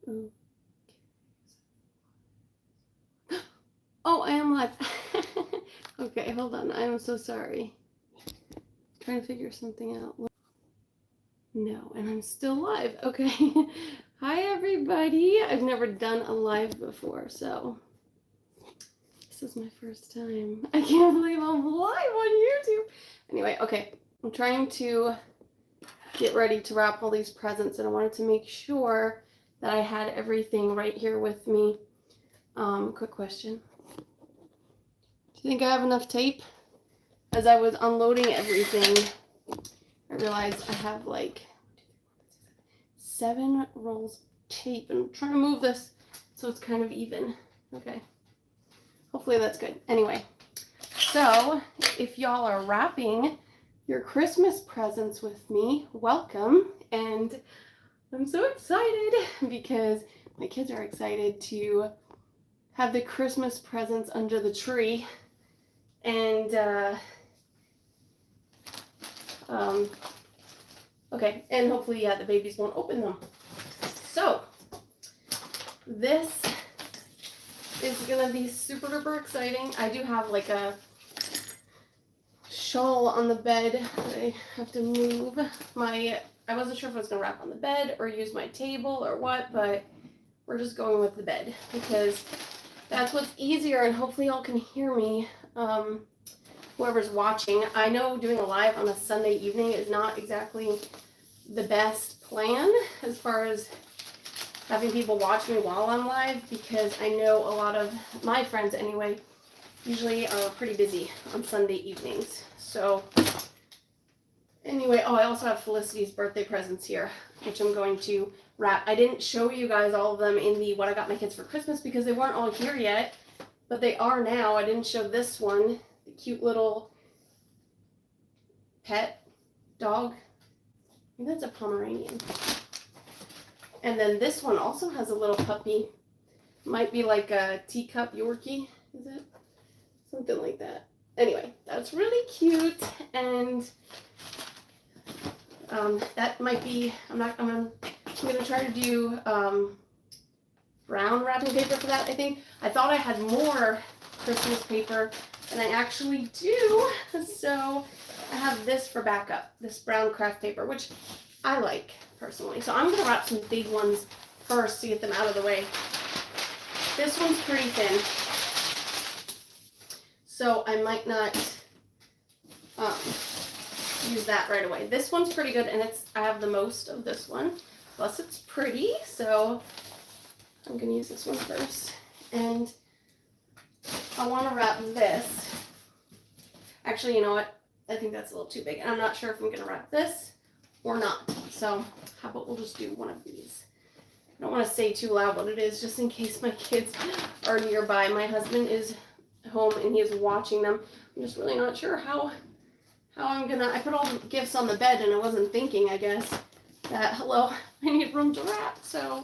Oh, oh, I am live. Okay, hold on. I am so sorry. Trying to figure something out. No, and I'm still live. Okay. Hi, everybody. I've never done a live before, so this is my first time. I can't believe I'm live on YouTube. Anyway, okay. I'm trying to get ready to wrap all these presents, and I wanted to make sure that I had everything right here with me. Quick question. Do you think I have enough tape? As I was unloading everything, I realized I have like 7 rolls of tape, and I'm trying to move this so it's kind of even. Okay. Hopefully that's good. Anyway, so if y'all are wrapping your Christmas presents with me, welcome. And I'm so excited because my kids are excited to have the Christmas presents under the tree. And okay, and hopefully, the babies won't open them. So, this is gonna be super duper exciting. I do have like a shawl on the bed that I have to move. I wasn't sure if I was gonna wrap on the bed or use my table or what, but we're just going with the bed because that's what's easier, and hopefully y'all can hear me. Whoever's watching, I know doing a live on a Sunday evening is not exactly the best plan as far as having people watch me while I'm live, because I know a lot of my friends anyway usually are pretty busy on Sunday evenings. So anyway, I also have Felicity's birthday presents here, which I'm going to wrap. I didn't show you guys all of them in the what I got my kids for Christmas because they weren't all here yet, but they are now. I didn't show this one, the cute little pet dog. I think that's a Pomeranian. And then this one also has a little puppy. Might be like a teacup Yorkie, is it? Something like that. Anyway, that's really cute, and that might be, I'm gonna try to do brown wrapping paper for that, I think. I thought I had more Christmas paper than I actually do, so I have this for backup, this brown craft paper, which I like personally. So I'm gonna wrap some big ones first to get them out of the way. This one's pretty thin, so I might not use that right away. This one's pretty good, and I have the most of this one. Plus it's pretty, so I'm gonna use this one first. And I wanna wrap this. Actually, you know what? I think that's a little too big, and I'm not sure if I'm gonna wrap this or not. So how about we'll just do one of these. I don't want to say too loud what it is, just in case my kids are nearby. My husband is home and he is watching them. I'm just really not sure how I'm gonna, I put all the gifts on the bed and I wasn't thinking, I guess, that, hello, I need room to wrap, so,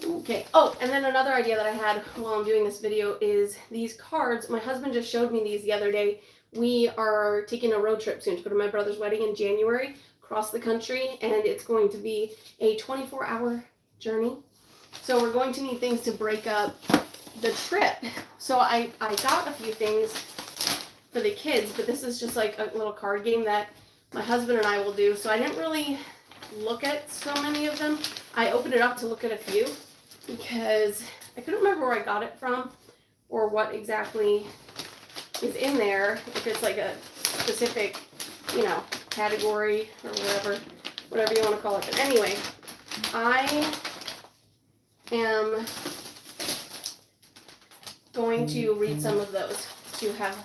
okay. Oh, and then another idea that I had while I'm doing this video is these cards. My husband just showed me these the other day. We are taking a road trip soon to go to my brother's wedding in January, across the country, and it's going to be a 24-hour journey. So we're going to need things to break up the trip. So I got a few things for the kids, but this is just like a little card game that my husband and I will do. So I didn't really look at so many of them. I opened it up to look at a few because I couldn't remember where I got it from or what exactly is in there, if it's like a specific, category or whatever you want to call it. But anyway, I am going to read some of those to have,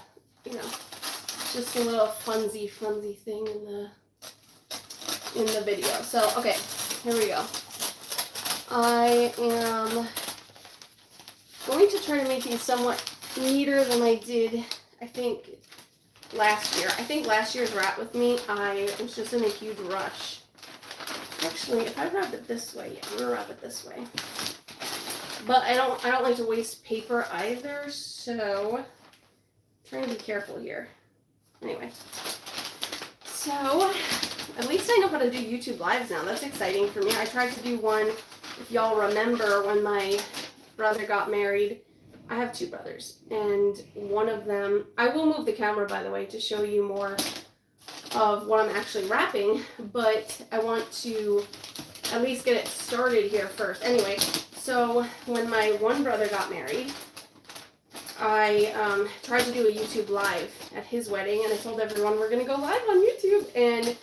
just a little funsy thing in the video. So, okay, here we go. I am going to try to make these somewhat neater than I did, I think, last year. I think last year's wrap with me, I was just in a huge rush. Actually, if I wrap it this way, I'm gonna wrap it this way. But I don't like to waste paper either, so I'm trying to be careful here. Anyway, so at least I know how to do YouTube lives now. That's exciting for me. I tried to do one if y'all remember when my brother got married, I have two brothers, and one of them, I will move the camera, by the way, to show you more of what I'm actually wrapping, but I want to at least get it started here first. Anyway, so when my one brother got married, I tried to do a YouTube live at his wedding, and I told everyone we're going to go live on YouTube, and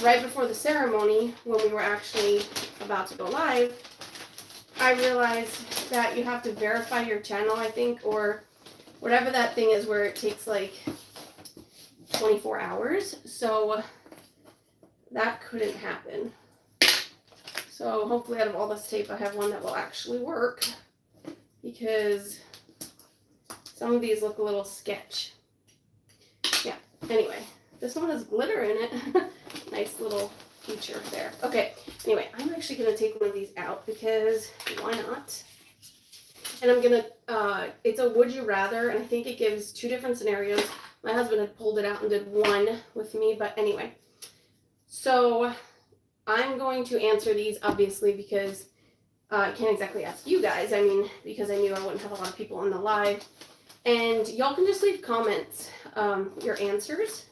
right before the ceremony, when we were actually about to go live, I realized that you have to verify your channel, I think, or whatever that thing is where it takes like 24 hours. So that couldn't happen. So hopefully out of all this tape, I have one that will actually work, because some of these look a little sketch. Yeah, anyway, this one has glitter in it. Nice little feature there. Okay, anyway, I'm actually going to take one of these out because why not? And I'm going to, it's a would you rather, and I think it gives two different scenarios. My husband had pulled it out and did one with me, but anyway. So I'm going to answer these, obviously, because I can't exactly ask you guys. I mean, because I knew I wouldn't have a lot of people on the live. And y'all can just leave comments, your answers.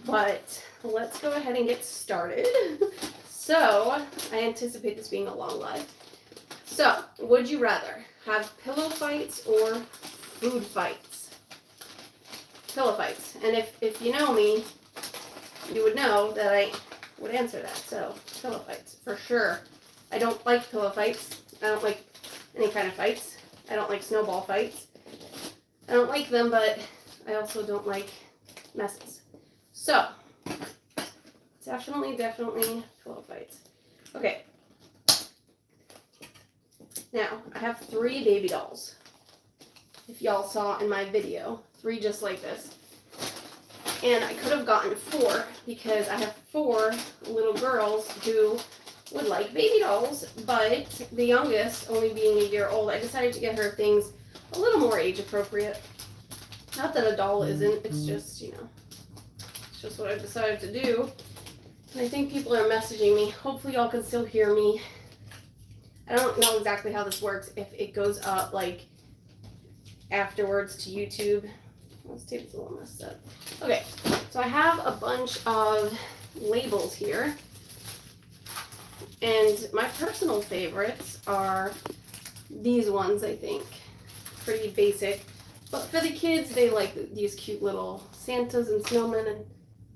But let's go ahead and get started. So, I anticipate this being a long live. So, would you rather have pillow fights or food fights? Pillow fights. And if you know me, you would know that I would answer that. So, pillow fights, for sure. I don't like pillow fights. I don't like any kind of fights. I don't like snowball fights. I don't like them, but I also don't like messes. So, definitely pillow fights. Okay. Now, I have 3 baby dolls. If y'all saw in my video, 3 just like this. And I could have gotten 4 because I have 4 little girls who would like baby dolls, but the youngest, only being a year old, I decided to get her things a little more age appropriate. Not that a doll isn't, it's just, you know, it's just what I decided to do. And I think people are messaging me. Hopefully y'all can still hear me. I don't know exactly how this works, if it goes up like afterwards to YouTube. This tape's a little messed up. Okay, so I have a bunch of labels here. And my personal favorites are these ones, I think. Pretty basic. But for the kids, they like these cute little Santas and snowmen and,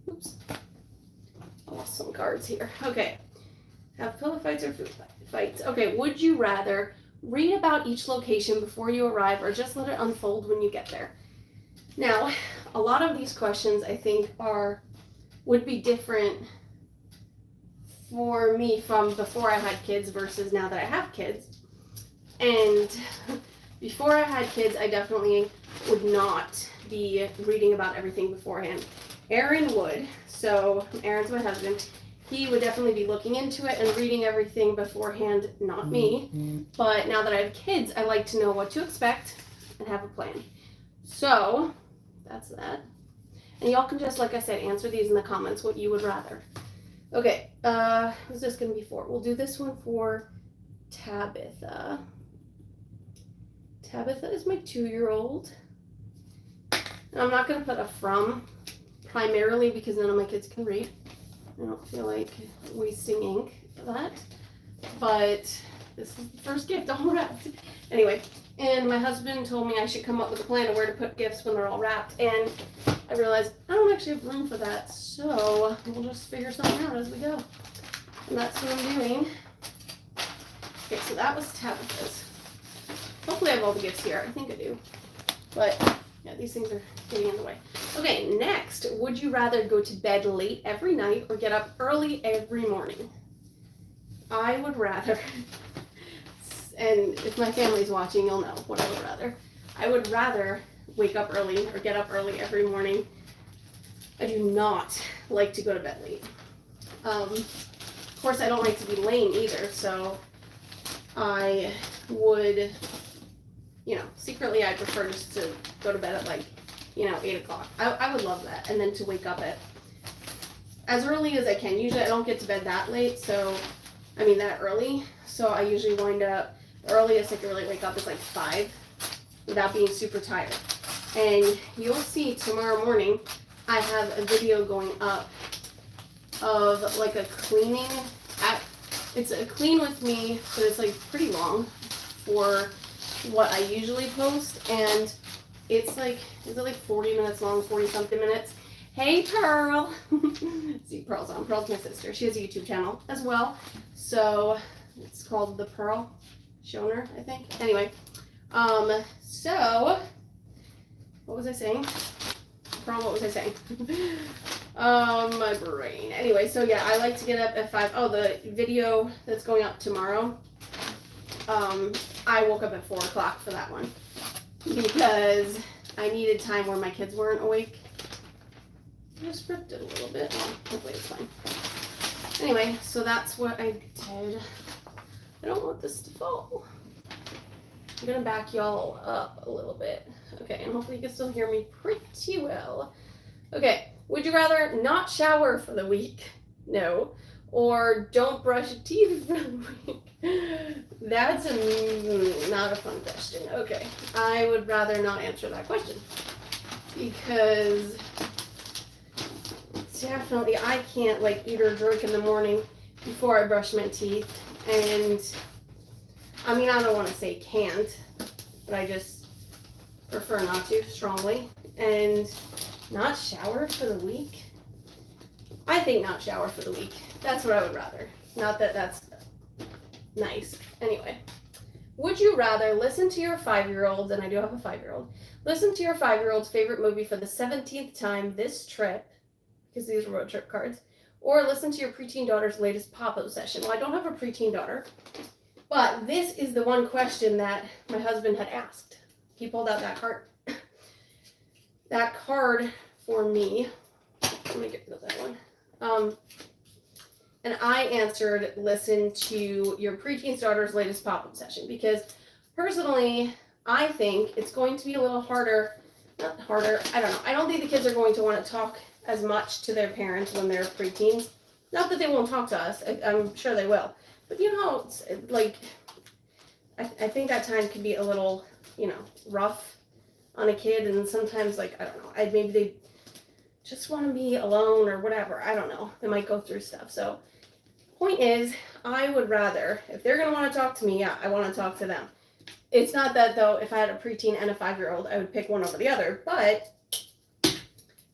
oops, I lost some cards here. Okay, have pillow fights or food fights? Okay, would you rather read about each location before you arrive or just let it unfold when you get there? Now, a lot of these questions I think would be different for me from before I had kids versus now that I have kids. And before I had kids, I definitely would not be reading about everything beforehand. Aaron would, so Aaron's my husband. He would definitely be looking into it and reading everything beforehand, not me. But now that I have kids, I like to know what to expect and have a plan. So, that's that. And y'all can just, like I said, answer these in the comments, what you would rather. Okay, who's this going to be for? We'll do this one for Tabitha. Tabitha is my 2-year-old. And I'm not going to put a from, primarily because none of my kids can read. I don't feel like wasting ink for that. But this is the first gift all wrapped. Anyway, and my husband told me I should come up with a plan of where to put gifts when they're all wrapped. And I realized I don't actually have room for that. So we'll just figure something out as we go. And that's what I'm doing. Okay, so that was Tabitha's. Hopefully I have all the gifts here. I think I do. But yeah, these things are getting in the way. Okay, next, would you rather go to bed late every night or get up early every morning? I would rather, and if my family's watching, you'll know what I would rather. I would rather wake up early or get up early every morning. I do not like to go to bed late. Of course, I don't like to be lame either, so I would, secretly I prefer just to go to bed at 8 o'clock. I would love that. And then to wake up at as early as I can. Usually I don't get to bed that late, so that early. So I usually wind up, the earliest I can really wake up is like 5 without being super tired. And you'll see tomorrow morning, I have a video going up of like a cleaning app. It's a clean with me, but it's like pretty long for what I usually post. And it's like, is it like 40 minutes long, 40 something minutes? Hey Pearl. See, Pearl's on. Pearl's my sister. She has a YouTube channel as well. So it's called The Pearl Schoner, I think. Anyway, so what was I saying? Pearl, what was I saying? My brain. Anyway, so yeah, I like to get up at 5. Oh, the video that's going up tomorrow. I woke up at 4 o'clock for that one because I needed time where my kids weren't awake. I just ripped it a little bit. Well, hopefully it's fine. Anyway, so that's what I did. I don't want this to fall. I'm gonna back y'all up a little bit. Okay, and hopefully you can still hear me pretty well. Okay, would you rather not shower for the week? No. Or don't brush your teeth for the week? That's not a fun question. Okay, I would rather not answer that question because definitely I can't like eat or drink in the morning before I brush my teeth. And I mean, I don't want to say can't, but I just prefer not to strongly. And not shower for the week? I think not shower for the week. That's what I would rather. Not that that's nice. Anyway, would you rather listen to your 5-year-old, and I do have a 5-year-old, listen to your 5-year-old's favorite movie for the 17th time this trip, because these are road trip cards, or listen to your preteen daughter's latest pop-up session? Well, I don't have a preteen daughter, but this is the one question that my husband had asked. He pulled out that card. That card for me. Let me get rid of that one. And I answered, listen to your preteen's daughter's latest pop-up session, because personally, I think it's going to be a little harder, not harder, I don't know. I don't think the kids are going to want to talk as much to their parents when they're preteens. Not that they won't talk to us, I'm sure they will. But you know, it's like, I think that time can be a little, rough on a kid, and sometimes, like, I don't know, maybe they just want to be alone or whatever. I don't know. They might go through stuff. So, point is, I would rather, if they're going to want to talk to me, yeah, I want to talk to them. It's not that, though, if I had a preteen and a 5-year-old, I would pick one over the other, but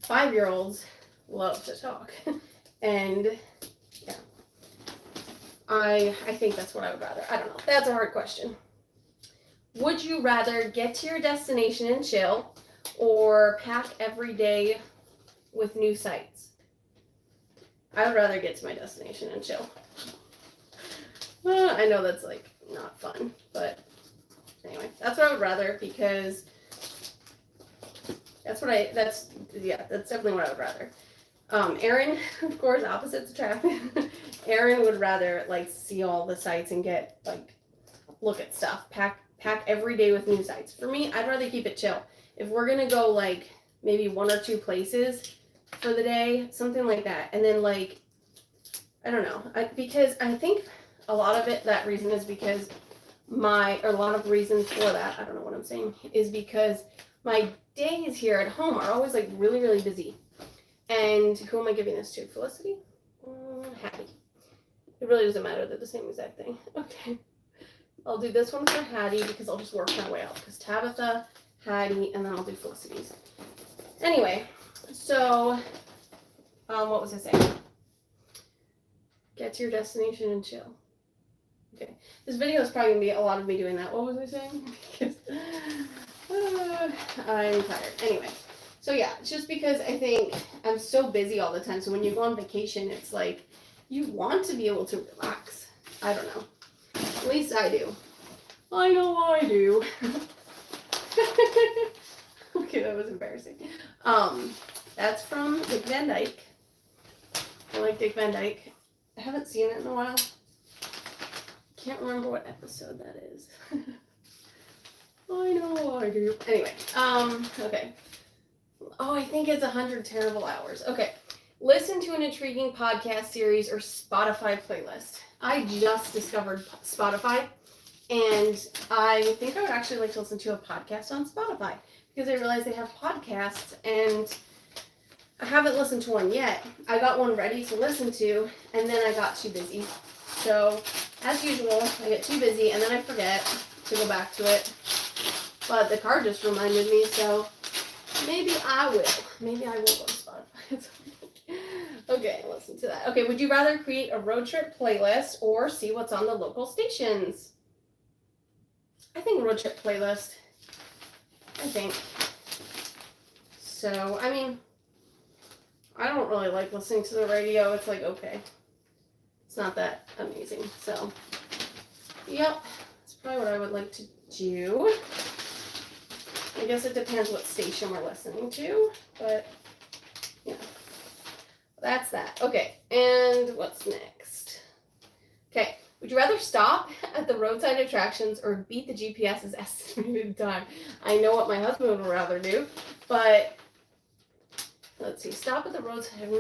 5-year-olds love to talk. And, yeah, I think that's what I would rather. I don't know. That's a hard question. Would you rather get to your destination and chill, or pack every day with new sights? I would rather get to my destination and chill. I know that's like not fun, but anyway, that's what I would rather, because that's definitely what I would rather. Erin, of course, opposites attract. Erin would rather like see all the sights and get like look at stuff, pack every day with new sights. For me, I'd rather keep it chill. If we're gonna go like maybe 1 or 2 places for the day, something like that, and then like I don't know, because I think a lot of it, that reason is because a lot of reasons for that, I don't know what I'm saying, is because my days here at home are always like really, really busy. And who am I giving this to? Felicity? Hattie. It really doesn't matter. They're the same exact thing. Okay. I'll do this one for Hattie because I'll just work my way out. Because Tabitha, Hattie, and then I'll do Felicity's. Anyway, so what was I saying? Get to your destination and chill. Okay. This video is probably going to be a lot of me doing that. What was I saying? Because I'm tired. Anyway. So yeah, it's just because I think I'm so busy all the time. So when you go on vacation, it's like you want to be able to relax. I don't know. At least I do. I know I do. Okay, that was embarrassing. That's from Dick Van Dyke. I like Dick Van Dyke. I haven't seen it in a while. Can't remember what episode that is. I know I do. Anyway, okay. Oh, I think it's 100 Terrible Hours. Okay. listen to an intriguing podcast series or Spotify playlist. I just discovered Spotify, and I think I would actually like to listen to a podcast on Spotify because I realized they have podcasts, and I haven't listened to one yet. I got one ready to listen to, and then I got too busy. So, as usual, I get too busy, and then I forget to go back to it. But the card just reminded me, so maybe I will. Maybe I will go to Spotify. Okay, listen to that. Okay, would you rather create a road trip playlist or see what's on the local stations? I think road trip playlist. I think. So, I mean, I don't really like listening to the radio. It's like, okay. It's not that amazing. So, yep. That's probably what I would like to do. I guess it depends what station we're listening to, but yeah. That's that. Okay, and what's next? Okay, would you rather stop at the roadside attractions or beat the GPS's estimated time? I know what my husband would rather do, but let's see. Stop at the roadside.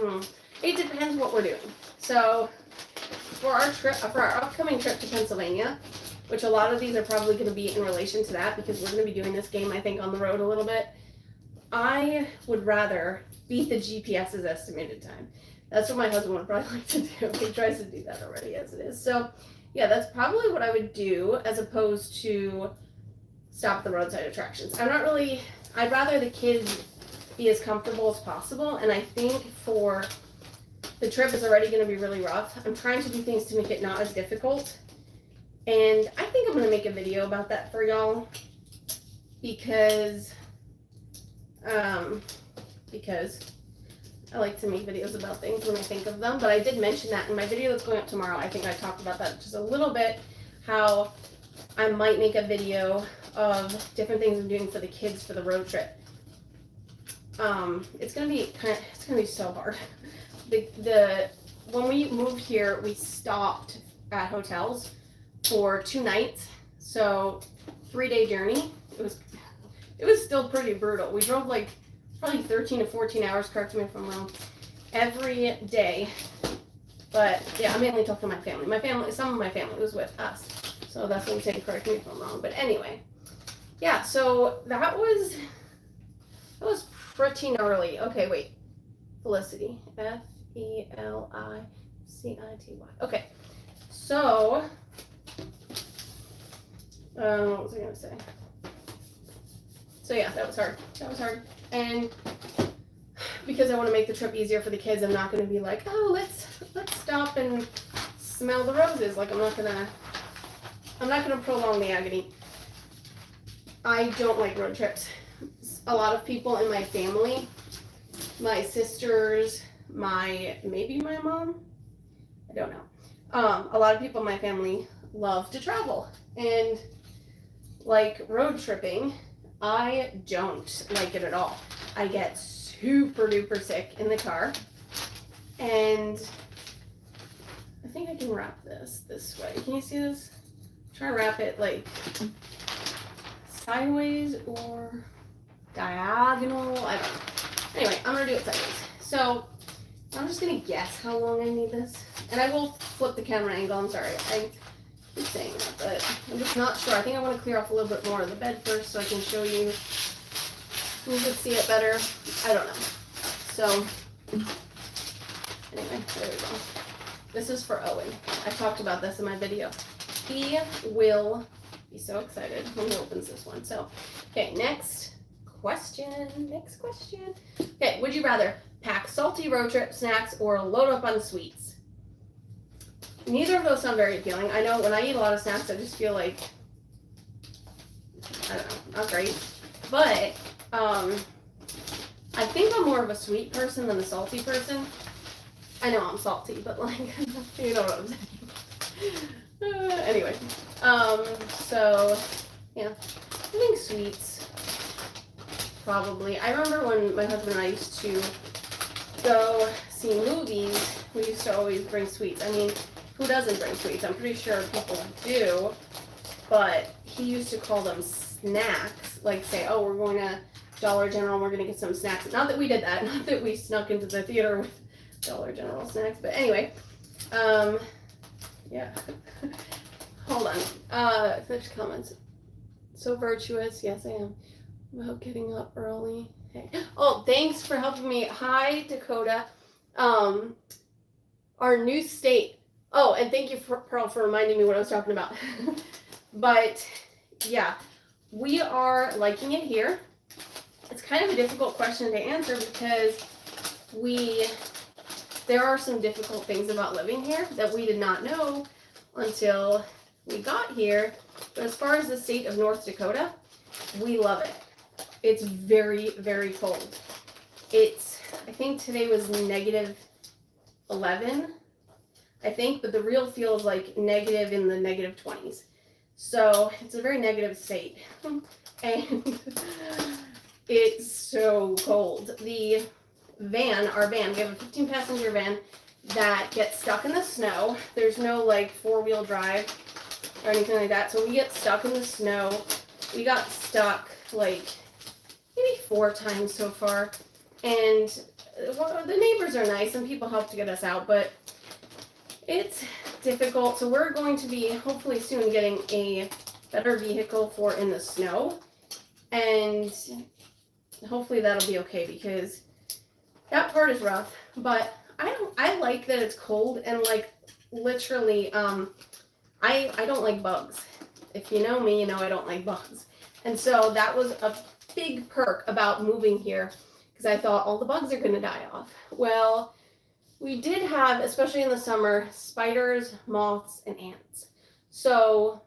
It depends what we're doing. So for our upcoming trip to Pennsylvania, which a lot of these are probably going to be in relation to that because we're going to be doing this game, I think, on the road a little bit. I would rather beat the GPS's estimated time. That's what my husband would probably like to do. He tries to do that already as it is. So, yeah, that's probably what I would do as opposed to stop at the roadside attractions. I'd rather the kids be as comfortable as possible. And I think for the trip is already going to be really rough. I'm trying to do things to make it not as difficult. And I think I'm going to make a video about that for y'all because I like to make videos about things when I think of them, but I did mention that in my video that's going up tomorrow. I think I talked about that just a little bit, how I might make a video of different things I'm doing for the kids for the road trip. It's gonna be so hard. When we moved here, we stopped at hotels for 2 nights, so 3-day journey. It was still pretty brutal. We drove like probably 13 to 14 hours, correct me if I'm wrong, every day. But yeah, I'm mainly talking to my family. Some of my family was with us. So that's what I'm saying, correct me if I'm wrong. But anyway, yeah, so that was pretty gnarly. Okay, wait. Felicity. Felicity. Okay. So, what was I going to say? So yeah, that was hard. And because I want to make the trip easier for the kids, I'm not going to be like, oh, let's stop and smell the roses. Like I'm not gonna prolong the agony. I don't like road trips. A lot of people in my family, my sisters, maybe my mom, I don't know. A lot of people in my family love to travel and like road tripping. I don't like it at all. I get super duper sick in the car, and I think I can wrap this way. Can you see this? Try to wrap it like sideways or diagonal. I don't know. Anyway, I'm gonna do it sideways. So I'm just gonna guess how long I need this, and I will flip the camera angle. I'm sorry. I keep saying that, but I'm just not sure. I think I want to clear off a little bit more of the bed first so I can show you. You can see it better. I don't know. So anyway, there we go. This is for Owen. I talked about this in my video. He will be so excited when he opens this one. So, okay, next question. Okay, would you rather pack salty road trip snacks or load up on sweets? Neither of those sound very appealing. I know when I eat a lot of snacks, I just feel like, I don't know, not great. But, I think I'm more of a sweet person than a salty person. I know I'm salty, but like, you know what I'm saying. Anyway, so, yeah, I think sweets, probably. I remember when my husband and I used to go see movies, we used to always bring sweets. I mean, who doesn't bring sweets? I'm pretty sure people do, but he used to call them snacks, like say, oh, we're going to Dollar General and we're going to get some snacks. Not that we did that, not that we snuck into the theater with Dollar General snacks. But anyway, yeah. Hold on. Finish comments. So virtuous. Yes, I am. About getting up early. Hey. Oh, thanks for helping me. Hi, Dakota. Our new state. Oh, and thank you, Pearl, for reminding me what I was talking about. But yeah, we are liking it here. It's kind of a difficult question to answer because there are some difficult things about living here that we did not know until we got here. But as far as the state of North Dakota, we love it. It's very, very cold. I think today was negative 11, I think, but the real feels like negative in the negative 20s. So it's a very negative state. And it's so cold. The van, our van, we have a 15-passenger van that gets stuck in the snow. There's no like 4-wheel drive or anything like that. So we get stuck in the snow. We got stuck like maybe 4 times so far. And the neighbors are nice and people help to get us out, but it's difficult. So we're going to be hopefully soon getting a better vehicle for in the snow. And hopefully that'll be okay because that part is rough. But I like that it's cold and like literally I don't like bugs. If you know me, you know I don't like bugs. And so that was a big perk about moving here because I thought all the bugs are going to die off. Well, we did have, especially in the summer, spiders, moths, and ants. So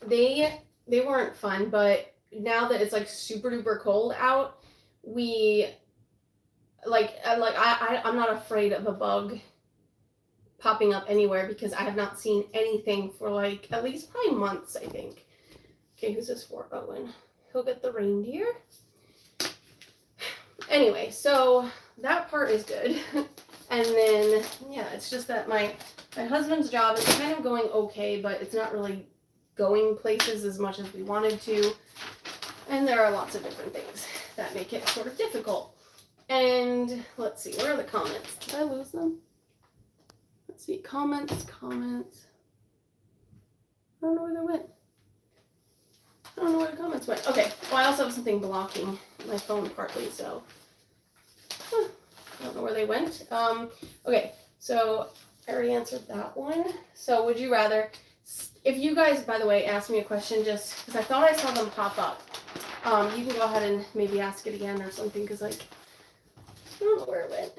they weren't fun, but now that it's like super duper cold out, I'm not afraid of a bug popping up anywhere because I have not seen anything for like at least probably months, I think. Okay, who's this for? Owen. He'll get the reindeer. Anyway, so that part is good. And then, yeah, it's just that my husband's job is kind of going okay, but it's not really going places as much as we wanted to. And there are lots of different things that make it sort of difficult. And let's see, where are the comments? Did I lose them? Let's see, comments. I don't know where they went. I don't know where the comments went. Okay, well, I also have something blocking my phone partly, so I don't know where they went. Okay, so I already answered that one. So would you rather, if you guys, by the way, asked me a question just because I thought I saw them pop up, you can go ahead and maybe ask it again or something because like, I don't know where it went.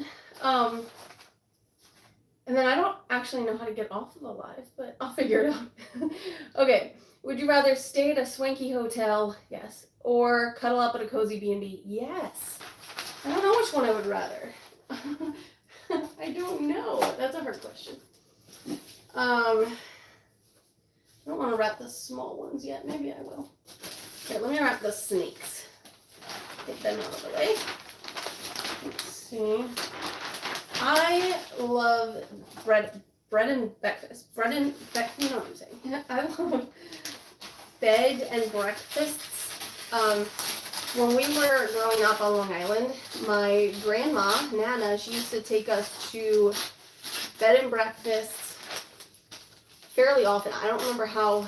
And then I don't actually know how to get off of the live, but I'll figure it out. Okay. Would you rather stay at a swanky hotel? Yes. Or cuddle up at a cozy B&B? Yes. I don't know which one I would rather. I don't know. That's a hard question. I don't want to wrap the small ones yet. Maybe I will. Okay, let me wrap the snakes. Get them out of the way. Let's see. I love bread and breakfast. Bread and breakfast, you know what I'm saying. I love bed and breakfasts. When we were growing up on Long Island, my grandma, Nana, she used to take us to bed and breakfasts fairly often. I don't remember how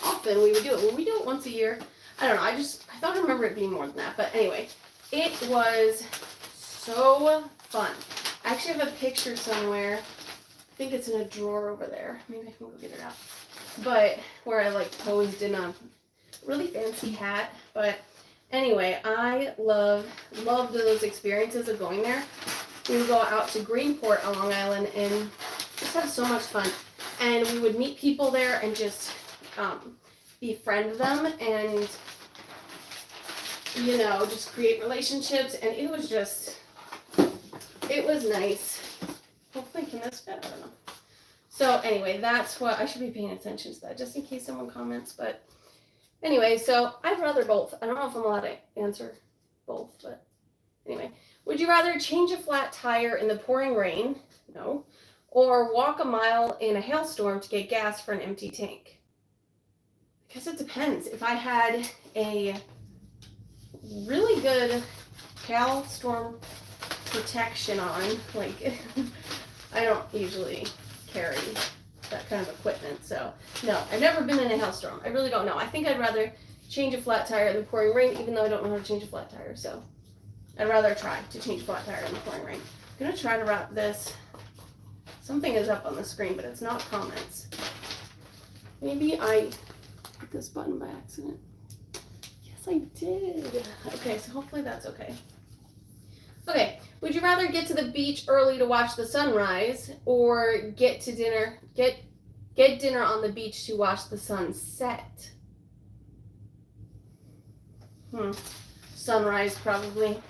often we would do it. Would we do it once a year? I don't know. I thought I remember it being more than that. But anyway, it was so fun. I actually have a picture somewhere. I think it's in a drawer over there. Maybe I can go get it out. But where I like posed in a really fancy hat. But anyway, I loved those experiences of going there. We would go out to Greenport on Long Island and just have so much fun. And we would meet people there and just befriend them and, you know, just create relationships. And it was nice. Hopefully, can this fit? I don't know. So anyway, that's what I should be paying attention to that, just in case someone comments. But anyway, so I'd rather both. I don't know if I'm allowed to answer both, but anyway. Would you rather change a flat tire in the pouring rain? No. Or walk a mile in a hailstorm to get gas for an empty tank? I guess it depends. If I had a really good hailstorm protection on. Like, I don't usually carry that kind of equipment. So, no, I've never been in a hailstorm. I really don't know. I think I'd rather change a flat tire in the pouring rain, even though I don't know how to change a flat tire. So, I'd rather try to change a flat tire in the pouring rain. I'm going to try to wrap this. Something is up on the screen, but it's not comments. Maybe I hit this button by accident. Yes, I did. Okay, so hopefully that's okay. Okay, would you rather get to the beach early to watch the sunrise or get dinner on the beach to watch the sunset? Sunrise, probably.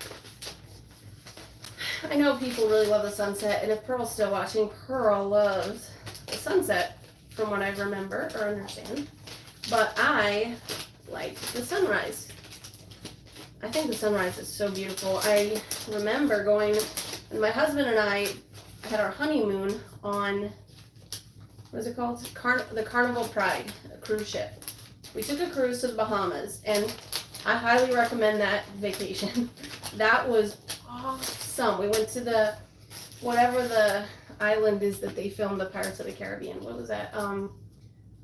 I know people really love the sunset, and if Pearl's still watching, Pearl loves the sunset, from what I remember or understand. But I like the sunrise. I think the sunrise is so beautiful. I remember going, and my husband and I had our honeymoon on, what is it called? The Carnival Pride, a cruise ship. We took a cruise to the Bahamas, and I highly recommend that vacation. That was awesome. We went to whatever the island is that they filmed the Pirates of the Caribbean. What was that?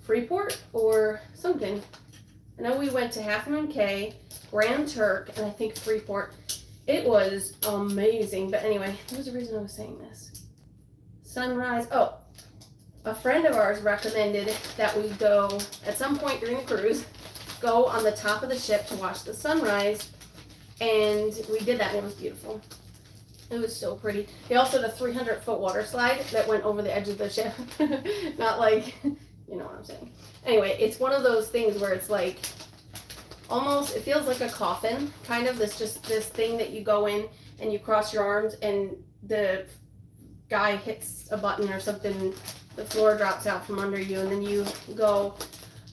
Freeport or something. I know we went to Half Moon Cay, Grand Turk, and I think Freeport. It was amazing. But anyway, there was a reason I was saying this. Sunrise. Oh, a friend of ours recommended that we go, at some point during the cruise, go on the top of the ship to watch the sunrise. And we did that, and it was beautiful. It was so pretty. They also had a 300-foot water slide that went over the edge of the ship. Not like, you know what I'm saying. Anyway, it's one of those things where it's like, almost, it feels like a coffin, kind of. This thing that you go in and you cross your arms and the guy hits a button or something, the floor drops out from under you, and then you go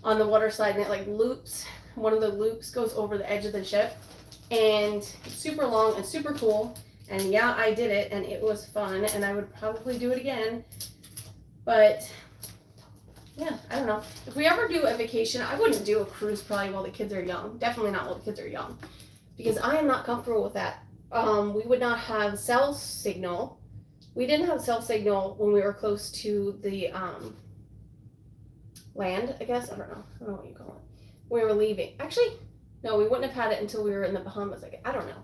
on the water slide and it like loops. One of the loops goes over the edge of the ship, and it's super long and super cool. And yeah, I did it, and it was fun, and I would probably do it again. But yeah, I don't know. If we ever do a vacation, I wouldn't do a cruise probably while the kids are young. Definitely not while the kids are young, because I am not comfortable with that. We would not have cell signal. We didn't have cell signal when we were close to the land, I guess. I don't know what you call it. We were leaving. Actually, no, we wouldn't have had it until we were in the Bahamas. I don't know.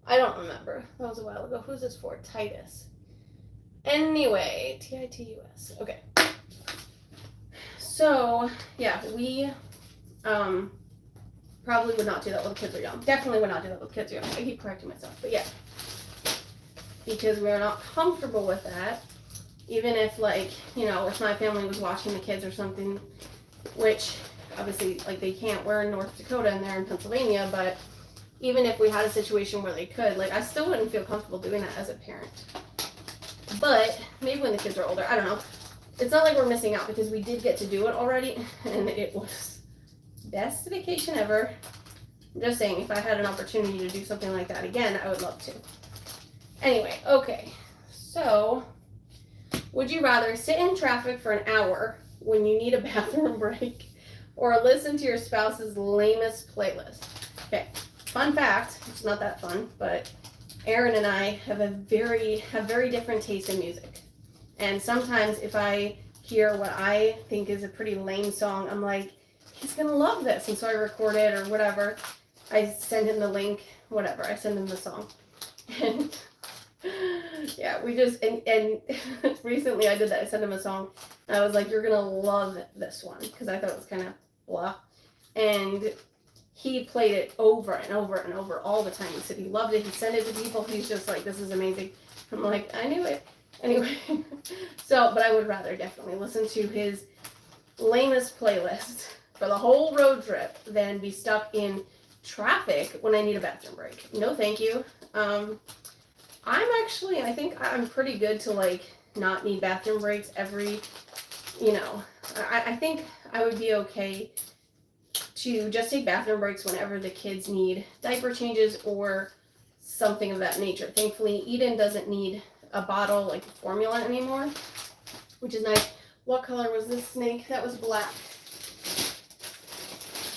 I don't remember. That was a while ago. Who's this for? Titus. Anyway, Titus. Okay. So, yeah, we probably would not do that while the kids are young. Definitely would not do that while the kids are young. I keep correcting myself. But yeah. Because we're not comfortable with that. Even if, like, you know, if my family was watching the kids or something, which obviously, like, they can't. We're in North Dakota and they're in Pennsylvania, but even if we had a situation where they could, like, I still wouldn't feel comfortable doing that as a parent. But maybe when the kids are older, I don't know. It's not like we're missing out, because we did get to do it already, and it was best vacation ever. I'm just saying, if I had an opportunity to do something like that again, I would love to. Anyway, okay. So, would you rather sit in traffic for an hour when you need a bathroom break, or listen to your spouse's lamest playlist? Okay. Fun fact, it's not that fun, but Aaron and I have very different taste in music. And sometimes if I hear what I think is a pretty lame song, I'm like, he's gonna love this. And so I record it or whatever. I send him the link, whatever. I send him the song. And yeah, we just, and recently I did that. I sent him a song. And I was like, you're gonna love this one. Because I thought it was kind of blah. And he played it over and over and over all the time. He said he loved it. He sent it to people. He's just like, this is amazing. I'm like, I knew it. Anyway, so, but I would rather definitely listen to his lamest playlist for the whole road trip than be stuck in traffic when I need a bathroom break. No, thank you. I think I'm pretty good to, like, not need bathroom breaks every, you know, I think I would be okay to just take bathroom breaks whenever the kids need diaper changes or something of that nature. Thankfully, Eden doesn't need a bottle like formula anymore, which is nice. What color was this snake? That was black.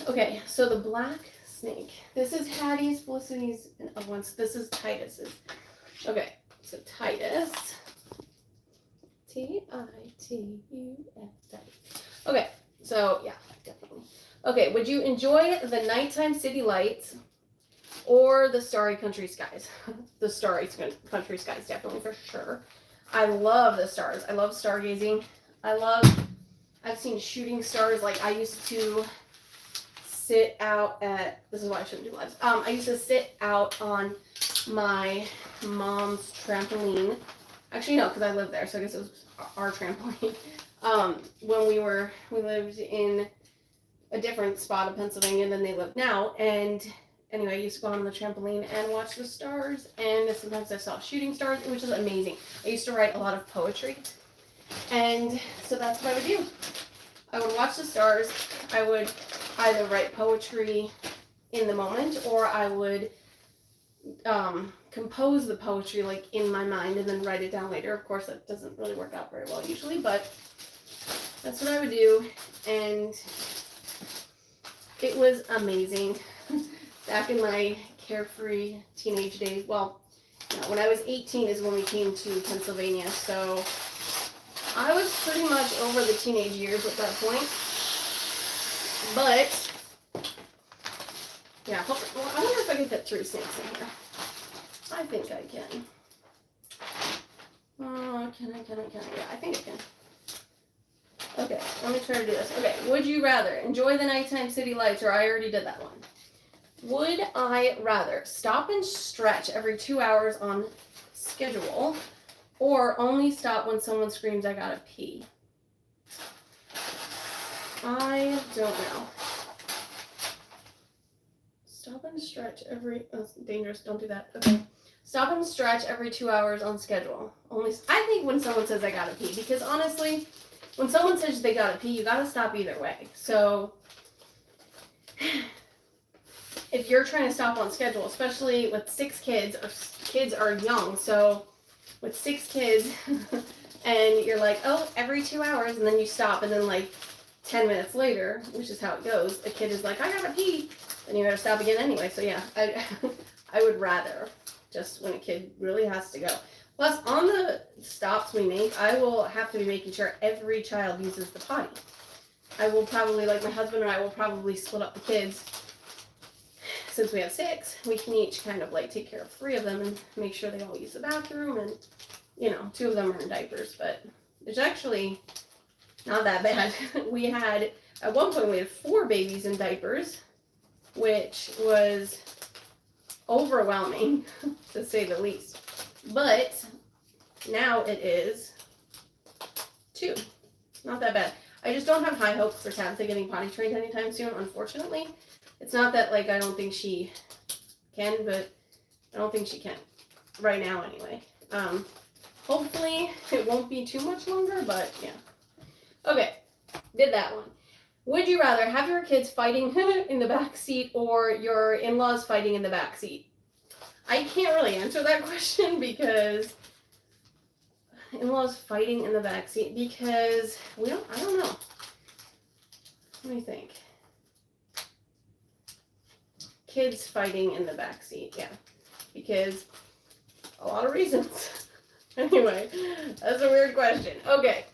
Okay, so the black snake. This is Hattie's, Felicity's, and this is Titus's. Okay, so Titus. Titus. Okay, so yeah, definitely. Okay, would you enjoy the nighttime city lights or the starry country skies? The starry country skies, definitely, for sure. I love the stars. I love stargazing. I've seen shooting stars. Like, I used to sit out at, this is why I shouldn't do lives. I used to sit out on my mom's trampoline. Actually, no, because I lived there, so I guess it was our trampoline. When we lived in a different spot of Pennsylvania than they live now, and anyway, I used to go on the trampoline and watch the stars, and sometimes I saw shooting stars. It was just amazing. I used to write a lot of poetry, and so that's what I would do. I would watch the stars. I would either write poetry in the moment, or I would compose the poetry like in my mind and then write it down later. Of course, that doesn't really work out very well usually, but that's what I would do, and it was amazing. Back in my carefree teenage days, well, no, when I was 18 is when we came to Pennsylvania, so I was pretty much over the teenage years at that point. But yeah, well, I wonder if I can fit 3 snakes in here. I think I can. Can I? Yeah, I think I can. Okay, let me try to do this. Okay, would you rather enjoy the nighttime city lights, or I already did that one. Would I rather stop and stretch every 2 hours on schedule, or only stop when someone screams, I gotta pee? I don't know. Stop and stretch every, oh, dangerous, don't do that. Okay. Stop and stretch every 2 hours on schedule. I think when someone says I gotta pee, because honestly, when someone says they gotta pee, you gotta stop either way. So, if you're trying to stop on schedule, especially with 6 kids, or kids are young, so with 6 kids, and you're like, oh, every 2 hours, and then you stop, and then like 10 minutes later, which is how it goes, the kid is like, I gotta pee, then you gotta stop again anyway. So yeah, I would rather just when a kid really has to go. Plus, on the stops we make, I will have to be making sure every child uses the potty. I will probably, like my husband and I will probably split up the kids. Since we have 6, we can each kind of like take care of 3 of them and make sure they all use the bathroom, and 2 of them are in diapers, but it's actually not that bad. At one point we had 4 babies in diapers, which was overwhelming to say the least. But now it is 2. Not that bad. I just don't have high hopes for Tabitha getting potty trained anytime soon, unfortunately. It's not that, like, I don't think she can, but I don't think she can. Right now, anyway. Hopefully, it won't be too much longer, but, yeah. Okay, did that one. Would you rather have your kids fighting in the back seat or your in-laws fighting in the back seat? I can't really answer that question because in-laws fighting in the back seat because I don't know. Let me think. Kids fighting in the back seat, yeah, because a lot of reasons. Anyway, that's a weird question. Okay,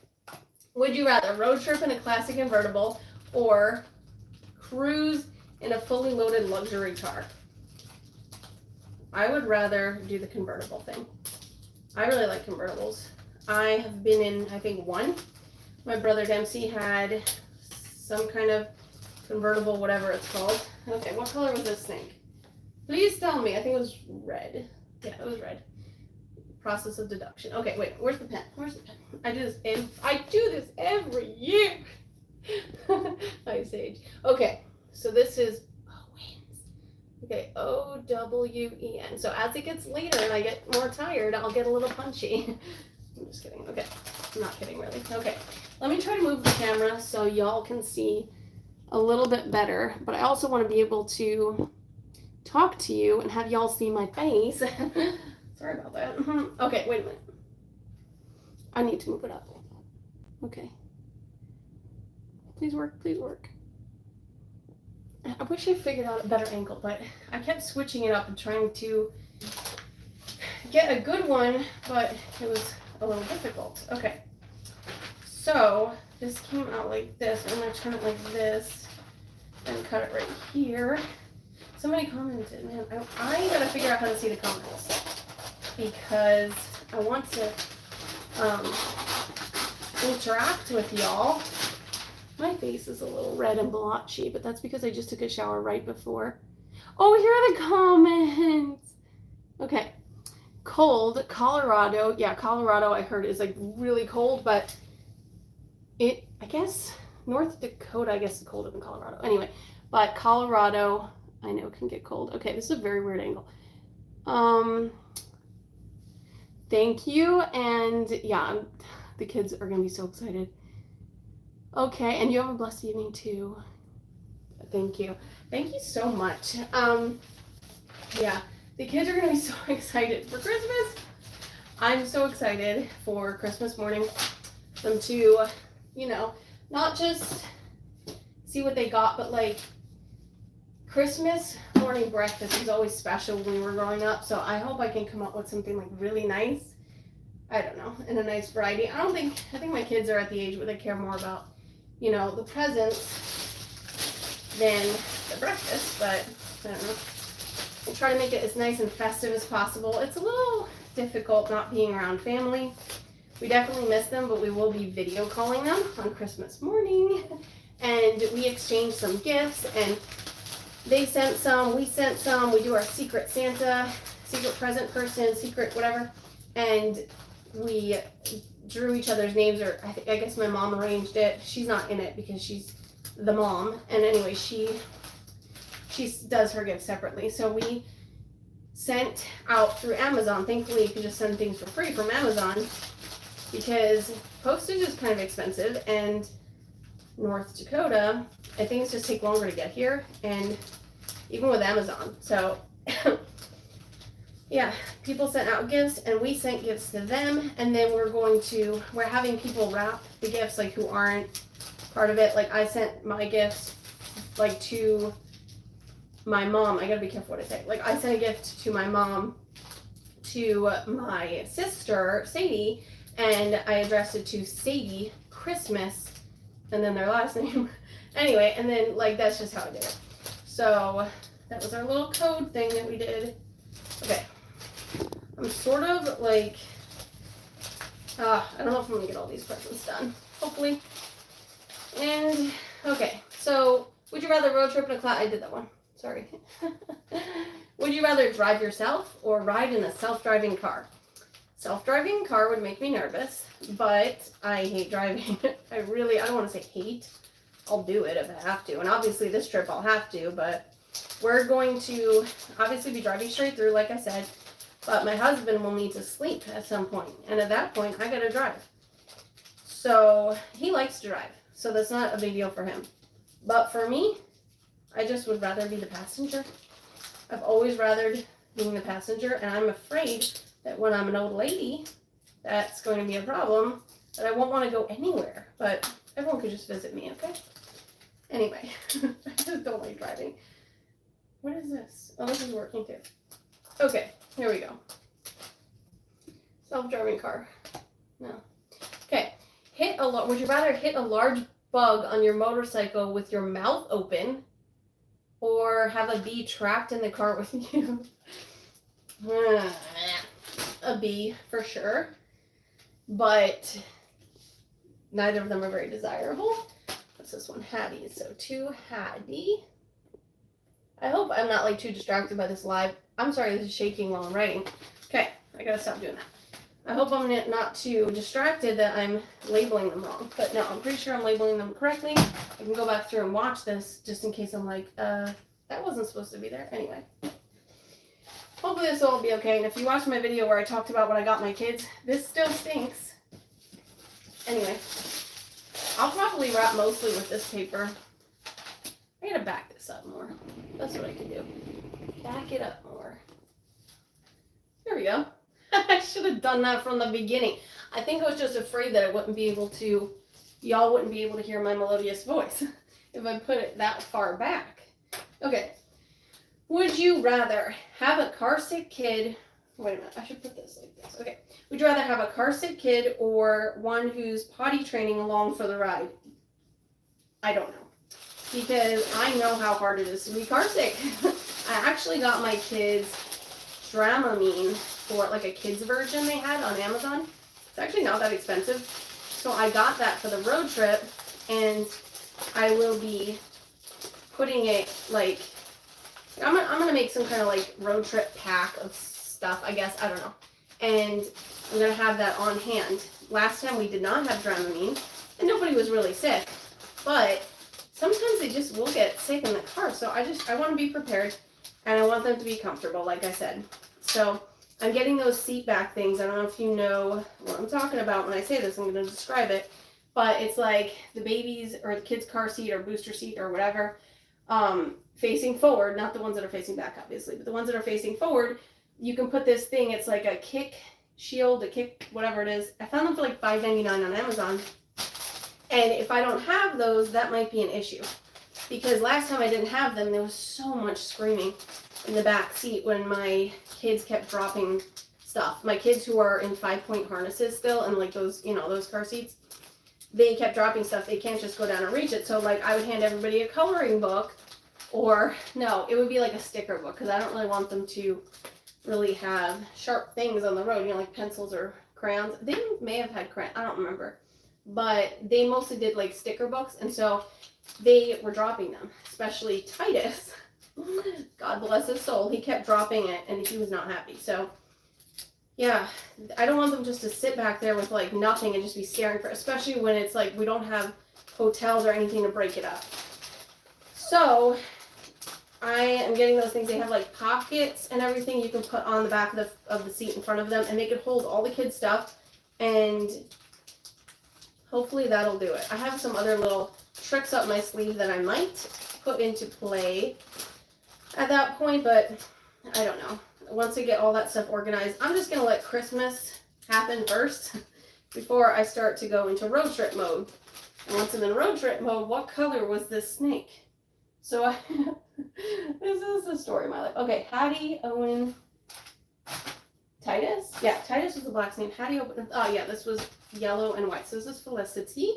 would you rather road trip in a classic convertible or cruise in a fully loaded luxury car? I would rather do the convertible thing. I really like convertibles. I have been in, I think, 1. My brother Dempsey had some kind of convertible, whatever it's called. Okay, what color was this thing? Please tell me. I think it was red. Yeah, it was red. Process of deduction. Okay, wait. Where's the pen? I do this every year. Ice Age. Okay, so this is Owens. Okay, O-W-E-N. So as it gets later and I get more tired, I'll get a little punchy. I'm just kidding. Okay, I'm not kidding really. Okay, let me try to move the camera so y'all can see a little bit better, but I also want to be able to talk to you and have y'all see my face. Sorry about that. Okay, wait a minute. I need to move it up. Okay. Please work, please work. I wish I figured out a better angle, but I kept switching it up and trying to get a good one, but it was a little difficult. Okay, so this came out like this. I'm gonna turn it like this and cut it right here. Somebody commented, man, I gotta figure out how to see the comments because I want to interact with y'all. My face is a little red and blotchy, but that's because I just took a shower right before. Oh, here are the comments. Okay. Cold, Colorado. Yeah, Colorado I heard is like really cold, but I guess North Dakota, I guess is colder than Colorado. Anyway, but Colorado, I know can get cold. Okay, this is a very weird angle. Thank you, and yeah, the kids are gonna be so excited. Okay, and you have a blessed evening too. Thank you. Thank you so much. Yeah, the kids are gonna be so excited for Christmas. I'm so excited for Christmas morning. Them to, you know, not just see what they got, but like Christmas morning breakfast was always special when we were growing up. So I hope I can come up with something like really nice. I don't know, and a nice variety. I think my kids are at the age where they care more about, you know, the presents than the breakfast, but I don't know. We'll try to make it as nice and festive as possible. It's a little difficult not being around family. We definitely miss them, but we will be video calling them on Christmas morning. And we exchanged some gifts, and they sent some, we sent some. We do our secret Santa, secret present person, secret whatever. And we drew each other's names, or I guess my mom arranged it. She's not in it because she's the mom. And anyway, she does her gifts separately. So we sent out through Amazon. Thankfully, you can just send things for free from Amazon because postage is kind of expensive, and North Dakota, things just take longer to get here, and even with Amazon. So yeah, people sent out gifts and we sent gifts to them, and then we're having people wrap the gifts like who aren't part of it. Like I sent my gifts like to my mom. I gotta be careful what I say. Like I sent a gift to my mom, to my sister Sadie, and I addressed it to Sadie Christmas, and then their last name. Anyway, and then like that's just how I did it. So that was our little code thing that we did. Okay, I'm sort of like I don't know if I'm gonna get all these presents done. Hopefully. And okay, so would you rather road trip in a class? I did that one. Sorry. Would you rather drive yourself or ride in a self-driving car? Self-driving car would make me nervous, but I hate driving. I don't want to say hate. I'll do it if I have to. And obviously this trip I'll have to, but we're going to obviously be driving straight through, like I said, but my husband will need to sleep at some point. And at that point, I gotta drive. So he likes to drive, so that's not a big deal for him. But for me, I just would rather be the passenger. I've always rathered being the passenger, and I'm afraid that when I'm an old lady, that's going to be a problem, that I won't want to go anywhere. But everyone could just visit me, okay? Anyway, I just don't like driving. What is this? Oh, this is working too. Okay, here we go. Self-driving car. No. Okay. Would you rather hit a large bug on your motorcycle with your mouth open, or have a bee trapped in the car with you? A bee for sure, but neither of them are very desirable. What's this one? Hattie. So 2 Hattie. I hope I'm not like too distracted by this live. I'm sorry, this is shaking while I'm writing. Okay, I gotta stop doing that. I hope I'm not too distracted that I'm labeling them wrong. But no, I'm pretty sure I'm labeling them correctly. I can go back through and watch this just in case I'm like, that wasn't supposed to be there. Anyway. Hopefully this will all be okay. And if you watched my video where I talked about when I got my kids, this still stinks. Anyway. I'll probably wrap mostly with this paper. I gotta back this up more. That's what I can do. Back it up more. There we go. I should have done that from the beginning. I think I was just afraid that I wouldn't be able to, y'all wouldn't be able to hear my melodious voice if I put it that far back. Okay. Would you rather have a car sick kid wait a minute, I should put this like this. Okay. Would you rather have a car sick kid or one who's potty training along for the ride? I don't know. Because I know how hard it is to be car sick. I actually got my kids Dramamine for like a kids version they had on Amazon. It's actually not that expensive. So I got that for the road trip, and I will be putting it like, I'm gonna make some kind of like road trip pack of stuff, I guess, I don't know. And I'm gonna have that on hand. Last time we did not have Dramamine, and nobody was really sick, but sometimes they just will get sick in the car. So I want to be prepared, and I want them to be comfortable, like I said. So I'm getting those seat back things. I don't know if you know what I'm talking about when I say this. I'm going to describe it. But it's like the baby's or the kid's car seat or booster seat or whatever, facing forward, not the ones that are facing back, obviously, but the ones that are facing forward, you can put this thing. It's like a kick shield, a kick, whatever it is. I found them for like $5.99 on Amazon. And if I don't have those, that might be an issue. Because last time I didn't have them, there was so much screaming in the back seat when my kids kept dropping stuff. My kids who are in 5-point harnesses still, and like those, you know, those car seats, they kept dropping stuff. They can't just go down and reach it. So like I would hand everybody a coloring book, or no, it would be like a sticker book, because I don't really want them to really have sharp things on the road, you know, like pencils or crayons. They may have had crayons, I don't remember. But they mostly did like sticker books, and so they were dropping them, especially Titus. God bless his soul. He kept dropping it, and he was not happy. So, yeah, I don't want them just to sit back there with like nothing and just be staring for, especially when it's like we don't have hotels or anything to break it up. So, I am getting those things. They have like pockets and everything you can put on the back of the seat in front of them, and they can hold all the kids' stuff, and hopefully that'll do it. I have some other little tricks up my sleeve that I might put into play at that point, but I don't know. Once I get all that stuff organized, I'm just going to let Christmas happen first before I start to go into road trip mode. And once I'm in road trip mode, what color was this snake? So this is the story of my life. Okay, Hattie, Owen, Titus? Yeah, Titus was the black snake. Hattie, Owen, oh yeah, this was yellow and white. So this is Felicity.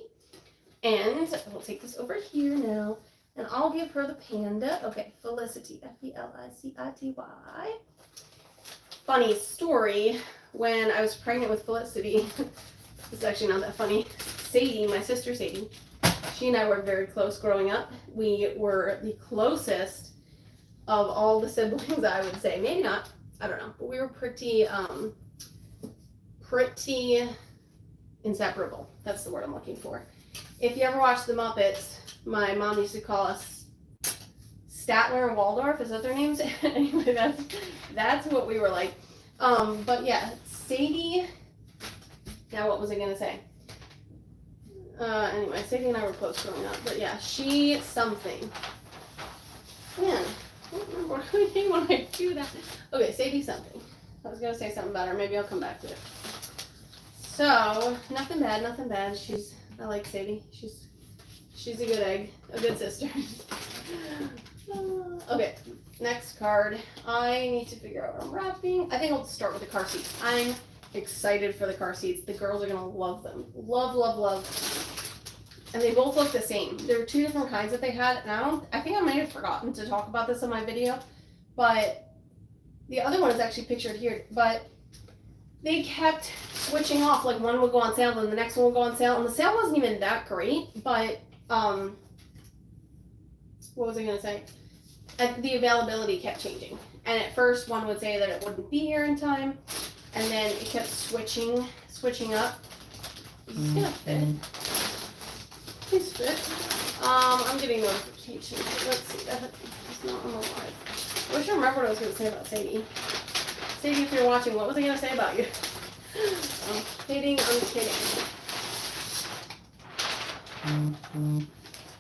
And we'll take this over here now. And I'll give her the panda. Okay, Felicity. Felicity. Funny story. When I was pregnant with Felicity, it's actually not that funny. Sadie, my sister Sadie, she and I were very close growing up. We were the closest of all the siblings, I would say. Maybe not. I don't know. But we were pretty inseparable. That's the word I'm looking for. If you ever watched The Muppets, my mom used to call us Statler and Waldorf. Is that their names? Anyway, that's what we were like. But yeah, Sadie. Now, what was I gonna say? Anyway, Sadie and I were close growing up. But yeah, she something. Man, I don't remember what I mean when I do that. Okay, Sadie something. I was gonna say something about her. Maybe I'll come back to it. So nothing bad, nothing bad. I like Sadie. She's a good egg, a good sister. Okay, next card. I need to figure out what I'm wrapping. I think I'll start with the car seats. I'm excited for the car seats. The girls are gonna love them. Love, love, love. And they both look the same. There are two different kinds that they had, and I think I might have forgotten to talk about this in my video, but the other one is actually pictured here. But they kept switching off, like one would go on sale and the next one would go on sale, and the sale wasn't even that great, but what was I gonna say? The availability kept changing, and at first one would say that it wouldn't be here in time, and then it kept switching up. It's gonna fit. Please fit. I'm getting notifications. Let's see, that's not on the live. I wish I remember what I was gonna say about Sadie. Sadie, if you're watching, what was I gonna say about you? I'm kidding.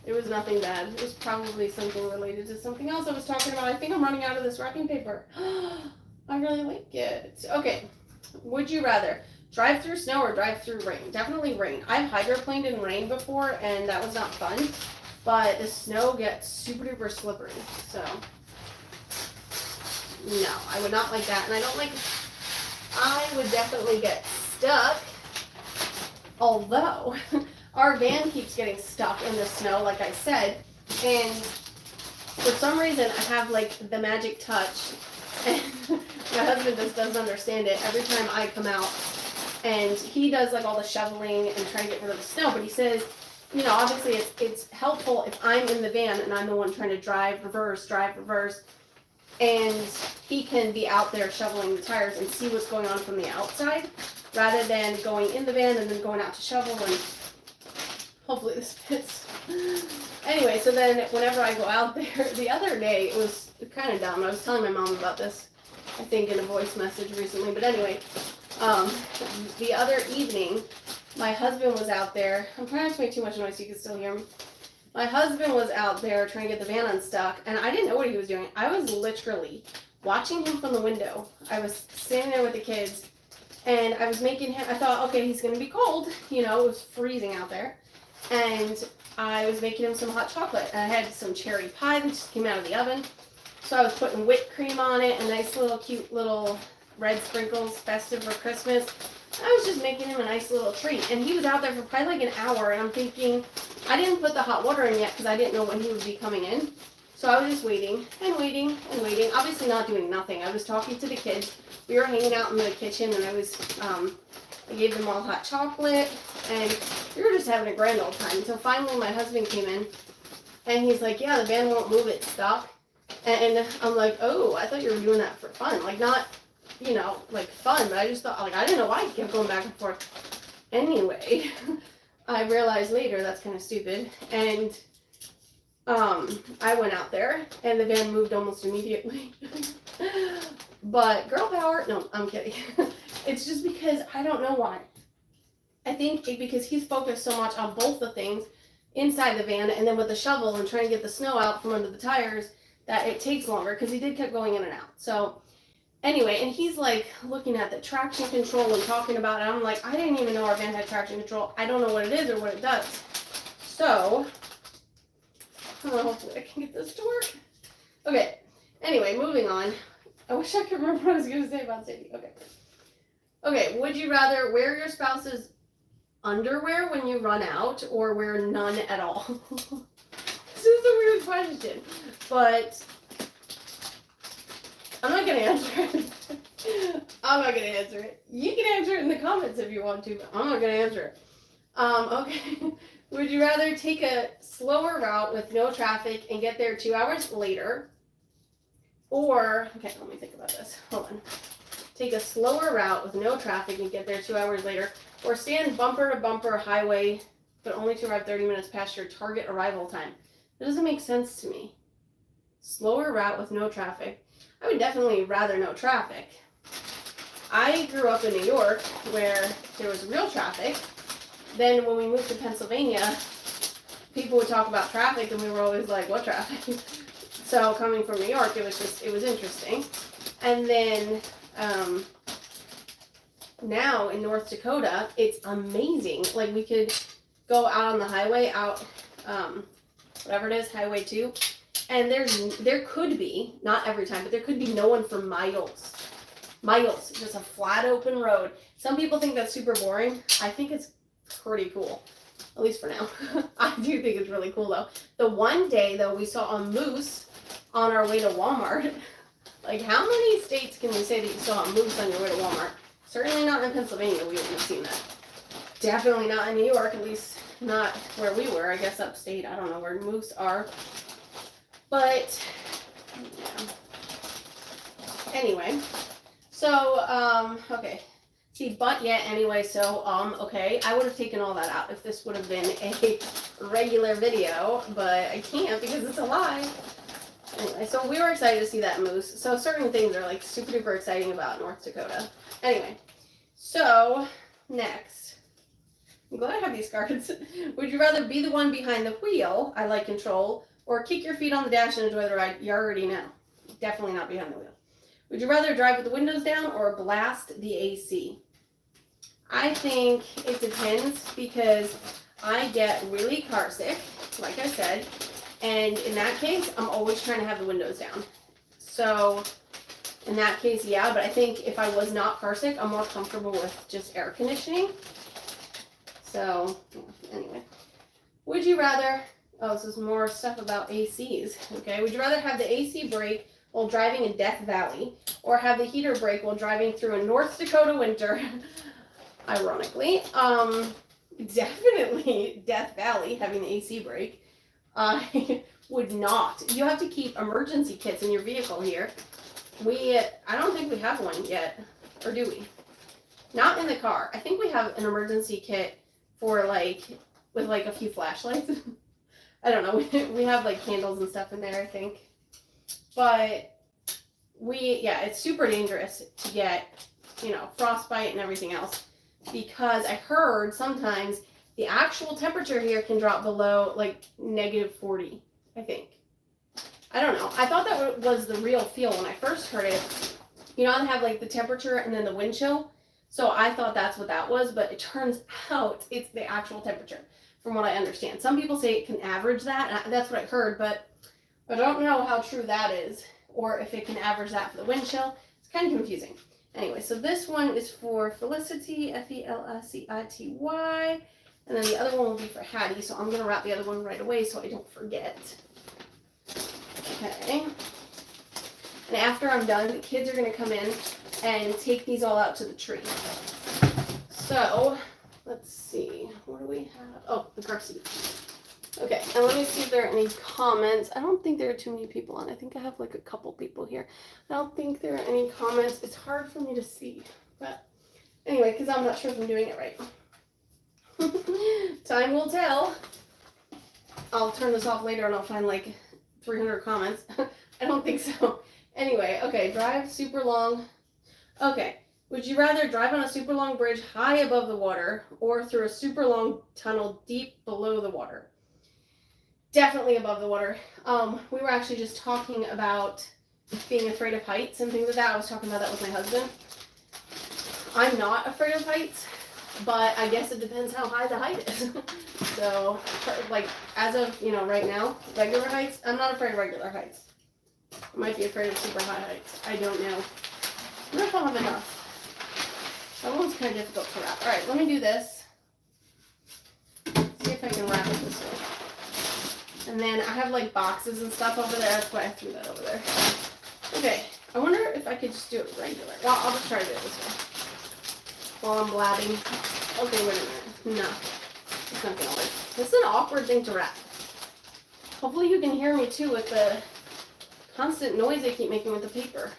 It was nothing bad. It was probably something related to something else I was talking about. I think I'm running out of this wrapping paper. I really like it. Okay. Would you rather drive through snow or drive through rain? Definitely rain. I've hydroplaned in rain before, and that was not fun. But the snow gets super duper slippery. So, no, I would not like that. And I don't like I would definitely get stuck. Although our van keeps getting stuck in the snow, like I said, and for some reason I have like the magic touch, and my husband just doesn't understand it. Every time I come out, and he does like all the shoveling and trying to get rid of the snow, but he says, you know, obviously it's helpful if I'm in the van and I'm the one trying to drive reverse, and he can be out there shoveling the tires and see what's going on from the outside, rather than going in the van and then going out to shovel. And hopefully this fits. Anyway, so then whenever I go out there, the other day, it was kind of dumb. I was telling my mom about this, I think, in a voice message recently. But anyway, the other evening, my husband was out there. I'm trying not to make too much noise so you can still hear me. My husband was out there trying to get the van unstuck, and I didn't know what he was doing. I was literally watching him from the window. I was sitting there with the kids, and I was making him, I thought, okay, he's going to be cold. You know, it was freezing out there. And I was making him some hot chocolate. And I had some cherry pie that just came out of the oven. So I was putting whipped cream on it and nice little cute little red sprinkles, festive for Christmas. I was just making him a nice little treat. And he was out there for probably like an hour. And I'm thinking, I didn't put the hot water in yet because I didn't know when he would be coming in. So I was just waiting and waiting and waiting. Obviously not doing nothing. I was talking to the kids. We were hanging out in the kitchen, and I gave them all hot chocolate, and we were just having a grand old time. So finally my husband came in, and he's like, yeah, the van won't move, it's stuck. And I'm like, oh, I thought you were doing that for fun. Like, not, you know, like fun, but I just thought, like, I didn't know why he kept going back and forth. Anyway, I realized later that's kind of stupid. And I went out there, and the van moved almost immediately. But girl power, no, I'm kidding. It's just because I don't know why. I think because he's focused so much on both the things inside the van and then with the shovel and trying to get the snow out from under the tires that it takes longer, because he did keep going in and out. So anyway, and he's like looking at the traction control and talking about it. I'm like, I didn't even know our van had traction control. I don't know what it is or what it does. So hopefully I can get this to work. Okay, anyway, moving on. I wish I could remember what I was going to say about safety. Okay, would you rather wear your spouse's underwear when you run out or wear none at all? This is a weird question, but I'm not going to answer it. I'm not going to answer it. You can answer it in the comments if you want to, but I'm not going to answer it. Okay. Would you rather take a slower route with no traffic and get there 2 hours later? Or, okay, let me think about this. Hold on. Take a slower route with no traffic and get there 2 hours later. Or stand bumper to bumper highway, but only to arrive 30 minutes past your target arrival time. That doesn't make sense to me. Slower route with no traffic. I would definitely rather no traffic. I grew up in New York where there was real traffic. Then when we moved to Pennsylvania, people would talk about traffic and we were always like, what traffic? So coming from New York, it was interesting. And then now in North Dakota, it's amazing. Like, we could go out on the highway, whatever it is, Highway 2, and there could be, not every time, but there could be no one for miles. Miles, just a flat open road. Some people think that's super boring. I think it's pretty cool, at least for now. I do think it's really cool though. The one day though, we saw a moose on our way to Walmart. Like, how many states can we say that you saw a moose on your way to Walmart? Certainly not in Pennsylvania, we wouldn't have seen that. Definitely not in New York, at least not where we were. I guess upstate, I don't know where moose are. But, yeah. Anyway, so, okay. See, but yet, anyway, so, okay, I would have taken all that out if this would have been a regular video, but I can't because it's a lie. Anyway, so we were excited to see that moose. So certain things are like super duper exciting about North Dakota. Anyway, so next, I'm glad I have these cards. Would you rather be the one behind the wheel, I like control, or kick your feet on the dash and enjoy the ride? You already know. Definitely not behind the wheel. Would you rather drive with the windows down or blast the AC? I think it depends because I get really car sick, like I said. And in that case, I'm always trying to have the windows down. So in that case, yeah, but I think if I was not car sick, I'm more comfortable with just air conditioning. So, anyway. Would you rather, oh, this is more stuff about ACs, okay? Would you rather have the AC break while driving in Death Valley, or have the heater break while driving through a North Dakota winter? Ironically. Definitely Death Valley, having the AC break. I would not. You have to keep emergency kits in your vehicle here. I don't think we have one yet, or do we? Not in the car. I think we have an emergency kit for with a few flashlights. I don't know. We have candles and stuff in there, I think. But it's super dangerous to get, frostbite and everything else, because I heard sometimes the actual temperature here can drop below -40, I think. I don't know. I thought that was the real feel when I first heard it. You know, I have the temperature and then the wind chill. So I thought that's what that was, but it turns out it's the actual temperature, from what I understand. Some people say it can average that, and that's what I heard, but I don't know how true that is, or if it can average that for the wind chill. It's kind of confusing. Anyway, so this one is for Felicity, Felicity, and then the other one will be for Hattie, so I'm going to wrap the other one right away so I don't forget. Okay. And after I'm done, the kids are going to come in and take these all out to the tree. So, let's see. What do we have? Oh, the car seat. Okay, and let me see if there are any comments. I don't think there are too many people on. I think I have a couple people here. I don't think there are any comments. It's hard for me to see. But anyway, because I'm not sure if I'm doing it right. Time will tell. I'll turn this off later and I'll find 300 comments. I don't think so. Anyway, okay, drive super long. Okay, would you rather drive on a super long bridge high above the water or through a super long tunnel deep below the water? Definitely above the water. We were actually just talking about being afraid of heights and things like that. I was talking about that with my husband. I'm not afraid of heights, but I guess it depends how high the height is. So, as of, right now, regular heights, I'm not afraid of regular heights. I might be afraid of super high heights. I don't know. I don't know if I'll have enough. That one's kind of difficult to wrap. Alright, let me do this. See if I can wrap it this way. And then I have boxes and stuff over there. That's why I threw that over there. Okay, I wonder if I could just do it regular. Well, I'll just try to do it this way. While I'm blabbing. Okay, wait a minute. No. It's not gonna work. This is an awkward thing to wrap. Hopefully you can hear me too with the constant noise I keep making with the paper.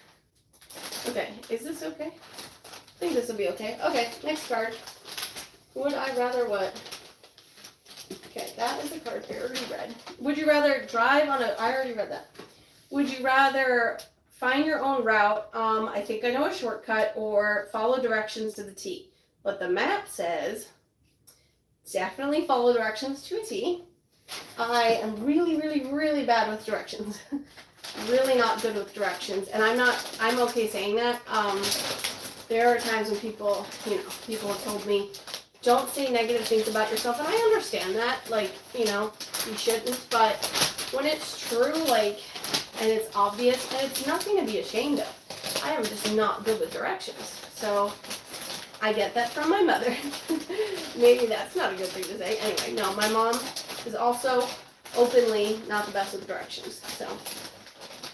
Okay, is this okay? I think this will be okay. Okay, next card. Would I rather what? Okay, that is a card I already read. Would you rather drive on a... I already read that. Would you rather find your own route, I think I know a shortcut, or follow directions to the T? But the map says definitely follow directions to a T. I am really, really, really bad with directions. Really not good with directions, and I'm okay saying that. There are times when people have told me, don't say negative things about yourself, and I understand that, you shouldn't, but when it's true, and it's obvious, and it's nothing to be ashamed of. I am just not good with directions, so I get that from my mother. Maybe that's not a good thing to say. Anyway, no, my mom is also openly not the best with directions, so...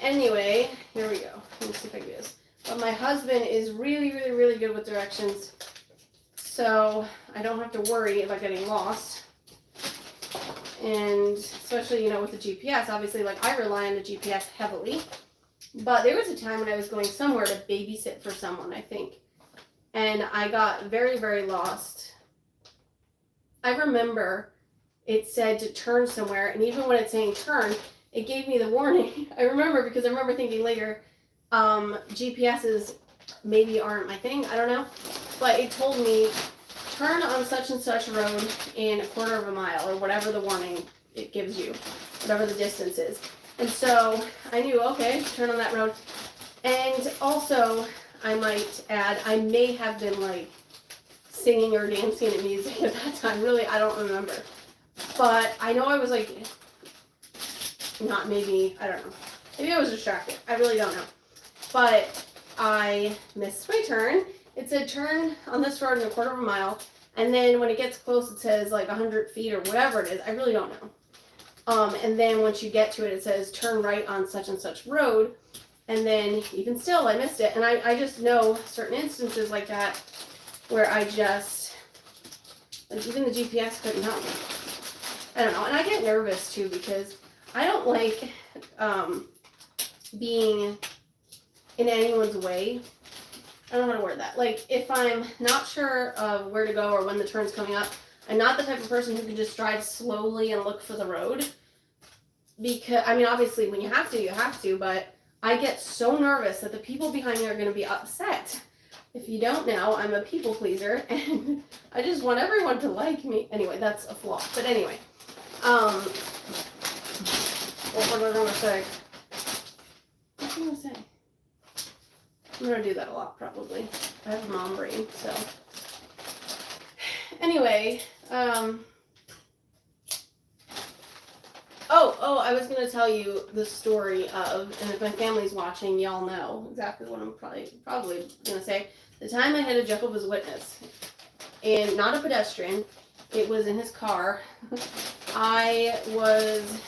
Anyway, here we go. Let me see if I can do this. But my husband is really, really, really good with directions. So I don't have to worry about getting lost. And especially, with the GPS, obviously, I rely on the GPS heavily. But there was a time when I was going somewhere to babysit for someone, I think. And I got very, very lost. I remember it said to turn somewhere, and even when it's saying turn, it gave me the warning. I remember because I remember thinking later, GPSs maybe aren't my thing. I don't know. But it told me, turn on such and such road in a quarter of a mile, or whatever the warning it gives you, whatever the distance is. And so I knew, okay, turn on that road. And also, I might add, I may have been singing or dancing to music at that time. Really, I don't remember. But I know I was not maybe, I don't know. Maybe I was distracted. I really don't know. But I missed my turn. It said turn on this road in a quarter of a mile. And then when it gets close, it says like 100 feet or whatever it is. I really don't know. And then once you get to it, it says turn right on such and such road. And then even still, I missed it. And I just know certain instances like that where I just, like even the GPS couldn't help me. I don't know. And I get nervous too because I don't like being in anyone's way. I don't know how to word that. Like, if I'm not sure of where to go or when the turn's coming up, I'm not the type of person who can just drive slowly and look for the road. Because, I mean, obviously, when you have to, you have to, but I get so nervous that the people behind me are going to be upset. If you don't know, I'm a people pleaser, and I just want everyone to like me. Anyway, that's a flaw. But anyway, what was I going to say? What was I going to say? I'm going to do that a lot, probably. I have a mom brain, so. Anyway, Oh, I was going to tell you the story of, and if my family's watching, y'all know exactly what I'm probably going to say. The time I hit a Jehovah's Witness, and not a pedestrian, it was in his car. I was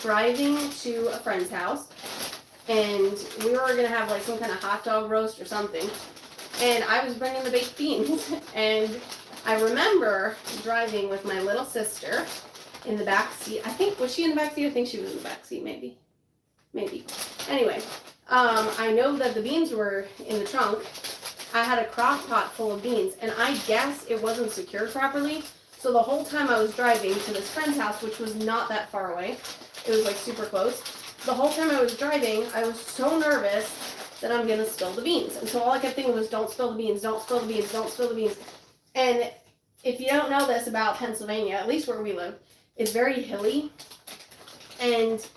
driving to a friend's house, and we were going to have like some kind of hot dog roast or something, and I was bringing the baked beans, and I remember driving with my little sister in the back seat. I think, was she in the back seat? I think she was in the back seat, maybe. Anyway, I know that the beans were in the trunk. I had a crock pot full of beans, and I guess it wasn't secured properly. So the whole time I was driving to this friend's house, which was not that far away, it was like super close. The whole time I was driving, I was so nervous that I'm gonna spill the beans. And so all I kept thinking was, don't spill the beans, don't spill the beans, don't spill the beans. And if you don't know this about Pennsylvania, at least where we live, it's very hilly, and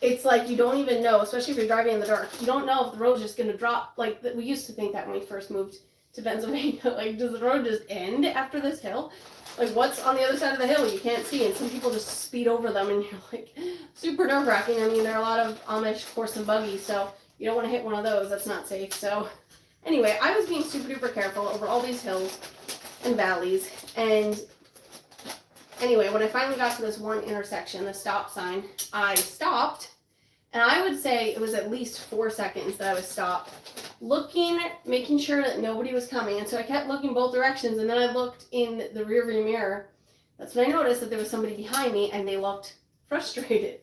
it's like you don't even know, especially if you're driving in the dark, you don't know if the road's just going to drop. Like, we used to think that when we first moved to Pennsylvania, like, does the road just end after this hill? Like, what's on the other side of the hill? You can't see, and some people just speed over them, and you're like, super nerve-wracking. I mean, there are a lot of Amish horse and buggy, so you don't want to hit one of those. That's not safe. So anyway, I was being super duper careful over all these hills and valleys, and anyway, when I finally got to this one intersection, the stop sign, I stopped, and I would say it was at least 4 seconds that I was stopped, looking, making sure that nobody was coming. And so I kept looking both directions, and then I looked in the rearview mirror. That's when I noticed that there was somebody behind me, and they looked frustrated.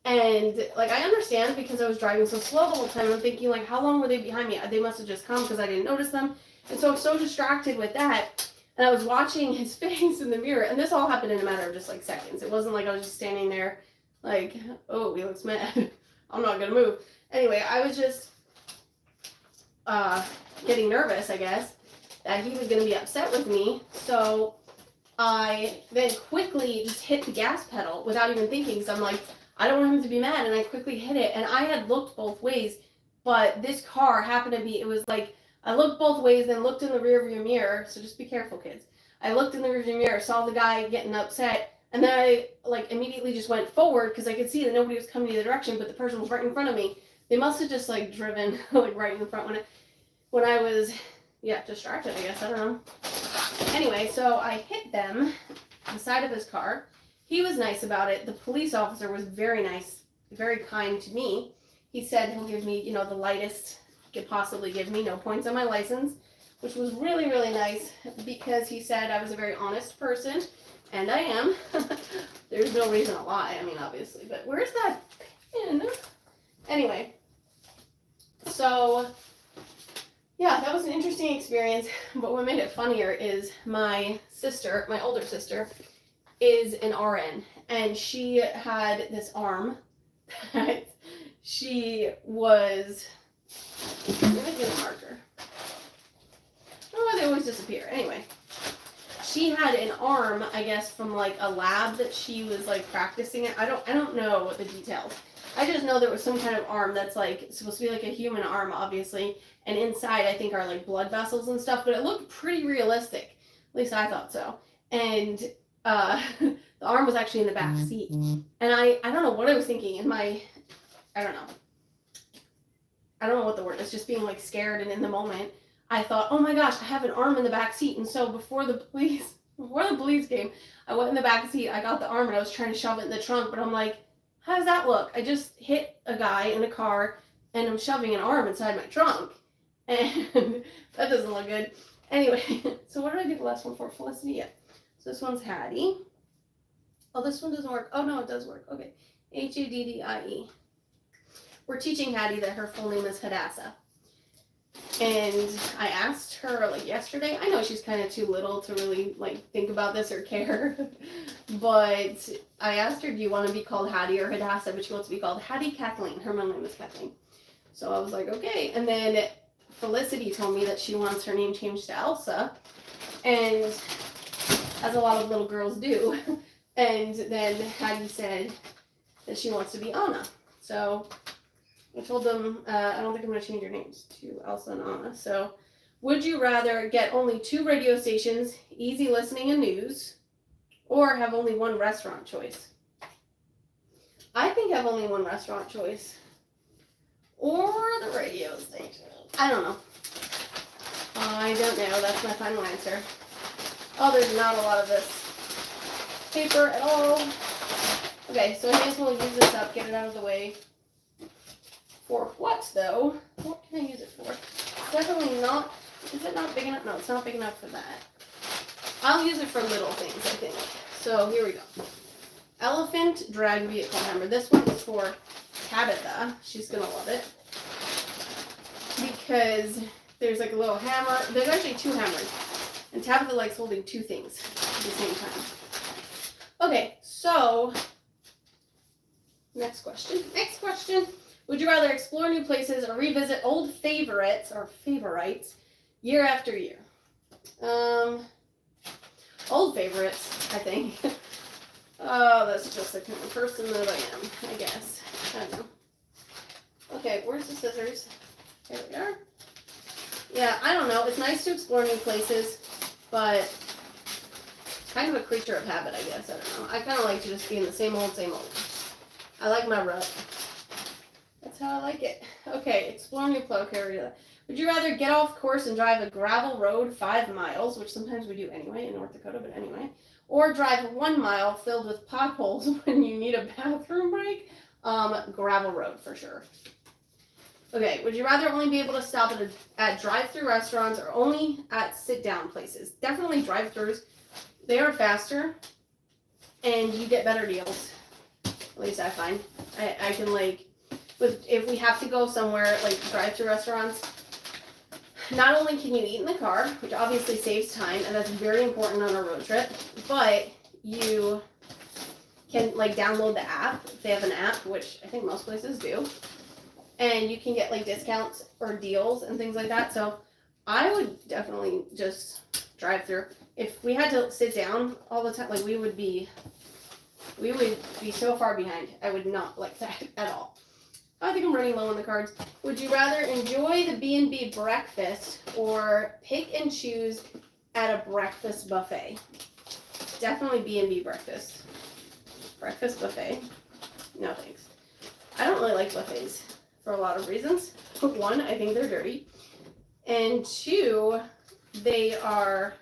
And, like, I understand because I was driving so slow the whole time. I'm thinking, like, how long were they behind me? They must have just come because I didn't notice them. And so I'm so distracted with that. And I was watching his face in the mirror, and this all happened in a matter of just like seconds. It wasn't like I was just standing there like, oh, he looks mad. I'm not going to move. Anyway, I was just getting nervous, I guess, that he was going to be upset with me. So I then quickly just hit the gas pedal without even thinking. So I'm like, I don't want him to be mad. And I quickly hit it. And I had looked both ways, but this car happened to be, it was like, I looked both ways, then looked in the rearview mirror, so just be careful, kids. I looked in the rearview mirror, saw the guy getting upset, and then I, like, immediately just went forward, because I could see that nobody was coming either direction, but the person was right in front of me. They must have just, like, driven, like, right in front when I was, yeah, distracted, I guess, I don't know. Anyway, so I hit them, the side of his car. He was nice about it. The police officer was very nice, very kind to me. He said he'll give me, the lightest could possibly give me, no points on my license, which was really, really nice because he said I was a very honest person, and I am. There's no reason to lie, I mean, obviously, but where's that pin? Anyway, so yeah, that was an interesting experience, but what made it funnier is my sister, my older sister, is an RN, and she had this arm that she was, let me get a marker. Oh, they always disappear. Anyway, she had an arm, I guess, from like a lab that she was like practicing it. I don't know what the details. I just know there was some kind of arm that's like supposed to be like a human arm, obviously, and inside I think are like blood vessels and stuff. But it looked pretty realistic. At least I thought so. And the arm was actually in the back seat, and I don't know what I was thinking in my, I don't know. I don't know what the word is, just being like scared, and in the moment I thought, oh my gosh, I have an arm in the back seat. And so before the police came, I went in the back seat, I got the arm, and I was trying to shove it in the trunk, but I'm like, how does that look? I just hit a guy in a car and I'm shoving an arm inside my trunk, and that doesn't look good. Anyway, so what did I do the last one for? Felicity? Yeah. So this one's Hattie. Oh, this one doesn't work. Oh no, it does work. Okay. Haddie. We're teaching Hattie that her full name is Hadassah. And I asked her like yesterday, I know she's kind of too little to really like think about this or care, but I asked her, do you want to be called Hattie or Hadassah? But she wants to be called Hattie Kathleen. Her middle name is Kathleen. So I was like, okay. And then Felicity told me that she wants her name changed to Elsa, and as a lot of little girls do. And then Hattie said that she wants to be Anna. So I told them, I don't think I'm going to change your names to Elsa and Anna. So would you rather get only 2 radio stations, easy listening and news, or have only 1 restaurant choice? I think have only 1 restaurant choice. Or the radio station. I don't know. I don't know. That's my final answer. Oh, there's not a lot of this paper at all. Okay, so I may as well use this up, get it out of the way. For what, though? What can I use it for? Definitely not. Is it not big enough? No, it's not big enough for that. I'll use it for little things, I think. So here we go. Elephant drag vehicle hammer. This one is for Tabitha. She's going to love it. Because there's like a little hammer. There's actually 2 hammers. And Tabitha likes holding 2 things at the same time. Okay, so next question. Would you rather explore new places or revisit old favorites year after year? Old favorites, I think. Oh, that's just the kind of person that I am, I guess. I don't know. Okay, where's the scissors? Here we are. Yeah, I don't know. It's nice to explore new places, but kind of a creature of habit, I guess. I don't know. I kind of like to just be in the same old. I like my rut. That's how I like it. Okay, explore new place. Okay, would you rather get off course and drive a gravel road 5 miles, which sometimes we do anyway in North Dakota, but anyway, or drive 1 mile filled with potholes when you need a bathroom break? Gravel road for sure. Okay, would you rather only be able to stop at drive-through restaurants or only at sit-down places? Definitely drive-throughs. They are faster, and you get better deals. At least I find. I can if we have to go somewhere like drive-through restaurants, not only can you eat in the car, which obviously saves time, and that's very important on a road trip, but you can download the app if they have an app, which I think most places do. And you can get discounts or deals and things like that. So I would definitely just drive through. If we had to sit down all the time, we would be so far behind. I would not like that at all. I think I'm running low on the cards. Would you rather enjoy the B&B breakfast or pick and choose at a breakfast buffet? Definitely B&B breakfast. Breakfast buffet. No thanks. I don't really like buffets. For a lot of reasons. 1, I think they're dirty. And 2, they are,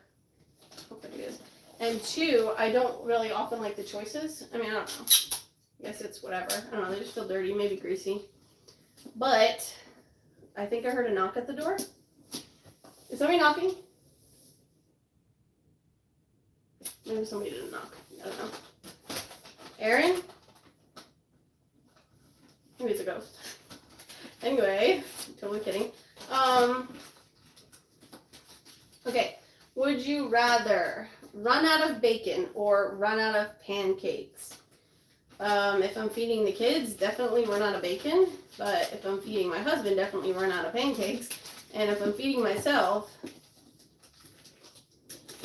how pretty it is. And 2, I don't really often like the choices. I mean, I don't know. I guess it's whatever. I don't know, they just feel dirty, maybe greasy. But I think I heard a knock at the door. Is somebody knocking? Maybe somebody didn't knock. I don't know. Aaron? Maybe it's a ghost. Anyway, totally kidding. Okay, would you rather run out of bacon or run out of pancakes? If I'm feeding the kids, definitely run out of bacon. But if I'm feeding my husband, definitely run out of pancakes. And if I'm feeding myself,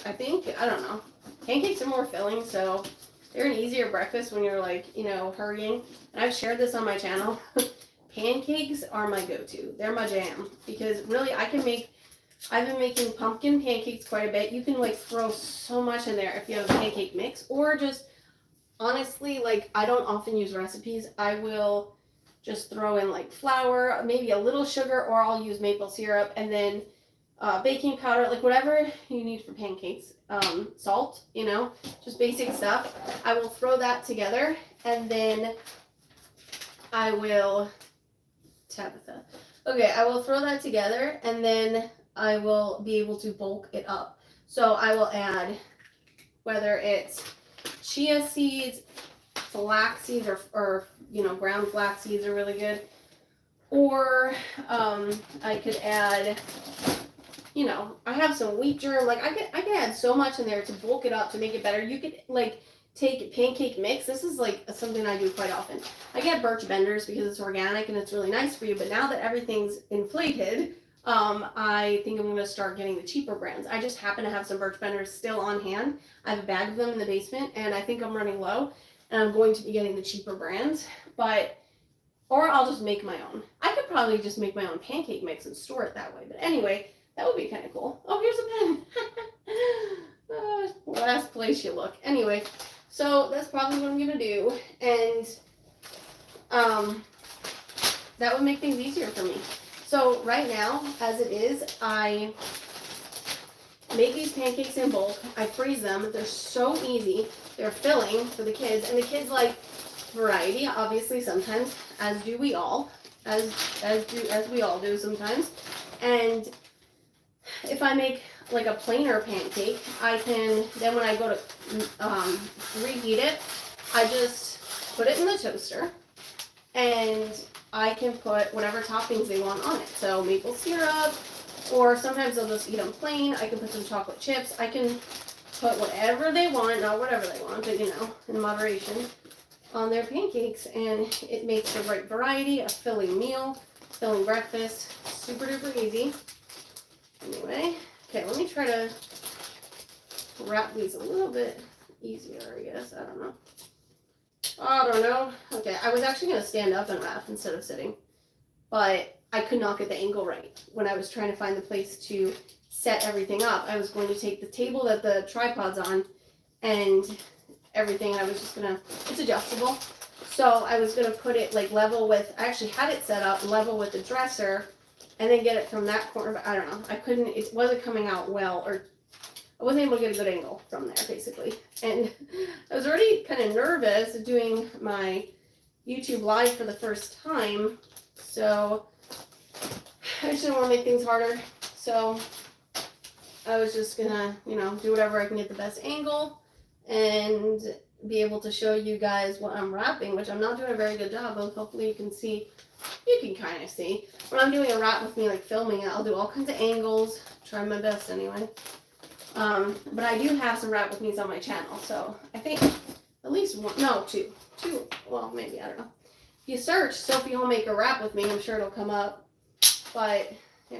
I don't know. Pancakes are more filling, so they're an easier breakfast when you're hurrying. And I've shared this on my channel. Pancakes are my go-to. They're my jam. Because really, I've been making pumpkin pancakes quite a bit. You can throw so much in there if you have a pancake mix. Or just, honestly, I don't often use recipes. I will just throw in like flour, maybe a little sugar, or I'll use maple syrup, and then baking powder, like whatever you need for pancakes, salt, you know, just basic stuff. I will throw that together, and then I will, Tabitha. Okay, I will throw that together, and then I will be able to bulk it up. So I will add, whether it's chia seeds, flax seeds, or you know, ground flax seeds are really good. Or I could add, you know, I have some wheat germ. Like I can add so much in there to bulk it up to make it better. You could like take pancake mix. This is like something I do quite often. I get Birch Benders because it's organic and it's really nice for you. But now that everything's inflated, I think I'm going to start getting the cheaper brands. I just happen to have some Birch Benders still on hand. I have a bag of them in the basement, and I think I'm running low, and I'm going to be getting the cheaper brands. Or I'll just make my own. I could probably just make my own pancake mix and store it that way. But anyway, that would be kind of cool. Oh, here's a pen. Last place you look. Anyway, so that's probably what I'm going to do. And that would make things easier for me. So right now, as it is, I make these pancakes in bulk. I freeze them. They're so easy. They're filling for the kids. And the kids like variety, obviously, sometimes, as do we all. As we all do sometimes. And if I make like a plainer pancake, I can, then when I go to reheat it, I just put it in the toaster, and I can put whatever toppings they want on it. So maple syrup, or sometimes they'll just eat them plain. I can put some chocolate chips. I can put whatever they want, not whatever they want, but you know, in moderation, on their pancakes, and it makes the right variety, a filling meal, filling breakfast, super duper easy. Anyway, okay, let me try to wrap these a little bit easier, I guess. I don't know. Okay, I was actually going to stand up and wrap instead of sitting, but I could not get the angle right. When I was trying to find the place to set everything up, I was going to take the table that the tripod's on and everything, and I was just going to, it's adjustable. So I was going to put it like level with, I actually had it set up level with the dresser, and then get it from that corner, but I don't know. I couldn't, it wasn't coming out well, or I wasn't able to get a good angle from there, basically. And I was already kind of nervous doing my YouTube live for the first time, so I just didn't want to make things harder. So I was just gonna, you know, do whatever I can get the best angle and be able to show you guys what I'm wrapping, which I'm not doing a very good job of. Hopefully you can see. You can kind of see. When I'm doing a wrap with me, like filming it, I'll do all kinds of angles. Try my best anyway. But I do have some wrap with me's on my channel, so I think at least one, no, two, well, maybe, I don't know. If you search Sophie Homemaker wrap with me, I'm sure it'll come up. But, yeah,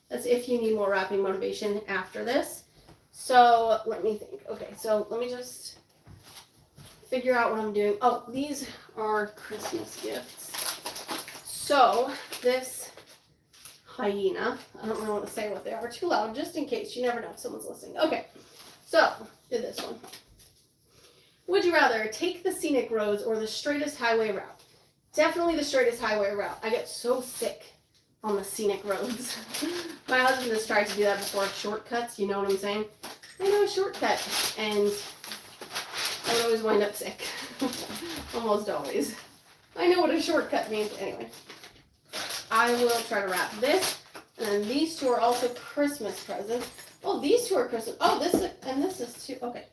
that's if you need more wrapping motivation after this. So, let me think. Okay, so let me just figure out what I'm doing. Oh, these are Christmas gifts. So, this hyena, I don't really want to say what they are too loud, just in case. You never know if someone's listening. Okay, so, did this one. Would you rather take the scenic roads or the straightest highway route? Definitely the straightest highway route. I get so sick on the scenic roads. My husband has tried to do that before, shortcuts, you know what I'm saying? I know a shortcut, and I would always wind up sick. Almost always. I know what a shortcut means. Anyway, I will try to wrap this, and then these two are also Christmas presents. Oh, these two are Christmas. Oh, this is, and this is too. Okay,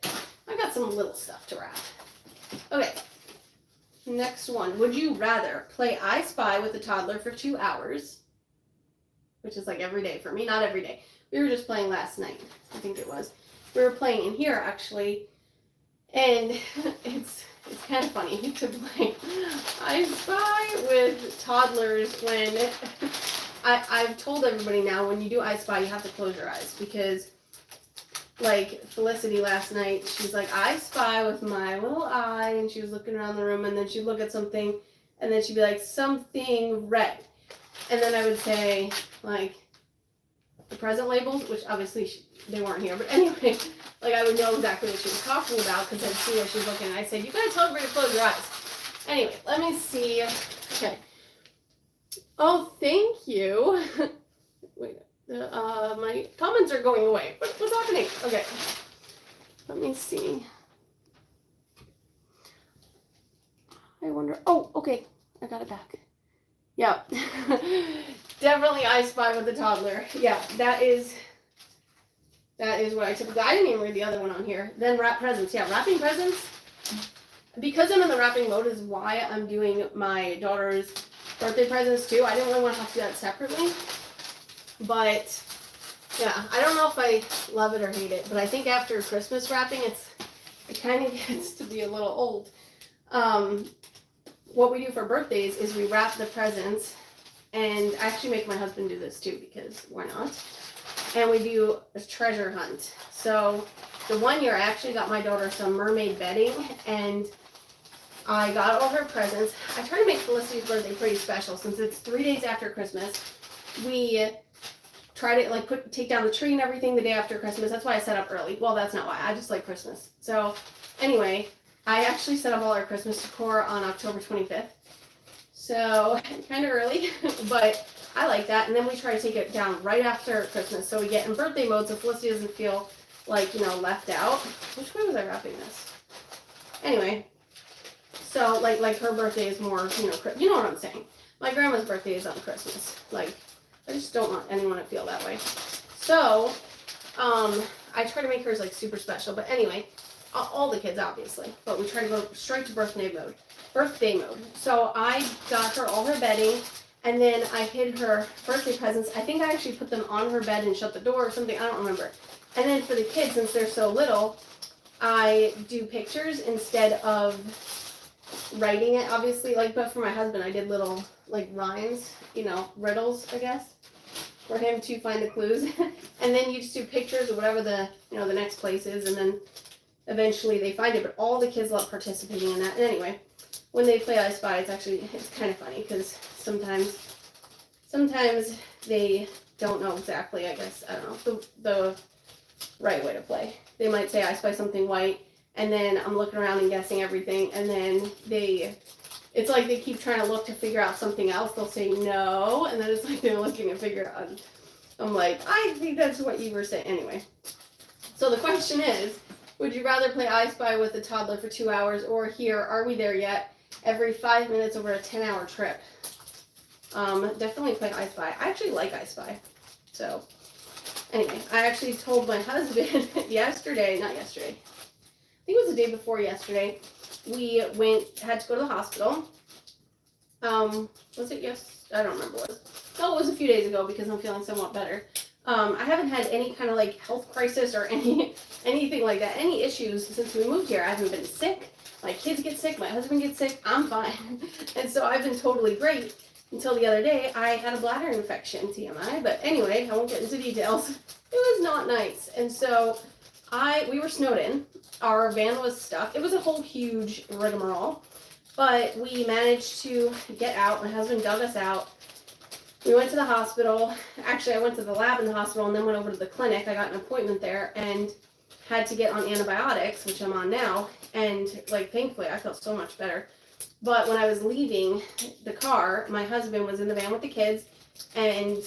I got some little stuff to wrap. Okay, next one. Would you rather play I Spy with a toddler for 2 hours, which is like every day for me, not every day. We were just playing last night, I think it was. We were playing in here actually, and it's kind of funny to play I Spy with toddlers when I've told everybody now, when you do I Spy, you have to close your eyes, because like Felicity last night, she's like, I spy with my little eye, and she was looking around the room, and then she'd look at something, and then she'd be like, something red. And then I would say, like, the present labels, which obviously they weren't here, but anyway, like, I would know exactly what she was talking about, because I'd see where she was looking, and I said, you gotta tell everybody to close your eyes. Anyway, let me see Okay. Oh, thank you. Wait, my comments are going away. What's happening? Okay. Let me see. I wonder. Oh, okay. I got it back. Yeah. Definitely I Spy with the toddler. Yeah, that is what I typically. I didn't even read the other one on here. Then wrap presents. Yeah, wrapping presents. Because I'm in the wrapping mode is why I'm doing my daughter's birthday presents too. I didn't really want to have to do that separately. But yeah, I don't know if I love it or hate it, but I think after Christmas wrapping, it kind of gets to be a little old. What we do for birthdays is we wrap the presents, and I actually make my husband do this too, because why not? And we do a treasure hunt. So the one year I actually got my daughter some mermaid bedding, and I got all her presents. I try to make Felicity's birthday pretty special since it's 3 days after Christmas. We try to like take down the tree and everything the day after Christmas. That's why I set up early. Well, that's not why. I just like Christmas. So anyway, I actually set up all our Christmas decor on October 25th. So kind of early, but I like that. And then we try to take it down right after Christmas. So we get in birthday mode so Felicity doesn't feel like, left out. Which way was I wrapping this? Anyway, so like her birthday is more, you know what I'm saying. My grandma's birthday is on Christmas. Like, I just don't want anyone to feel that way. So, I try to make hers like super special. But anyway, all the kids obviously. But we try to go straight to birthday mode. So I got her all her bedding, and then I hid her birthday presents. I think I actually put them on her bed and shut the door or something. I don't remember. And then for the kids, since they're so little, I do pictures instead of writing it, obviously. But for my husband, I did little rhymes, riddles, I guess, for him to find the clues. And then you just do pictures of whatever the next place is, and then eventually they find it. But all the kids love participating in that. And anyway, when they play I Spy, it's kind of funny because sometimes they don't know exactly, I guess, I don't know, the right way to play. They might say I spy something white, and then I'm looking around and guessing everything, and then it's like they keep trying to look to figure out something else. They'll say no, and then it's like they're looking to figure out. I'm like, I think that's what you were saying. Anyway, so the question is, would you rather play I Spy with a toddler for 2 hours, or here, Are We There Yet? Every 5 minutes over a 10-hour trip? Definitely play I Spy. I actually like I Spy. So, anyway, I actually told my husband not yesterday. I think it was the day before yesterday. We had to go to the hospital. Was it I don't remember what it was. No, it was a few days ago because I'm feeling somewhat better. I haven't had any kind of health crisis or anything like that, any issues since we moved here. I haven't been sick. My kids get sick, my husband gets sick, I'm fine. And so I've been totally great until the other day. I had a bladder infection, TMI, but anyway, I won't get into details. It was not nice. And so we were snowed in. Our van was stuck. It was a whole huge rigmarole, but we managed to get out. My husband dug us out. We went to the hospital. Actually, I went to the lab in the hospital and then went over to the clinic. I got an appointment there and had to get on antibiotics, which I'm on now. And thankfully, I felt so much better. But when I was leaving the car, my husband was in the van with the kids, and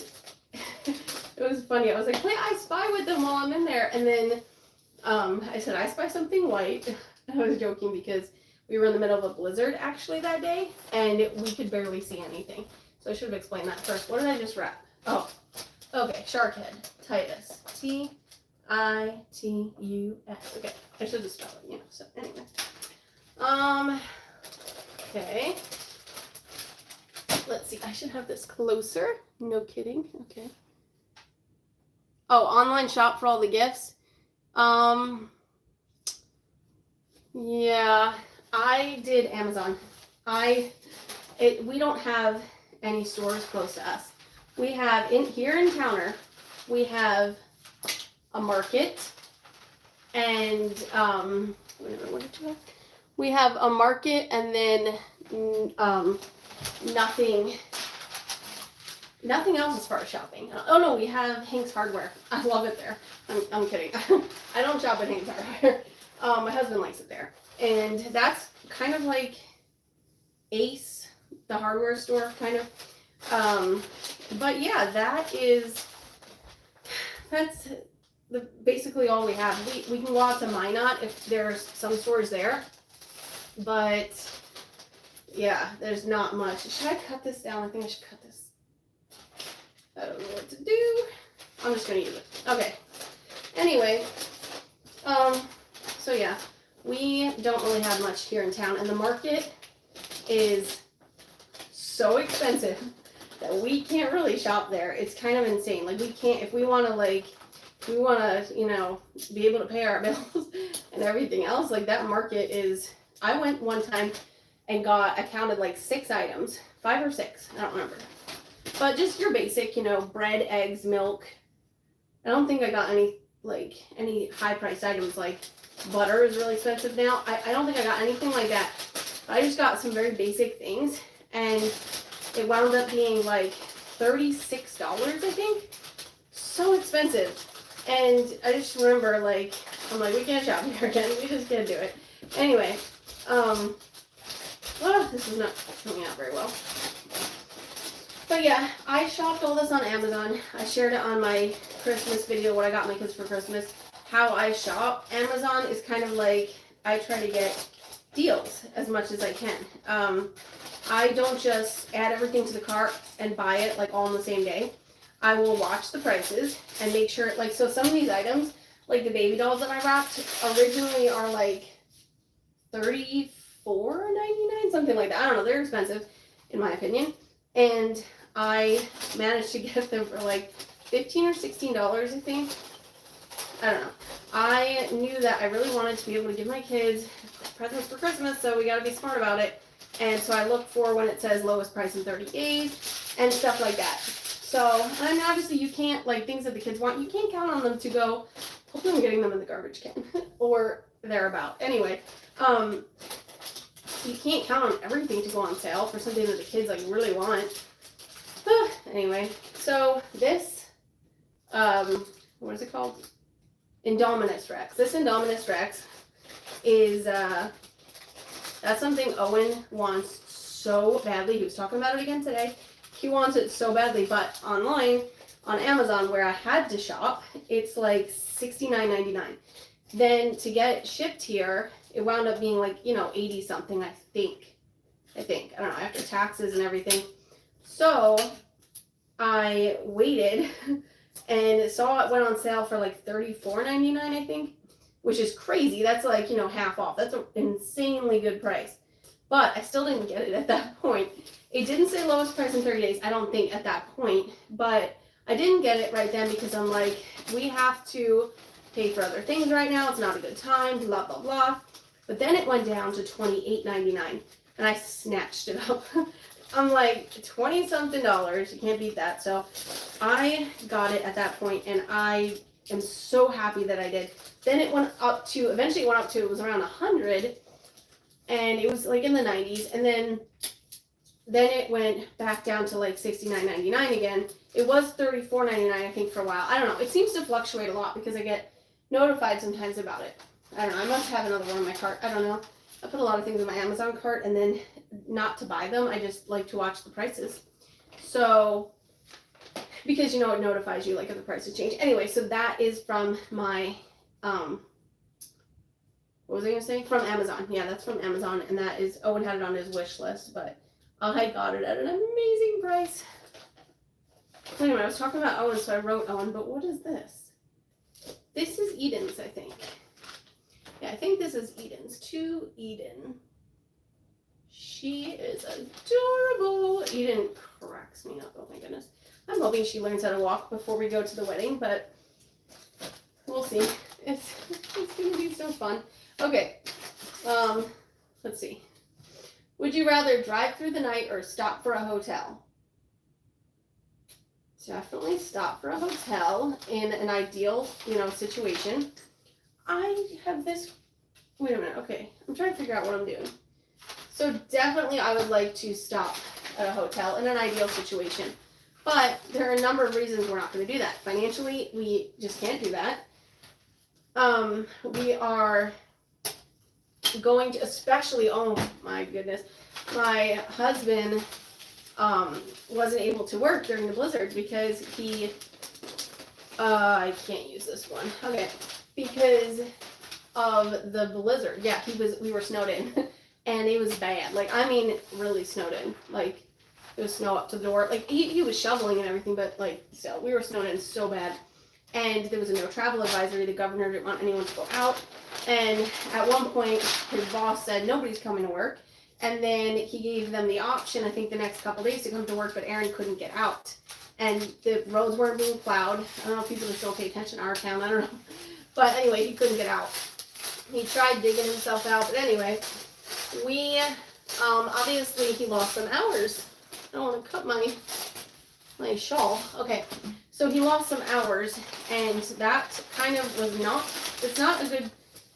it was funny. I was like, play I Spy with them while I'm in there. And then I said, I spy something white. I was joking because we were in the middle of a blizzard actually that day, and we could barely see anything. So I should have explained that first. What did I just wrap? Oh, okay, shark head, Titus, Titus. Okay, I should have spelled it, so anyway. Okay. Let's see, I should have this closer. No kidding, okay. Oh, online shop for all the gifts. Yeah, I did Amazon. We don't have any stores close to us. We have here in Towner, we have a market, and what did you have? We have a market, and then nothing else as far as shopping. Oh no, we have Hank's Hardware. I love it there. I'm kidding. I don't shop at Hank's Hardware. My husband likes it there, and that's kind of like Ace the hardware store kind of. But yeah, that's basically all we have. We can go out to Minot if there's some stores there, but yeah, there's not much. Should I cut this down? I think I should cut this. I don't know what to do. I'm just gonna use it. Okay. Anyway, so yeah, we don't really have much here in town, and the market is so expensive that we can't really shop there. It's kind of insane. Like, we can't, if we want to, you know, be able to pay our bills and everything else, like, that market is, I went one time and I counted like 6 items, 5 or 6, I don't remember. But just your basic, you know, bread, eggs, milk. I don't think I got any high priced items, like butter is really expensive now. I don't think I got anything like that. I just got some very basic things, and it wound up being like $36, I think. So expensive. And I just remember, like, I'm like, we can't shop here again. We just can't do it. Anyway, well, this is not coming out very well. But yeah, I shopped all this on Amazon. I shared it on my Christmas video, what I got my kids for Christmas. How I shop. Amazon is kind of like, I try to get deals as much as I can. I don't just add everything to the cart and buy it like all in the same day. I will watch the prices and make sure, like, so some of these items, like the baby dolls that I wrapped, originally are like $34.99, something like that. I don't know, they're expensive in my opinion. And I managed to get them for like $15 or $16, I think. I don't know. I knew that I really wanted to be able to give my kids presents for Christmas, so we gotta be smart about it. And so I look for when it says lowest price in 30 days and stuff like that. So, and I mean, obviously you can't, like, things that the kids want, you can't count on them to go, hopefully I'm getting them in the garbage can, or thereabout. Anyway, you can't count on everything to go on sale for something that the kids, like, really want. Anyway, so this, what is it called? Indominus Rex. This Indominus Rex is, that's something Owen wants so badly. He was talking about it again today. He wants it so badly, but online, on Amazon, where I had to shop, it's like $69.99. Then to get it shipped here, it wound up being like, you know, 80 something, I think. I don't know, after taxes and everything. So I waited and saw it went on sale for like $34.99, I think, which is crazy. That's like, you know, half off. That's an insanely good price. But I still didn't get it at that point. It didn't say lowest price in 30 days, I don't think, at that point. But I didn't get it right then because I'm like, we have to pay for other things right now. It's not a good time, blah, blah, blah. But then it went down to $28.99, and I snatched it up. I'm like, 20-something dollars. You can't beat that. So I got it at that point, and I am so happy that I did. Then it went up to, eventually it went up to, it was around 100, and it was like in the 90s, and then it went back down to like $69.99 again. It was $34.99, I think, for a while. I don't know. It seems to fluctuate a lot because I get notified sometimes about it. I don't know. I must have another one in my cart. I don't know. I put a lot of things in my Amazon cart, and then not to buy them. I just like to watch the prices. So, because, you know, it notifies you like if the prices change. Anyway, so that is from my, what was I going to say? From Amazon. Yeah, that's from Amazon, and that is, Owen had it on his wish list, but I got it at an amazing price. Anyway, I was talking about Owen, so I wrote Owen, but what is this? This is Eden's, I think. Yeah, I think this is Eden's. To Eden. She is adorable. Eden cracks me up. Oh my goodness. I'm hoping she learns how to walk before we go to the wedding, but we'll see. It's going to be so fun. Okay. Let's see. Would you rather drive through the night or stop for a hotel? Definitely stop for a hotel in an ideal, you know, situation. I have this, wait a minute, okay. I'm trying to figure out what I'm doing. So definitely I would like to stop at a hotel in an ideal situation. But there are a number of reasons we're not going to do that. Financially, we just can't do that. We are going to, especially, oh my goodness, my husband wasn't able to work during the blizzard because he I can't use this one. Okay. Because of the blizzard. Yeah, we were snowed in. And it was bad. Like, I mean, really snowed in. Like, it was snow up to the door. Like, he was shoveling and everything, but, like, still, we were snowed in so bad. And there was a no travel advisory. The governor didn't want anyone to go out. And at one point, his boss said, nobody's coming to work. And then he gave them the option, I think the next couple days, to come to work, but Aaron couldn't get out. And the roads weren't being plowed. I don't know if people just don't pay attention to our town. I don't know. But anyway, he couldn't get out. He tried digging himself out. But anyway, we, obviously he lost some hours. I don't want to cut my shawl. Okay. So he lost some hours, and that kind of was it's not a good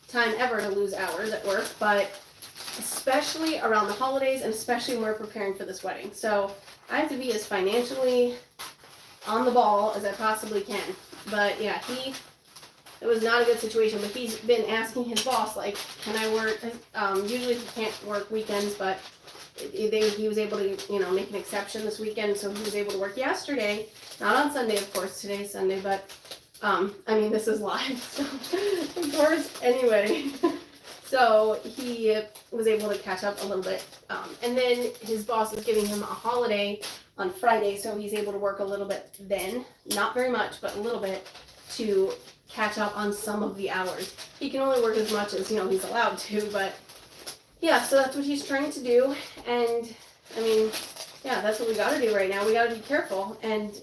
time ever to lose hours at work, but especially around the holidays and especially when we're preparing for this wedding. So I have to be as financially on the ball as I possibly can. But yeah, it was not a good situation, but he's been asking his boss, like, can I work, usually he can't work weekends, but he was able to, make an exception this weekend, so he was able to work yesterday, not on Sunday, of course, today's Sunday, but, this is live, so, of course, anyway, so he was able to catch up a little bit, and then his boss is giving him a holiday on Friday, so he's able to work a little bit then, not very much, but a little bit, to catch up on some of the hours. He can only work as much as, he's allowed to, but yeah, so that's what he's trying to do, and, yeah, that's what we gotta do right now. We gotta be careful, and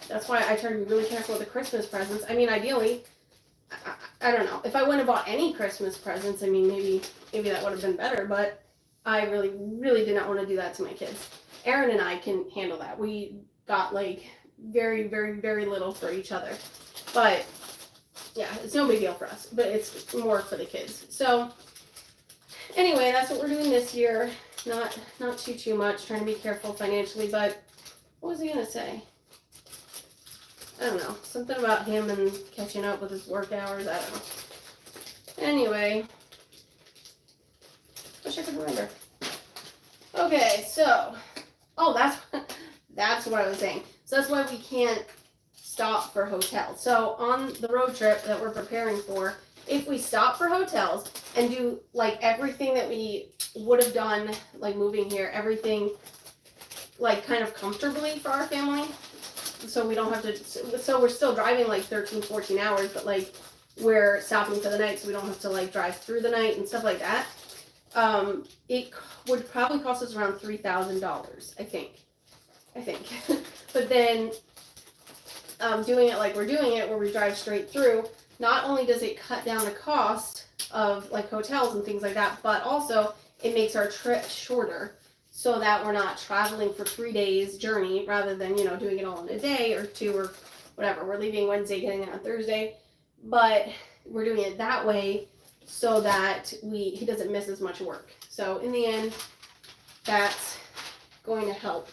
that's why I try to be really careful with the Christmas presents. Ideally, I don't know, if I wouldn't have bought any Christmas presents, maybe that would have been better, but I really, really did not want to do that to my kids. Aaron and I can handle that. We got, like, very, very, very little for each other, but yeah, it's no big deal for us, but it's more for the kids. So anyway, that's what we're doing this year. Not too much, trying to be careful financially, but what was I gonna say? I don't know, something about him and catching up with his work hours, I don't know. Anyway, wish I could remember. Okay, so, that's what I was saying. So that's why we can't stop for hotels. So on the road trip that we're preparing for, if we stop for hotels and do like everything that we would have done, like moving here, everything like kind of comfortably for our family, so we don't have to, so we're still driving like 13, 14 hours, but like we're stopping for the night so we don't have to like drive through the night and stuff like that. It would probably cost us around $3,000, I think. But then doing it like we're doing it, where we drive straight through, not only does it cut down the cost of like hotels and things like that, but also it makes our trip shorter so that we're not traveling for 3 days journey rather than, doing it all in a day or two or whatever. We're leaving Wednesday, getting there on Thursday, but we're doing it that way so that he doesn't miss as much work. So in the end, that's going to help.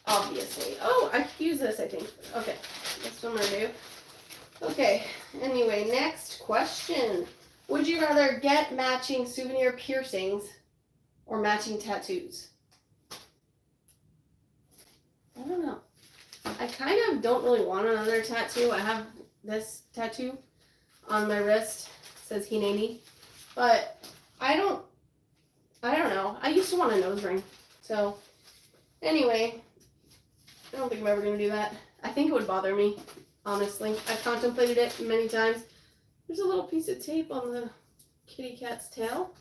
Obviously. Oh, I could use this, I think. Okay, that's what I'm going to do. Okay, anyway, next question. Would you rather get matching souvenir piercings or matching tattoos? I don't know. I kind of don't really want another tattoo. I have this tattoo on my wrist. It says Hineni. But I don't know. I used to want a nose ring. So, anyway, I don't think I'm ever going to do that. I think it would bother me, honestly. I've contemplated it many times. There's a little piece of tape on the kitty cat's tail.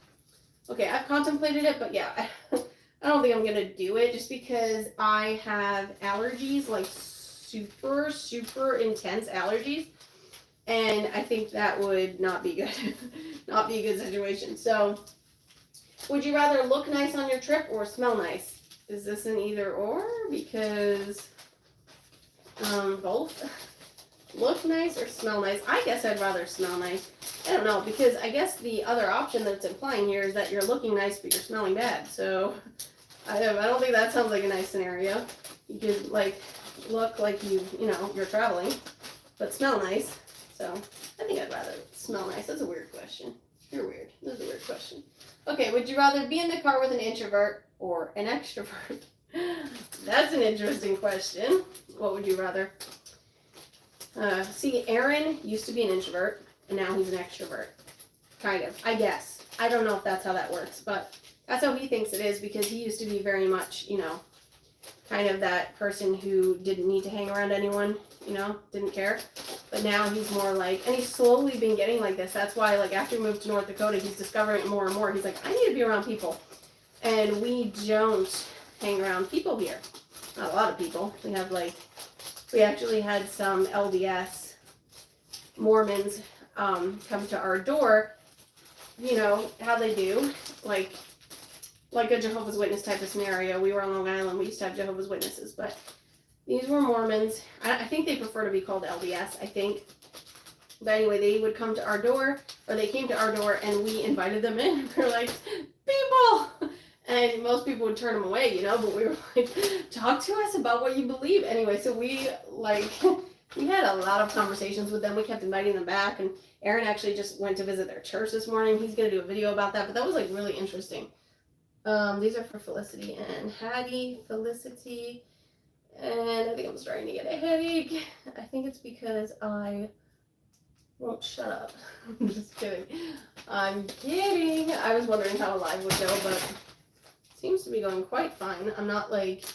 Okay, I've contemplated it, but yeah, I don't think I'm going to do it just because I have allergies, like super, super intense allergies. And I think that would not be good. Not be a good situation. So, would you rather look nice on your trip or smell nice? Is this an either or? Because both. Look nice or smell nice? I guess I'd rather smell nice. I don't know, because I guess the other option that's implying here is that you're looking nice but you're smelling bad. So I don't think that sounds like a nice scenario. You could like look like you're traveling, but smell nice. So I think I'd rather smell nice. That's a weird question. You're weird. This is a weird question. Okay, would you rather be in the car with an introvert or an extrovert? That's an interesting question. What would you rather? See, Aaron used to be an introvert, and now he's an extrovert. Kind of, I guess. I don't know if that's how that works, but that's how he thinks it is, because he used to be very much, you know, kind of that person who didn't need to hang around anyone, you know, didn't care. But now he's more like, and he's slowly been getting like this. That's why, like, after he moved to North Dakota, he's discovering it more and more. He's like, I need to be around people. And we don't hang around people here. Not a lot of people. We have, like, we actually had some LDS Mormons come to our door. You know, how they do, like a Jehovah's Witness type of scenario. We were on Long Island, we used to have Jehovah's Witnesses, but these were Mormons. I think they prefer to be called LDS, I think. But anyway, they would come to our door, or they came to our door, and we invited them in. We were like, people! And most people would turn them away, you know, but we were like, talk to us about what you believe. Anyway, so we, like, we had a lot of conversations with them. We kept inviting them back, and Aaron actually just went to visit their church this morning. He's going to do a video about that, but that was, like, really interesting. These are for Felicity and Hattie. Felicity, and I think I'm starting to get a headache. I think it's because I won't shut up. I'm just kidding. I'm kidding. I was wondering how a live would go, but it seems to be going quite fine. I'm not, like,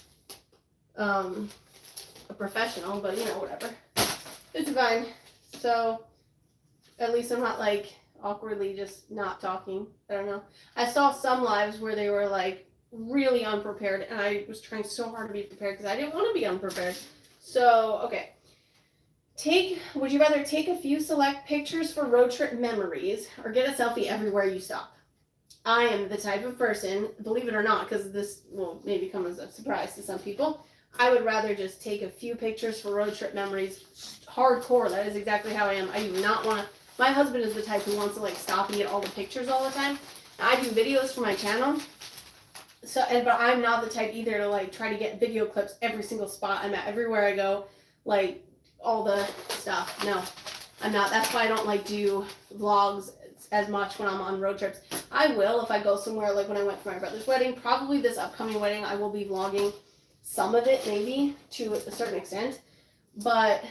a professional, but, you know, whatever. It's fine. So, at least I'm not, like, awkwardly just not talking. I don't know. I saw some lives where they were, like, really unprepared, and I was trying so hard to be prepared because I didn't want to be unprepared. So, okay. Would you rather take a few select pictures for road trip memories or get a selfie everywhere you stop? I am the type of person, believe it or not, because this will maybe come as a surprise to some people, I would rather just take a few pictures for road trip memories. Hardcore, that is exactly how I am. I do not want to. My husband is the type who wants to, like, stop and get all the pictures all the time. I do videos for my channel, but I'm not the type either to, like, try to get video clips every single spot I'm at, everywhere I go, like, all the stuff. No, I'm not. That's why I don't, like, do vlogs as much when I'm on road trips. I will if I go somewhere, like when I went for my brother's wedding. Probably this upcoming wedding, I will be vlogging some of it, maybe, to a certain extent. But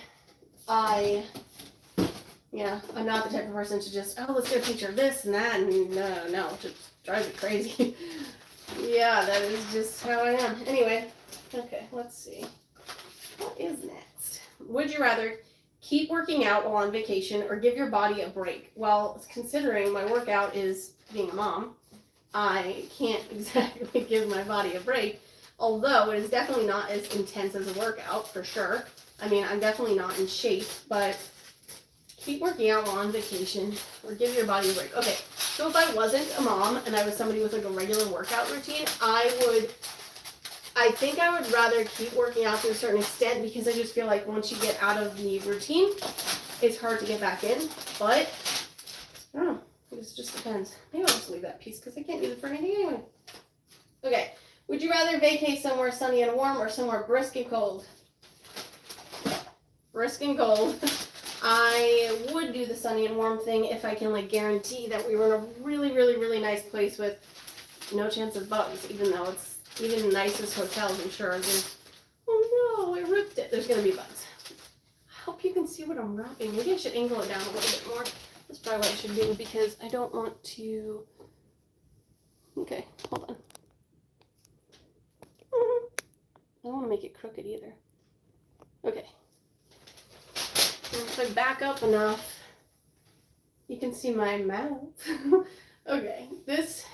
I'm not the type of person to just, oh, let's get a picture of this and that, and no, it just drives me crazy. Yeah, that is just how I am. Anyway, okay, let's see. What is next? Would you rather keep working out while on vacation or give your body a break? Well, considering my workout is being a mom, I can't exactly give my body a break, although it is definitely not as intense as a workout, for sure. I mean, I'm definitely not in shape, but keep working out while on vacation or give your body a break. Okay, so if I wasn't a mom and I was somebody with, like, a regular workout routine, I think I would rather keep working out to a certain extent, because I just feel like once you get out of the routine, it's hard to get back in. But I don't know. It just depends. Maybe I'll just leave that piece because I can't use it for anything anyway. Okay. Would you rather vacate somewhere sunny and warm or somewhere brisk and cold? Brisk and cold. I would do the sunny and warm thing if I can, like, guarantee that we were in a really, really, really nice place with no chance of bugs, even though it's even the nicest hotels, I'm sure there's, oh no, I ripped it. There's going to be bugs. I hope you can see what I'm wrapping. Maybe I should angle it down a little bit more. That's probably what I should do, because I don't want to, okay, hold on. I don't want to make it crooked either. Okay. If I back up enough, you can see my mouth. Okay, this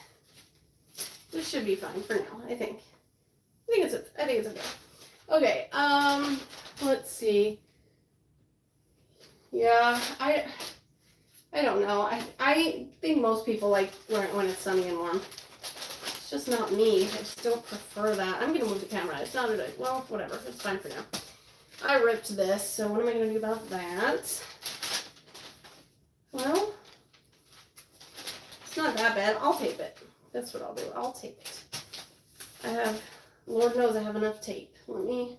should be fine for now, I think. I think it's okay. Okay, let's see. Yeah, I don't know. I think most people like when it's sunny and warm. It's just not me. I just don't prefer that. I'm gonna move the camera. It's not a, well, whatever. It's fine for now. I ripped this, so what am I gonna do about that? Well, it's not that bad. I'll tape it. That's what I'll do. I'll tape it. Lord knows I have enough tape. Let me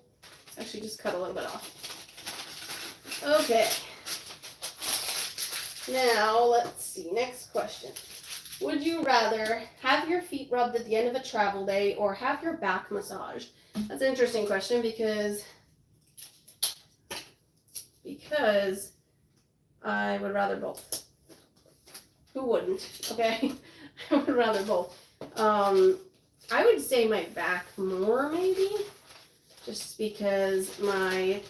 actually just cut a little bit off. Okay. Now, let's see. Next question. Would you rather have your feet rubbed at the end of a travel day or have your back massaged? That's an interesting question because I would rather both. Who wouldn't? Okay, I would rather both. I would say my back more maybe, just because my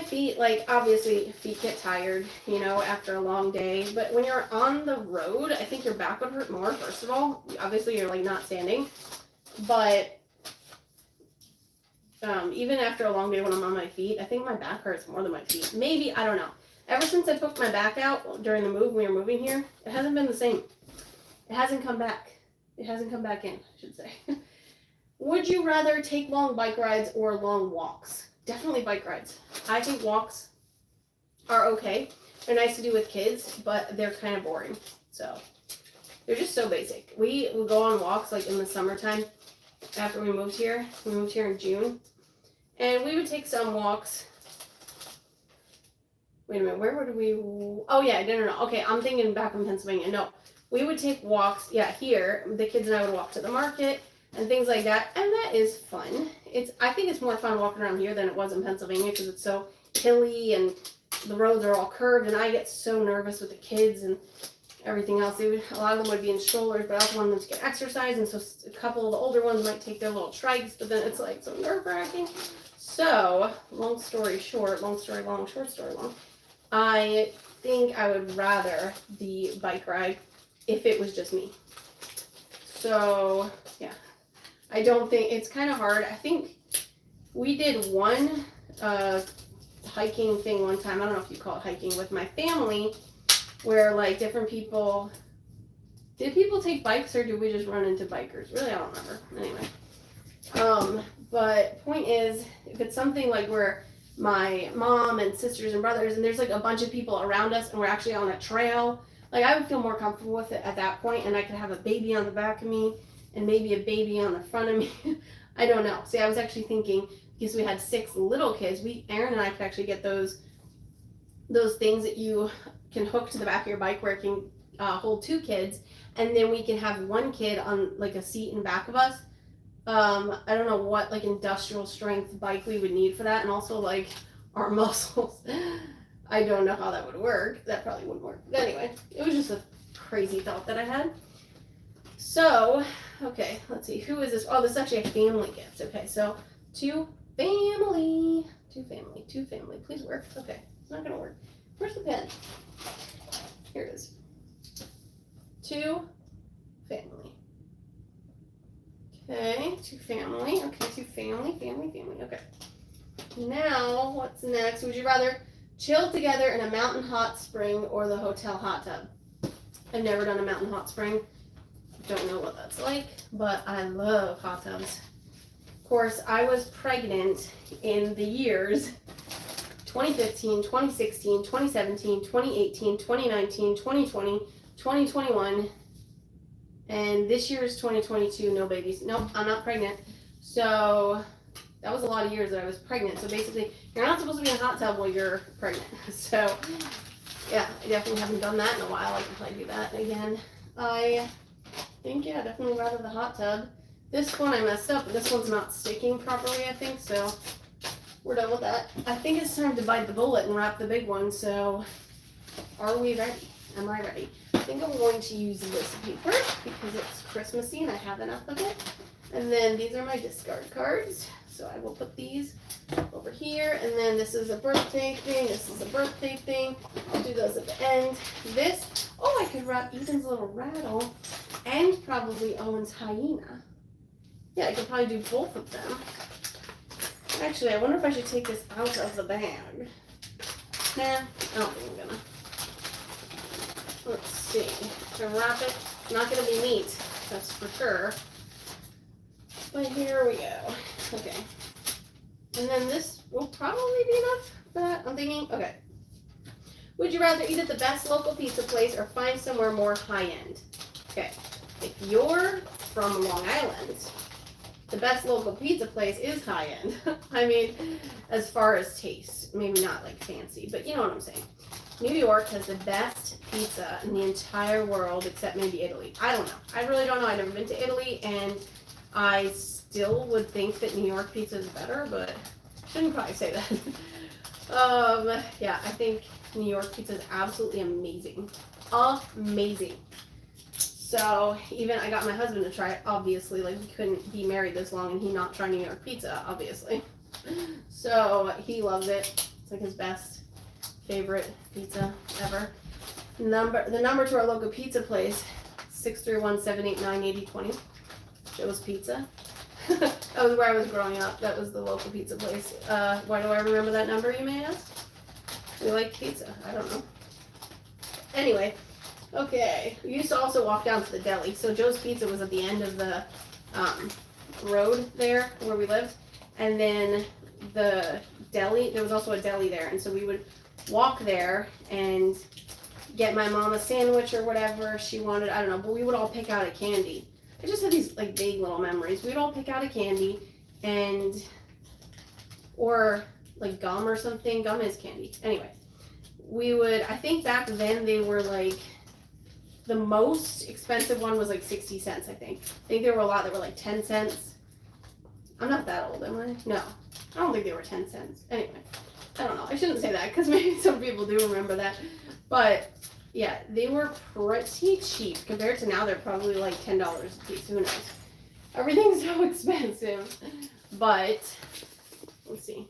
feet, like, obviously feet get tired, you know, after a long day, but when you're on the road, I think your back would hurt more. First of all, obviously you're like not standing, but even after a long day when I'm on my feet, I think my back hurts more than my feet. Maybe, I don't know. Ever since I took my back out during the move, when we were moving here, it hasn't been the same. It hasn't come back. It hasn't come back in, I should say. Would you rather take long bike rides or long walks? Definitely bike rides. I think walks are okay. They're nice to do with kids, but they're kind of boring. So they're just so basic. We would go on walks like in the summertime after we moved here. We moved here in June. And we would take some walks. Wait a minute, where would we? Oh yeah, no. Okay, I'm thinking back in Pennsylvania. No, we would take walks. Yeah, here the kids and I would walk to the market and things like that, and that is fun. I think it's more fun walking around here than it was in Pennsylvania because it's so hilly and the roads are all curved, and I get so nervous with the kids and everything else. A lot of them would be in strollers, but I also want them to get exercise, and so a couple of the older ones might take their little trikes, but then it's like so nerve-wracking. So, long story long, short story long, I think I would rather the bike ride if it was just me. So, yeah. I don't think, it's kind of hard. I think we did one hiking thing one time. I don't know if you call it hiking with my family, where like different people, did people take bikes or did we just run into bikers? Really, I don't remember. Anyway. But point is, if it's something like where my mom and sisters and brothers, and there's like a bunch of people around us and we're actually on a trail, like I would feel more comfortable with it at that point, and I could have a baby on the back of me and maybe a baby on the front of me. I don't know. See, I was actually thinking, because we had 6 little kids, Aaron and I could actually get those things that you can hook to the back of your bike where it can hold 2 kids, and then we can have 1 kid on like a seat in back of us. I don't know what like industrial strength bike we would need for that, and also like our muscles. I don't know how that would work. That probably wouldn't work. But anyway, it was just a crazy thought that I had. So, okay, let's see. Who is this? Oh, this is actually a family gift. Okay, so to family. Please work. Okay, it's not going to work. Where's the pen? Here it is. To family. Okay, to family. Okay, to family. Okay. Now, what's next? Would you rather chill together in a mountain hot spring or the hotel hot tub? I've never done a mountain hot spring. Don't know what that's like, but I love hot tubs. Of course, I was pregnant in the years 2015, 2016, 2017, 2018, 2019, 2020, 2021, and this year is 2022, no babies. Nope, I'm not pregnant. So that was a lot of years that I was pregnant. So basically, you're not supposed to be in a hot tub while you're pregnant. So yeah, I definitely haven't done that in a while. I can probably do that again. I think, yeah, definitely rather the hot tub. This one I messed up, but this one's not sticking properly, I think, so we're done with that. I think it's time to bite the bullet and wrap the big one, so are we ready? Am I ready? I think I'm going to use this paper because it's Christmassy and I have enough of it. And then these are my discard cards, so I will put these over here, and then this is a birthday thing, this is a birthday thing. I'll do those at the end. This, oh, I could wrap Ethan's little rattle and probably Owen's hyena. Yeah, I could probably do both of them. Actually, I wonder if I should take this out of the bag. Nah, I don't think I'm gonna. Let's see. If I wrap it, it's not gonna be neat, that's for sure. But here we go. Okay. And then this will probably be enough for that, I'm thinking. Okay. Would you rather eat at the best local pizza place or find somewhere more high-end? Okay. If you're from Long Island, the best local pizza place is high-end. I mean, as far as taste. Maybe not like fancy, but you know what I'm saying. New York has the best pizza in the entire world except maybe Italy. I don't know. I really don't know. I've never been to Italy, and I still would think that New York pizza is better, but shouldn't probably say that. Yeah, I think New York pizza is absolutely amazing. Amazing. So even I got my husband to try it, obviously. Like, we couldn't be married this long and he not try New York pizza, obviously. So he loves it. It's like his best favorite pizza ever. The number to our local pizza place, 631-789-8020. Joe's Pizza. That was where I was growing up. That was the local pizza place. Why do I remember that number, you may ask? We like pizza. I don't know. Anyway, okay. We used to also walk down to the deli. So Joe's Pizza was at the end of the road there where we lived. And then the deli, there was also a deli there. And so we would walk there and get my mom a sandwich or whatever she wanted. I don't know. But we would all pick out a candy. I just have these like vague little memories. We'd all pick out a candy or like gum or something. Gum is candy. Anyway, I think back then they were like, the most expensive one was like 60 cents, I think. I think there were a lot that were like 10 cents. I'm not that old, am I? No, I don't think they were 10 cents. Anyway, I don't know. I shouldn't say that because maybe some people do remember that. But yeah, they were pretty cheap compared to now. They're probably like $10 a piece. Who knows? Everything's so expensive. But let's see.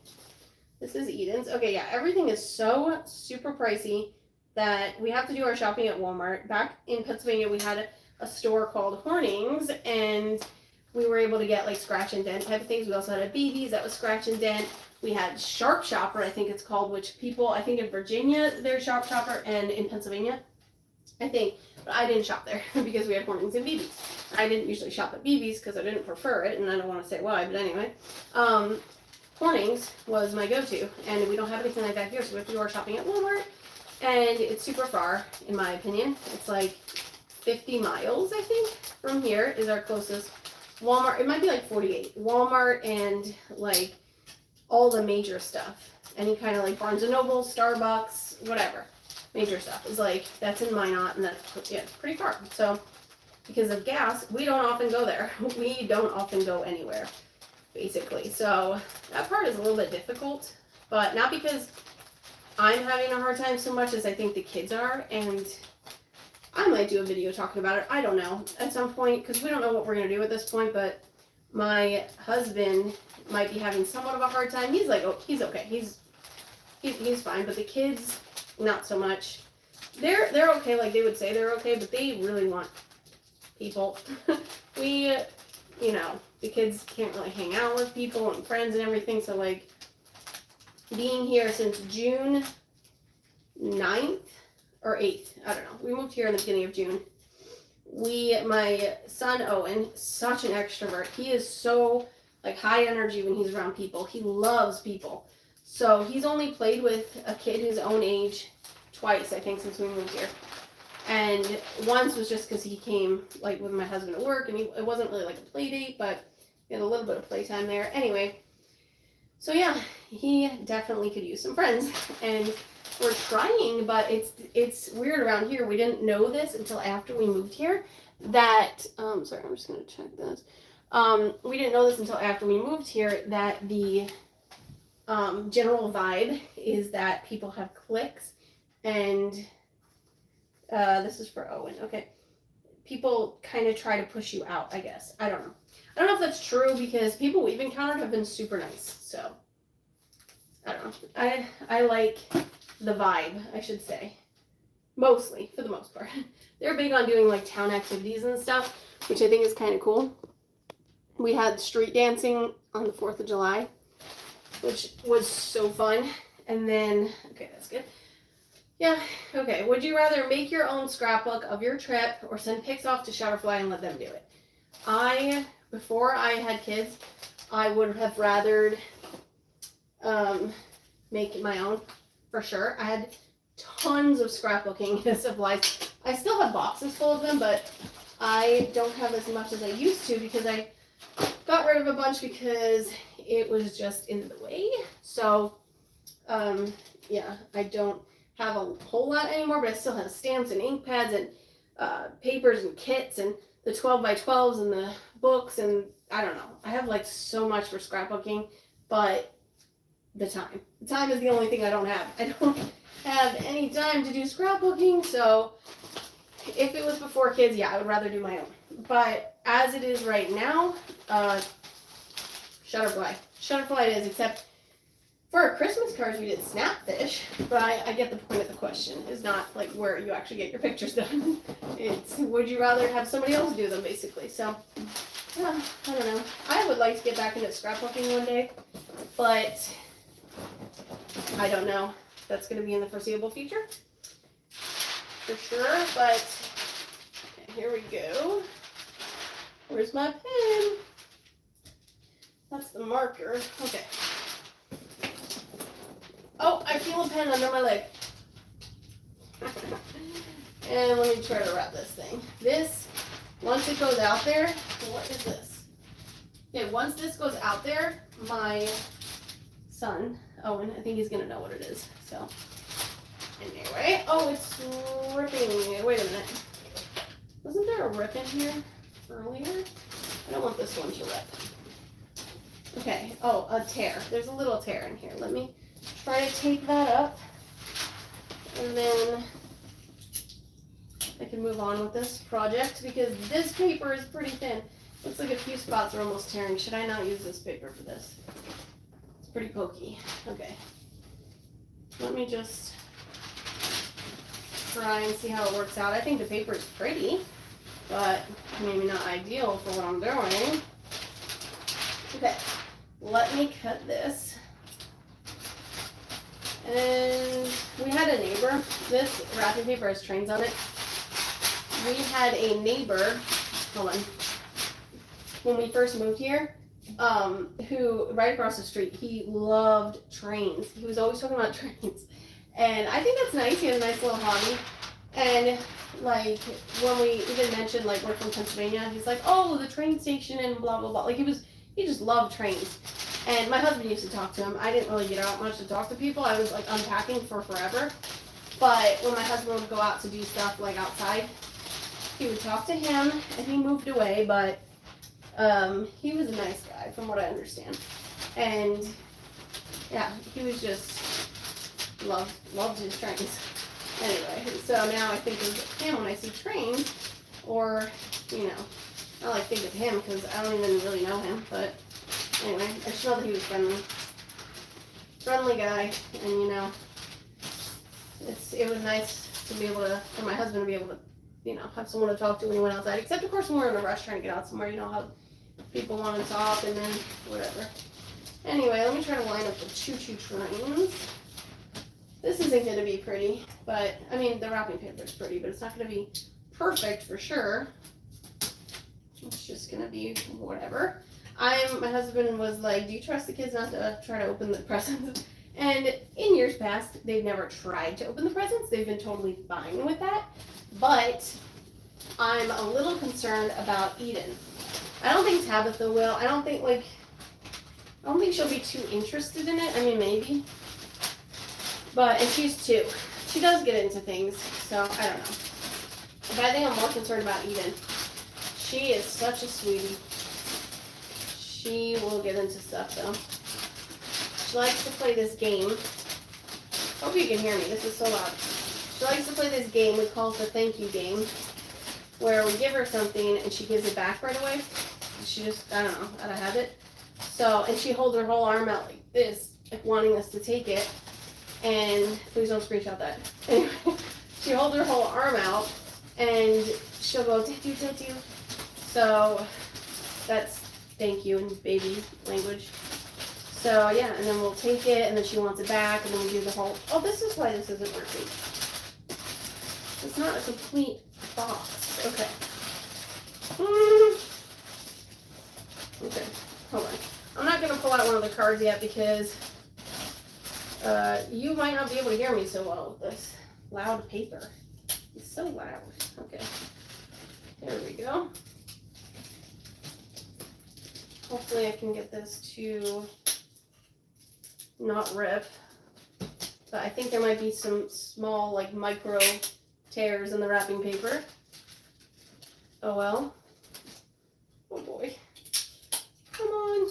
This is Eden's. Okay, yeah, everything is so super pricey that we have to do our shopping at Walmart. Back in Pennsylvania, we had a store called Hornings, and we were able to get like scratch and dent type of things. We also had a BB's that was scratch and dent. We had Sharp Shopper, I think it's called, which people, I think in Virginia, they're Sharp Shopper, and in Pennsylvania, I think. But I didn't shop there because we had Hornings and BB's. I didn't usually shop at BB's because I didn't prefer it, and I don't want to say why, but anyway. Hornings was my go-to, and we don't have anything like that here, so we have to do our shopping at Walmart, and it's super far, in my opinion. It's like 50 miles, I think, from here is our closest Walmart. It might be like 48. Walmart and like all the major stuff. Any kind of like Barnes & Noble, Starbucks, whatever. Major stuff is like, that's in Minot, and that's, yeah, it's pretty far. So, because of gas, we don't often go there. We don't often go anywhere, basically. So, that part is a little bit difficult, but not because I'm having a hard time so much as I think the kids are, and I might do a video talking about it. I don't know, at some point, because we don't know what we're going to do at this point, but my husband might be having somewhat of a hard time. He's like, oh, he's okay. He's fine, but the kids, not so much. They're okay, like they would say they're okay, but they really want people. We, the kids can't really hang out with people and friends and everything, so like being here since June 9th or 8th, I don't know. We moved here in the beginning of June. My son Owen, such an extrovert. He is so like high energy when he's around people. He loves people. So he's only played with a kid his own age twice, I think, since we moved here. And once was just because he came like with my husband at work, and it wasn't really like a play date, but we had a little bit of playtime there. Anyway, so yeah, he definitely could use some friends, and we're trying, but it's weird around here. We didn't know this until after we moved here. That sorry, I'm just gonna check this. We didn't know this until after we moved here that the general vibe is that people have cliques, and this is for Owen. Okay, people kind of try to push you out, I guess. I don't know if that's true, because people we've encountered have been super nice. So I don't know. I like the vibe, I should say. Mostly, for the most part. They're big on doing like town activities and stuff, which I think is kind of cool. We had street dancing on the 4th of July, which was so fun. And then, okay, that's good. Yeah, okay. Would you rather make your own scrapbook of your trip or send pics off to Shutterfly and let them do it? Before I had kids, I would have rathered make my own, for sure. I had tons of scrapbooking supplies. I still have boxes full of them, but I don't have as much as I used to because I got rid of a bunch because it was just in the way. So, yeah, I don't have a whole lot anymore, but I still have stamps and ink pads and papers and kits and the 12 by 12s and the books, and I don't know. I have like so much for scrapbooking, but the time is the only thing I don't have. I don't have any time to do scrapbooking, so if it was before kids, yeah, I would rather do my own. But as it is right now, Shutterfly. Shutterfly it is, except for our Christmas cards we did Snapfish, but I get the point of the question. Is not like where you actually get your pictures done. It's would you rather have somebody else do them, basically. So, yeah, I don't know. I would like to get back into scrapbooking one day, but I don't know. That's going to be in the foreseeable future, for sure, but here we go. Where's my pen? That's the marker. Okay. Oh, I feel a pen under my leg. And let me try to wrap this thing. This, once it goes out there, what is this? Okay, once this goes out there, my son, Owen, I think he's going to know what it is. So, anyway. Oh, it's ripping. Wait a minute. Wasn't there a rip in here earlier? I don't want this one to rip. Okay. Oh, a tear. There's a little tear in here. Let me try to take that up. And then I can move on with this project because this paper is pretty thin. Looks like a few spots are almost tearing. Should I not use this paper for this? It's pretty pokey. Okay. Let me just try and see how it works out. I think the paper is pretty, but maybe not ideal for what I'm doing. Okay, let me cut this. And we had a neighbor. This wrapping paper has trains on it. We had a neighbor, hold on, when we first moved here, who, right across the street, he loved trains. He was always talking about trains. And I think that's nice. He has a nice little hobby. And, like, when we even mentioned, like, we're from Pennsylvania, he's like, oh, the train station and blah, blah, blah. Like, he just loved trains. And my husband used to talk to him. I didn't really get out much to talk to people. I was, like, unpacking for forever. But when my husband would go out to do stuff, like, outside, he would talk to him, and he moved away, but he was a nice guy, from what I understand. And, yeah, he was just loved his trains. Anyway, so now I think of him when I see trains, or, you know, I like think of him because I don't even really know him, but anyway, I just know that he was friendly guy, and you know, it was nice to be able to, for my husband to be able to, you know, have someone to talk to when he went outside, except of course when we're in a rush trying to get out somewhere, you know how people want to talk and then whatever. Anyway, let me try to line up the choo-choo trains. This isn't going to be pretty, but, I mean, the wrapping paper is pretty, but it's not going to be perfect for sure. It's just going to be whatever. My husband was like, do you trust the kids not to try to open the presents? And in years past, they've never tried to open the presents. They've been totally fine with that. But I'm a little concerned about Eden. I don't think Tabitha will. I don't think she'll be too interested in it. I mean, maybe. But, and she's 2. She does get into things, so I don't know. But I think I'm more concerned about Eden. She is such a sweetie. She will get into stuff, though. She likes to play this game. Hope you can hear me. This is so loud. She likes to play this game we call the thank you game, where we give her something and she gives it back right away. She just, I don't know, out of habit. So, and she holds her whole arm out like this, like wanting us to take it. And please don't screenshot that. Anyway, she holds her whole arm out and she'll go, thank you, thank you. So that's thank you in baby language. So yeah, and then we'll take it and then she wants it back and then we do the whole, oh, this is why this isn't working. It's not a complete box. Okay. Okay, hold on. I'm not going to pull out one of the cards yet because you might not be able to hear me so well with this loud paper. It's so loud. Okay. There we go. Hopefully I can get this to not rip. but I think there might be some small, like, micro tears in the wrapping paper. Oh well. Oh boy. Come on.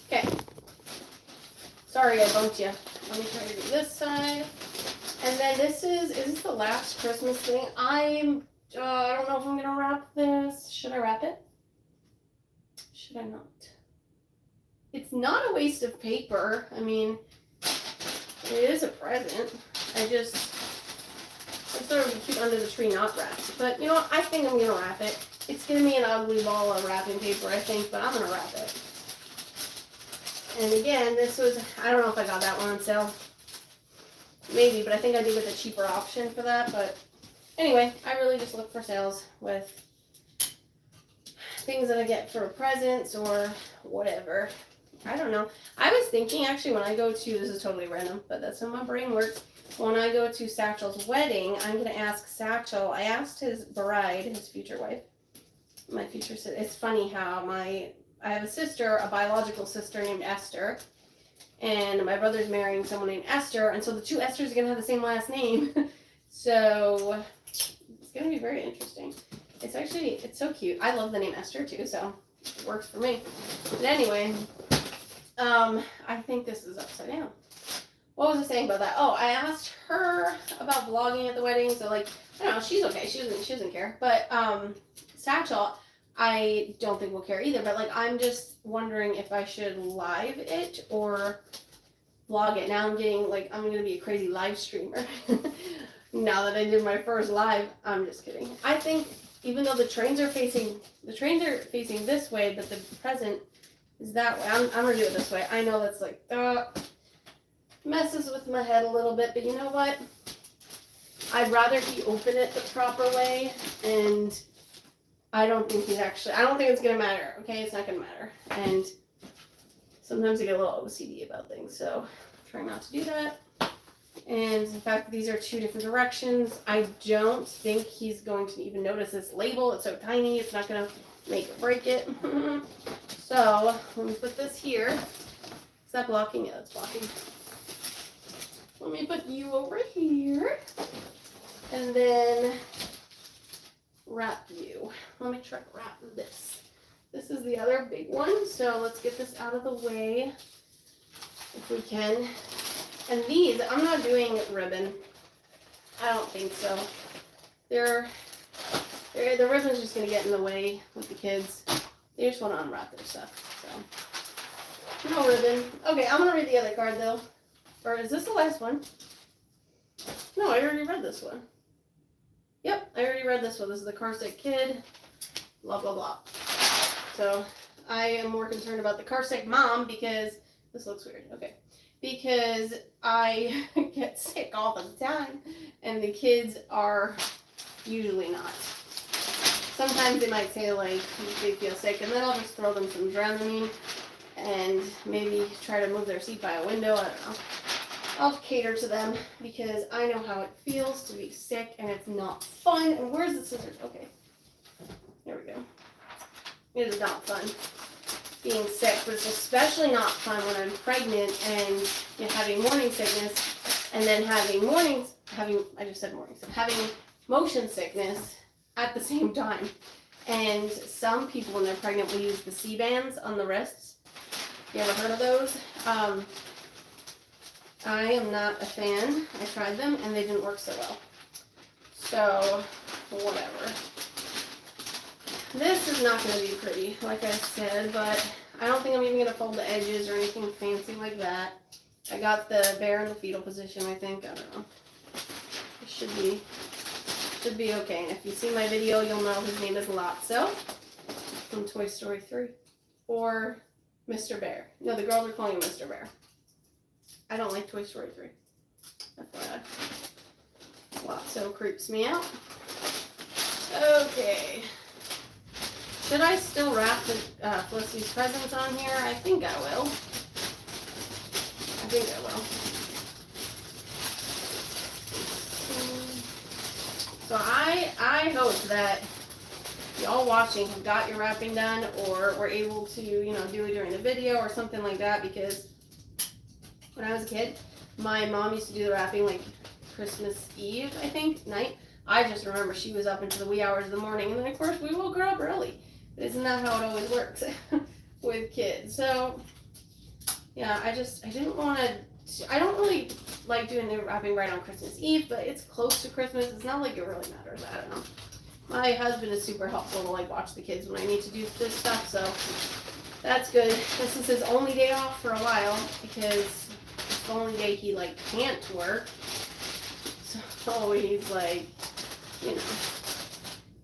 Okay. Sorry I bumped you. Let me try to do this side. And then is this the last Christmas thing? I don't know if I'm gonna wrap this. Should I wrap it? Should I not? It's not a waste of paper. I mean, it is a present. I thought it would be cute under the tree not wrapped. But you know what? I think I'm gonna wrap it. It's gonna be an ugly ball of wrapping paper, I think, but I'm gonna wrap it. And again, this was, I don't know if I got that one on sale. Maybe, but I think I did get the cheaper option for that. But anyway, I really just look for sales with things that I get for presents or whatever. I don't know. I was thinking actually when I go to, this is totally random, but that's how my brain works. When I go to Satchel's wedding, I'm going to ask Satchel, I asked his bride, his future wife, my future sister. It's funny how I have a sister, a biological sister named Esther, and my brother's marrying someone named Esther, and so the two Esthers are going to have the same last name. So it's going to be very interesting. It's so cute. I love the name Esther too, so it works for me. But anyway, I think this is upside down. What was I saying about that? Oh, I asked her about vlogging at the wedding, so like, I don't know, she's okay. She doesn't care. But Satchel, I don't think will care either. But like, I'm just wondering if I should live it or vlog it. Now I'm getting like, I'm gonna be a crazy live streamer. Now that I did my first live, I'm just kidding. I think even though the trains are facing this way, but the present is that way. I'm gonna do it this way. I know that's like messes with my head a little bit, but you know what? I'd rather he open it the proper way, and I don't think it's gonna matter. Okay, it's not gonna matter. And sometimes I get a little OCD about things, so try not to do that. And the fact that these are two different directions, I don't think he's going to even notice this label. It's so tiny, it's not going to make or break it. So, let me put this here. Is that blocking? Yeah, that's blocking. Let me put you over here. And then wrap you. Let me try to wrap this. This is the other big one, so let's get this out of the way if we can. And these, I'm not doing ribbon. I don't think so. The ribbon's just going to get in the way with the kids. They just want to unwrap their stuff. So, no ribbon. Okay, I'm going to read the other card, though. Or is this the last one? No, I already read this one. Yep, I already read this one. This is the Car Sick Kid. Blah, blah, blah. So, I am more concerned about the Car Sick Mom because this looks weird. Okay. Because I get sick all the time, and the kids are usually not. Sometimes they might say, like, they feel sick, and then I'll just throw them some Dramamine and maybe try to move their seat by a window. I don't know. I'll cater to them because I know how it feels to be sick, and it's not fun. And where's the scissors? Okay. There we go. It is not fun being sick, but it's especially not fun when I'm pregnant and having morning sickness, and then having motion sickness at the same time. And some people when they're pregnant will use the C-bands on the wrists. You ever heard of those? I am not a fan. I tried them and they didn't work so well. So, whatever. This is not going to be pretty, like I said, but I don't think I'm even going to fold the edges or anything fancy like that. I got the bear in the fetal position, I think. I don't know. It should be okay. And if you see my video, you'll know his name is Lotso from Toy Story 3. Or Mr. Bear. No, the girls are calling him Mr. Bear. I don't like Toy Story 3. FYI. Lotso creeps me out. Okay. Should I still wrap the Felicity's presents on here? I think I will. So I hope that y'all watching have got your wrapping done or were able to, do it during the video or something like that, because when I was a kid, my mom used to do the wrapping like Christmas Eve, I think, night. I just remember she was up into the wee hours of the morning, and then of course we woke her up early. But isn't that how it always works with kids? So yeah, I didn't want to. I don't really like doing the wrapping right on Christmas Eve, but it's close to Christmas. It's not like it really matters. I don't know. My husband is super helpful to like watch the kids when I need to do this stuff, so that's good. This is his only day off for a while because it's the only day he like can't work. So he's like, you know,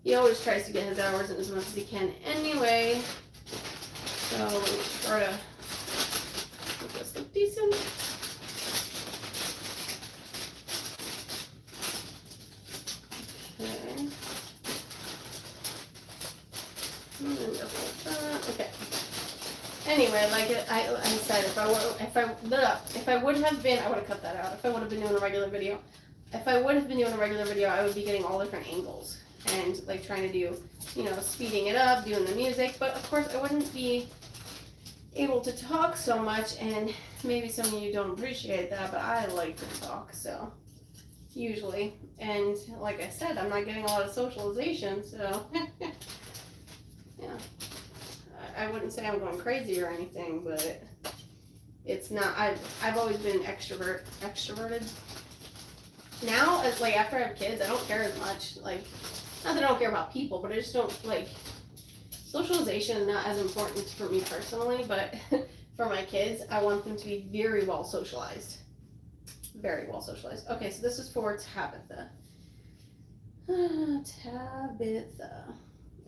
he always tries to get his hours in as much as he can anyway. So let me try to make this look decent. Okay. Okay. Anyway, like I said, if I would have been, I would have cut that out. If I would have been doing a regular video, I would be getting all different angles and like trying to do, you know, speeding it up, doing the music. But of course, I wouldn't be able to talk so much, and maybe some of you don't appreciate that, but I like to talk, so usually. And like I said, I'm not getting a lot of socialization, so yeah. I wouldn't say I'm going crazy or anything, but it's not. I've always been extroverted. Now, as like after I have kids, I don't care as much. Like, not that I don't care about people, but I just don't like socialization is not as important for me personally. But for my kids, I want them to be very well socialized. Very well socialized. Okay, so this is for Tabitha. Tabitha.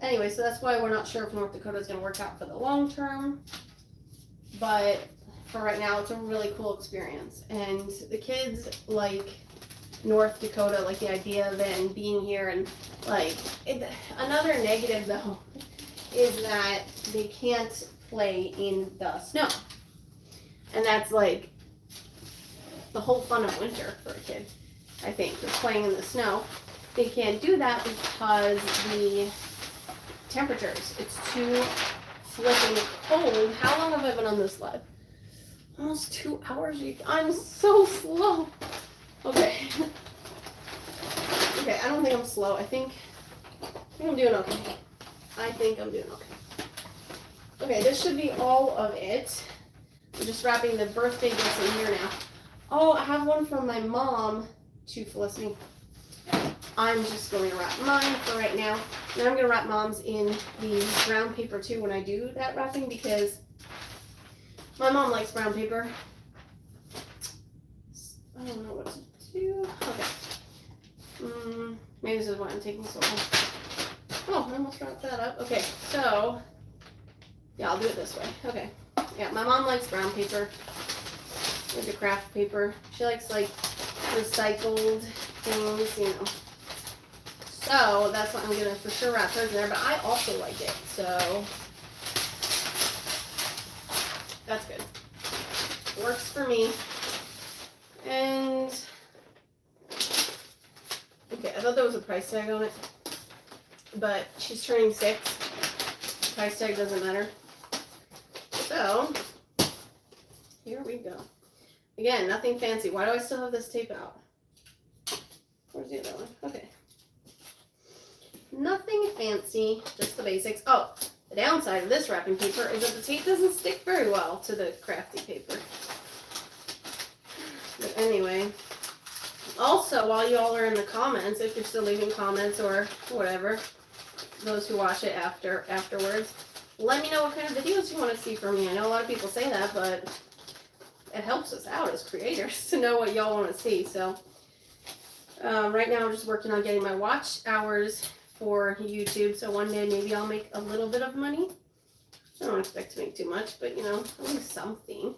Anyway, so that's why we're not sure if North Dakota is going to work out for the long term. But for right now, it's a really cool experience. And the kids like North Dakota, like the idea of it and being here. And like, another negative though is that they can't play in the snow. And that's like the whole fun of winter for a kid, I think, is playing in the snow. They can't do that because the temperatures. It's too flipping cold. How long have I been on this sled? Almost 2 hours. I'm so slow. Okay. Okay, I don't think I'm slow. I think I'm doing okay. Okay, this should be all of it. I'm just wrapping the birthday gifts in here now. Oh, I have one from my mom to Felicity. I'm just going to wrap mine for right now. And I'm going to wrap Mom's in the brown paper too when I do that wrapping because my mom likes brown paper. I don't know what to do. Okay. Maybe this is why I'm taking so long. Oh, I almost wrapped that up. Okay, so yeah, I'll do it this way. Okay. Yeah, my mom likes brown paper. Like the craft paper. She likes like recycled things, you know. So that's what I'm gonna for sure wrap hers in there, but I also like it, so that's good. Works for me. And okay, I thought there was a price tag on it, but she's turning 6. The price tag doesn't matter. So here we go. Again, nothing fancy. Why do I still have this tape out? Where's the other one? Okay. Nothing fancy, just the basics. Oh, the downside of this wrapping paper is that the tape doesn't stick very well to the crafty paper. But anyway, also while you all are in the comments, if you're still leaving comments or whatever, those who watch it afterwards, let me know what kind of videos you want to see from me. I know a lot of people say that, but it helps us out as creators to know what y'all want to see. So right now I'm just working on getting my watch hours for YouTube, so one day maybe I'll make a little bit of money. I don't expect to make too much, but you know, at least something.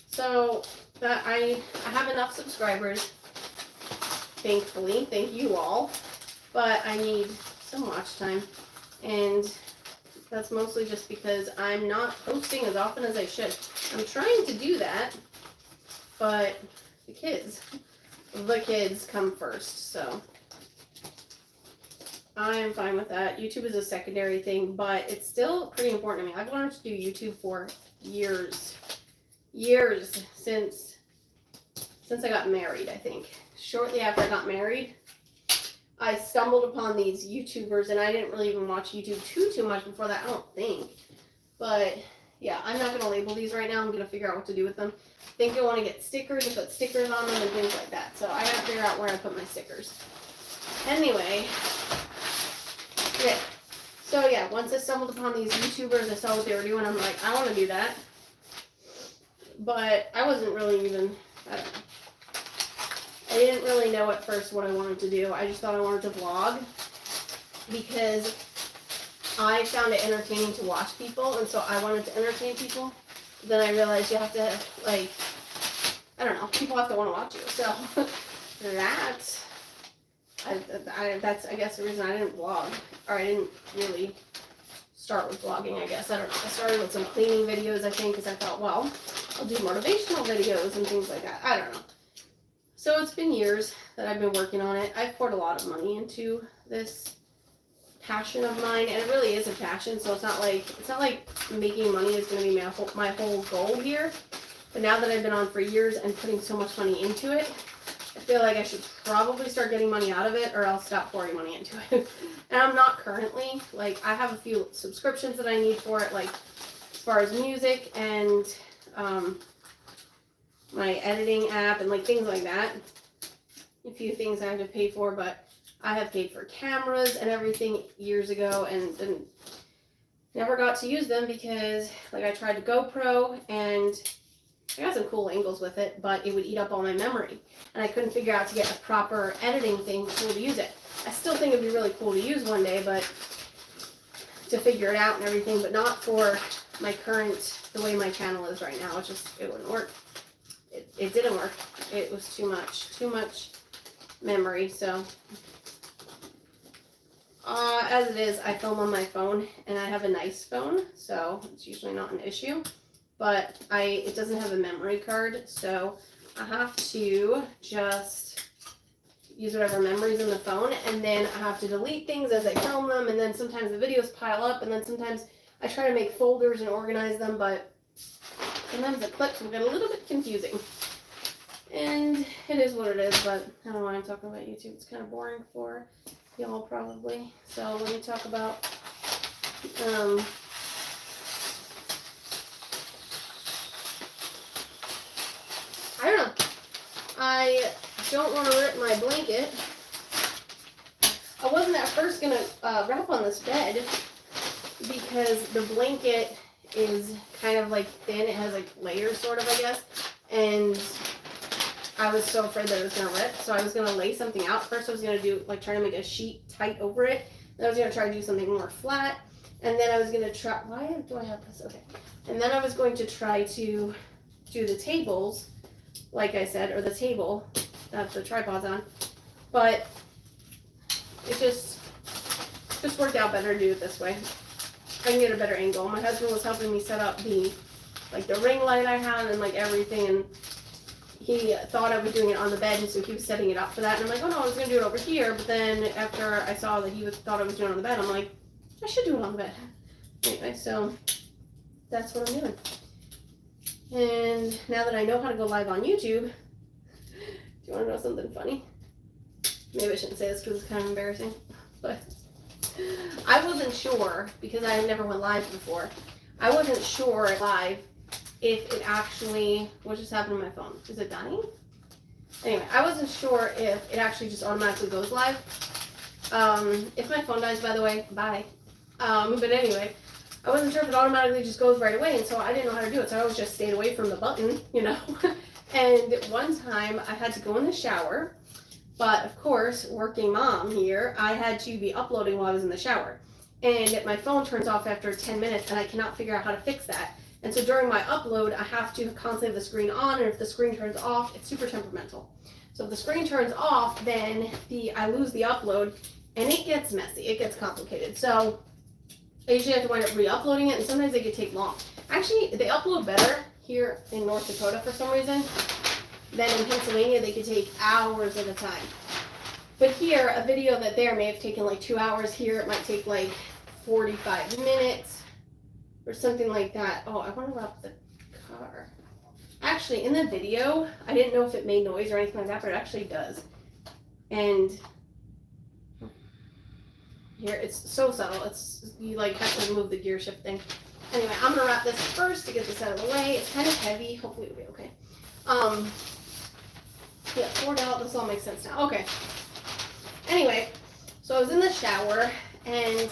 So that I have enough subscribers, thankfully, thank you all, but I need some watch time, and that's mostly just because I'm not posting as often as I should. I'm trying to do that, but the kids come first, so I'm fine with that. YouTube is a secondary thing, but it's still pretty important to me. I've wanted to do YouTube for years. Years since I got married, I think. Shortly after I got married, I stumbled upon these YouTubers, and I didn't really even watch YouTube too much before that, I don't think. But yeah, I'm not going to label these right now. I'm going to figure out what to do with them. I think I want to get stickers and put stickers on them and things like that. So I got to figure out where I put my stickers. Anyway, okay. So yeah, once I stumbled upon these YouTubers, I saw what they were doing. I'm like, I want to do that. But I wasn't really even, I don't know. I didn't really know at first what I wanted to do. I just thought I wanted to vlog because I found it entertaining to watch people, and so I wanted to entertain people. Then I realized you have to, like, I don't know, people have to want to watch you. So that's, I guess, the reason I didn't vlog, or I didn't really start with vlogging, I guess. I don't know. I started with some cleaning videos, I think, because I thought, well, I'll do motivational videos and things like that. I don't know. So it's been years that I've been working on it. I've poured a lot of money into this passion of mine, and it really is a passion. So it's not like making money is going to be my whole goal here. But now that I've been on for years and putting so much money into it, I feel like I should probably start getting money out of it, or else stop pouring money into it. And I'm not currently. Like, I have a few subscriptions that I need for it, like as far as music and my editing app and like things like that. A few things I have to pay for, but I have paid for cameras and everything years ago and then never got to use them because, like, I tried to GoPro and I got some cool angles with it, but it would eat up all my memory. And I couldn't figure out to get a proper editing thing cool to use it. I still think it'd be really cool to use one day, but to figure it out and everything, but not for my current, the way my channel is right now. It wouldn't work. It didn't work. It was too much memory. So as it is, I film on my phone, and I have a nice phone, so it's usually not an issue. But it doesn't have a memory card, so I have to just use whatever memory's in the phone, and then I have to delete things as I film them, and then sometimes the videos pile up, and then sometimes I try to make folders and organize them, but sometimes the clips will get a little bit confusing. And it is what it is, but I don't know why I'm talking about YouTube. It's kind of boring for y'all probably. So let me talk about I don't know. I don't want to rip my blanket. I wasn't at first going to wrap on this bed because the blanket is kind of like thin. It has like layers sort of, I guess. And I was so afraid that it was going to rip. So I was going to lay something out. First I was going to do, like, try to make a sheet tight over it. Then I was going to try to do something more flat. And then I was going to try, why do I have this? Okay. And then I was going to try to do the tables, like I said, or the table that the tripod's on. But it just worked out better to do it this way. I can get a better angle. My husband was helping me set up the ring light I had and like everything, and he thought I was doing it on the bed, and so he was setting it up for that. And I'm like, oh no, I was gonna do it over here. But then after I saw that he thought I was doing it on the bed, I'm like, I should do it on the bed. Anyway, so that's what I'm doing. And now that I know how to go live on YouTube, do you want to know something funny? Maybe I shouldn't say this because it's kind of embarrassing, but I wasn't sure, because I never went live before. I wasn't sure live if it actually, what just happened to my phone? Is it dying? Anyway, I wasn't sure if it actually just automatically goes live. If my phone dies, by the way, bye. But anyway, I wasn't sure if it automatically just goes right away, and so I didn't know how to do it, so I always just stayed away from the button, you know. And one time I had to go in the shower, but of course, working mom here, I had to be uploading while I was in the shower. And my phone turns off after 10 minutes, and I cannot figure out how to fix that. And so during my upload, I have to constantly have the screen on, and if the screen turns off, it's super temperamental. So if the screen turns off, then I lose the upload, and it gets messy, it gets complicated. So I usually have to wind up re-uploading it, and sometimes they could take long. Actually, they upload better here in North Dakota for some reason than in Pennsylvania. They could take hours at a time. But here, a video that there may have taken like 2 hours. Here, it might take like 45 minutes or something like that. Oh, I want to wrap the car. Actually, in the video, I didn't know if it made noise or anything like that, but it actually does. And here, it's so subtle. You like have to move the gear shift thing. Anyway, I'm gonna wrap this first to get this out of the way. It's kind of heavy. Hopefully it'll be okay. Yeah, poured out. This all makes sense now. Okay. Anyway, so I was in the shower, and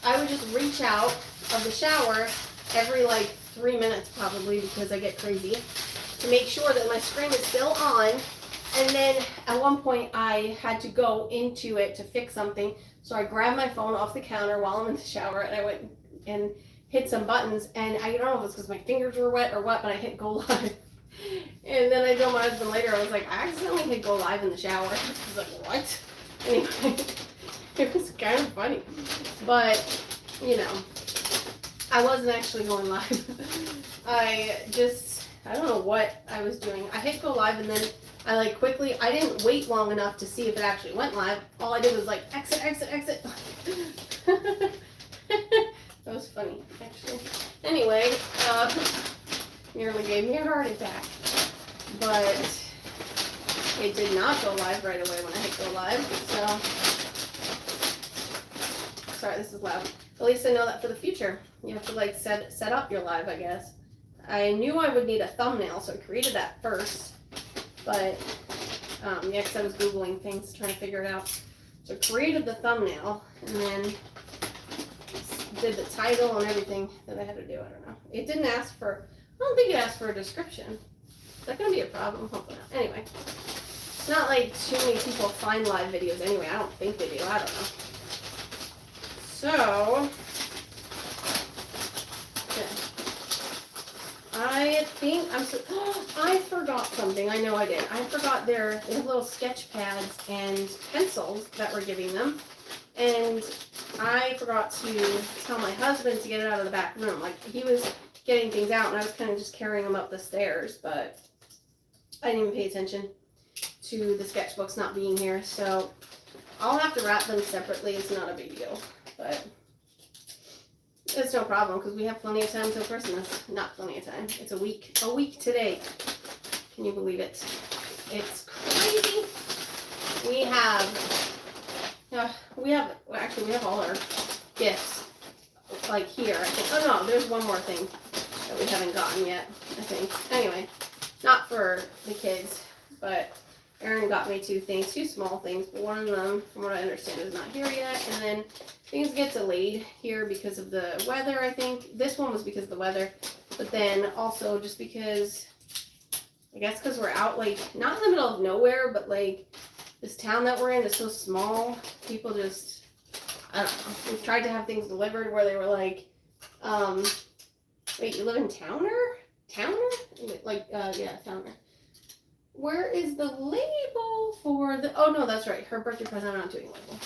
I would just reach out of the shower every like 3 minutes probably, because I get crazy, to make sure that my screen is still on. And then at one point I had to go into it to fix something, so I grabbed my phone off the counter while I'm in the shower, and I went and hit some buttons, and I don't know if it's because my fingers were wet or what, but I hit go live. And then I told my husband later, I was like, I accidentally hit go live in the shower. He's like, what? Anyway, it was kind of funny, but you know, I wasn't actually going live. I don't know what I was doing. I hit go live, and then I like quickly, I didn't wait long enough to see if it actually went live. All I did was like exit. That was funny, actually. Anyway, nearly gave me a heart attack. But it did not go live right away when I hit go live. So, sorry, this is loud. At least I know that for the future. You have to like set up your live, I guess. I knew I would need a thumbnail, so I created that first. But, yeah, because I was Googling things, trying to figure it out. So I created the thumbnail, and then did the title and everything that I had to do. I don't know. It didn't ask for, I don't think it asked for a description. Is that going to be a problem? Hopefully not. Anyway, it's not like too many people find live videos anyway. I don't think they do. I don't know. So, okay. I think I forgot something. I know I did. I forgot they have little sketch pads and pencils that we're giving them. And I forgot to tell my husband to get it out of the back room. Like, he was getting things out, and I was kind of just carrying them up the stairs, but I didn't even pay attention to the sketchbooks not being here. So I'll have to wrap them separately. It's not a big deal, but it's no problem because we have plenty of time till Christmas. Not plenty of time. It's a week today. Can you believe it? It's crazy. We have all our gifts, like here. Oh no, there's one more thing that we haven't gotten yet, I think. Anyway, not for the kids, but Erin got me two small things, but one of them, from what I understand, is not here yet. And then things get delayed here because of the weather, I think. This one was because of the weather, but then also just because, I guess because we're out, like, not in the middle of nowhere, but like, this town that we're in is so small, people just, I don't know. We've tried to have things delivered where they were like, wait, you live in Towner? Like, yeah, Towner. Where is the label for the, oh no, that's right, her birthday present, I'm not doing label.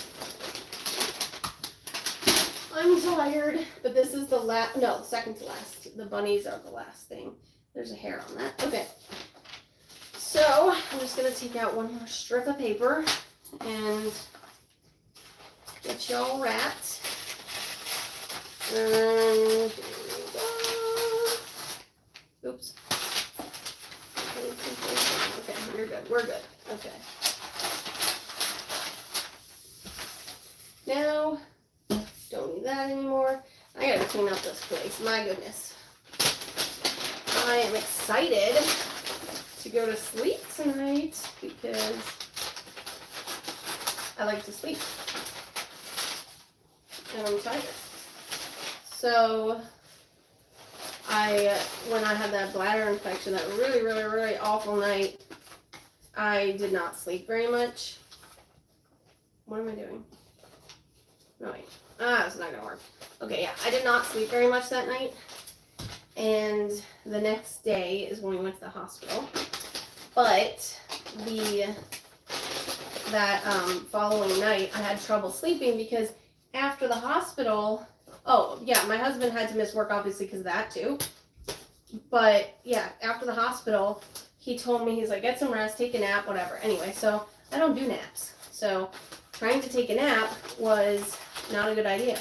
I'm tired, but this is the second to last. The bunnies are the last thing. There's a hair on that. Okay. So, I'm just going to take out one more strip of paper and get y'all wrapped. And here we go. Oops. Okay, you're good. We're good. Okay. Now, don't need that anymore. I gotta clean up this place. My goodness. I am excited to go to sleep tonight because I like to sleep and I'm tired. So when I had that bladder infection, that really, really, really awful night, I did not sleep very much. What am I doing? No, wait. It's not gonna work. Okay, yeah, I did not sleep very much that night. And the next day is when we went to the hospital. But that following night, I had trouble sleeping because after the hospital, oh yeah, my husband had to miss work obviously because of that too. But yeah, after the hospital, he told me, he's like, get some rest, take a nap, whatever. Anyway, so I don't do naps. So trying to take a nap was not a good idea.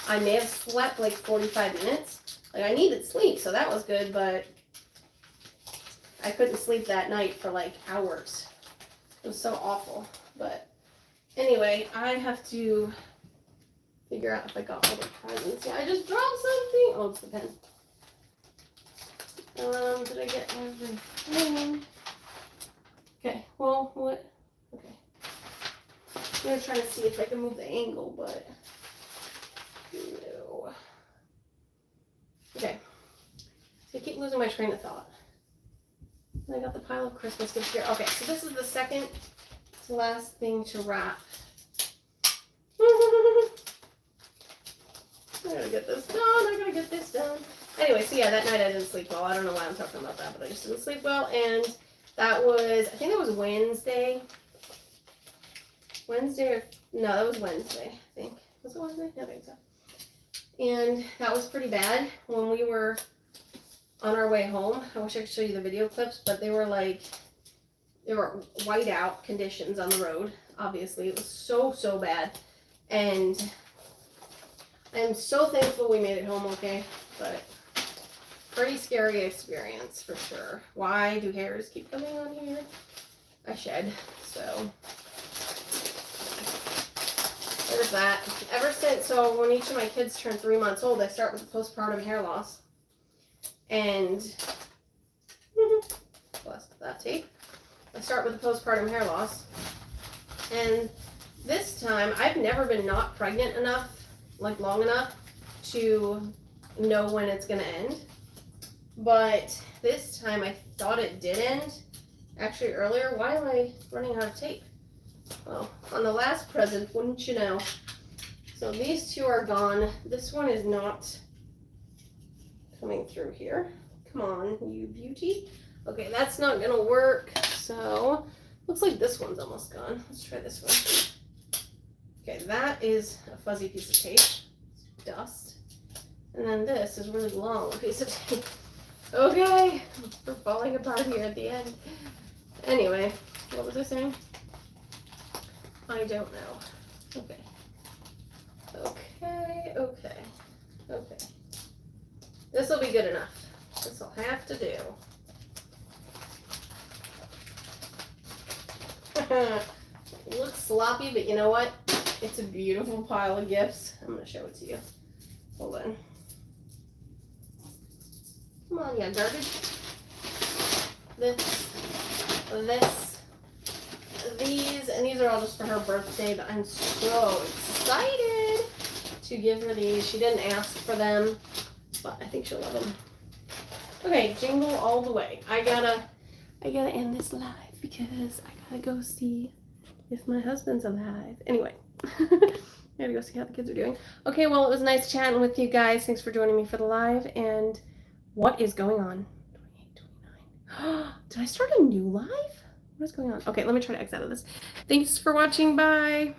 I may have slept like 45 minutes. Like I needed sleep, so that was good, but I couldn't sleep that night for like hours. It was so awful. But anyway, I have to figure out if I got all the presents. Yeah, I just dropped something. Oh, it's the pen. Did I get everything? Okay, well, what? Okay. I'm gonna try to see if I can move the angle, but no. Okay. So I keep losing my train of thought. I got the pile of Christmas gifts here. Okay, so this is the second to last thing to wrap. I gotta get this done. I gotta get this done. Anyway, so yeah, that night I didn't sleep well. I don't know why I'm talking about that, but I just didn't sleep well. And that was, I think that was Wednesday. No, that was Wednesday, I think. Was it Wednesday? I think so. And that was pretty bad when we were on our way home. I wish I could show you the video clips, but they were whiteout conditions on the road. Obviously, it was so bad. And I'm so thankful we made it home okay, but pretty scary experience for sure. Why do hairs keep coming on here? I shed, so there's that. Ever since, so when each of my kids turn 3 months old, I start with postpartum hair loss. And, bless that tape. I start with the postpartum hair loss. And this time, I've never been not pregnant enough, like long enough, to know when it's going to end. But this time, I thought it did end. Actually, earlier, why am I running out of tape? Well, on the last present, wouldn't you know? So these two are gone. This one is not coming through here. Come on, you beauty. Okay, that's not gonna work. So, looks like this one's almost gone. Let's try this one. Okay, that is a fuzzy piece of tape. Dust. And then this is a really long piece of tape. Okay, we're falling apart here at the end. Anyway, what was I saying? I don't know. Okay. This will be good enough. This will have to do. It looks sloppy, but you know what? It's a beautiful pile of gifts. I'm going to show it to you. Hold on. Come on, yeah, garbage. These, and these are all just for her birthday, but I'm so excited to give her these. She didn't ask for them, but I think she'll love them. Okay, jingle all the way. I gotta end this live because I gotta go see if my husband's alive. Anyway, I gotta go see how the kids are doing. Okay, well, it was nice chatting with you guys. Thanks for joining me for the live. And what is going on? 28, 29. Did I start a new live? What is going on? Okay, let me try to exit out of this. Thanks for watching. Bye.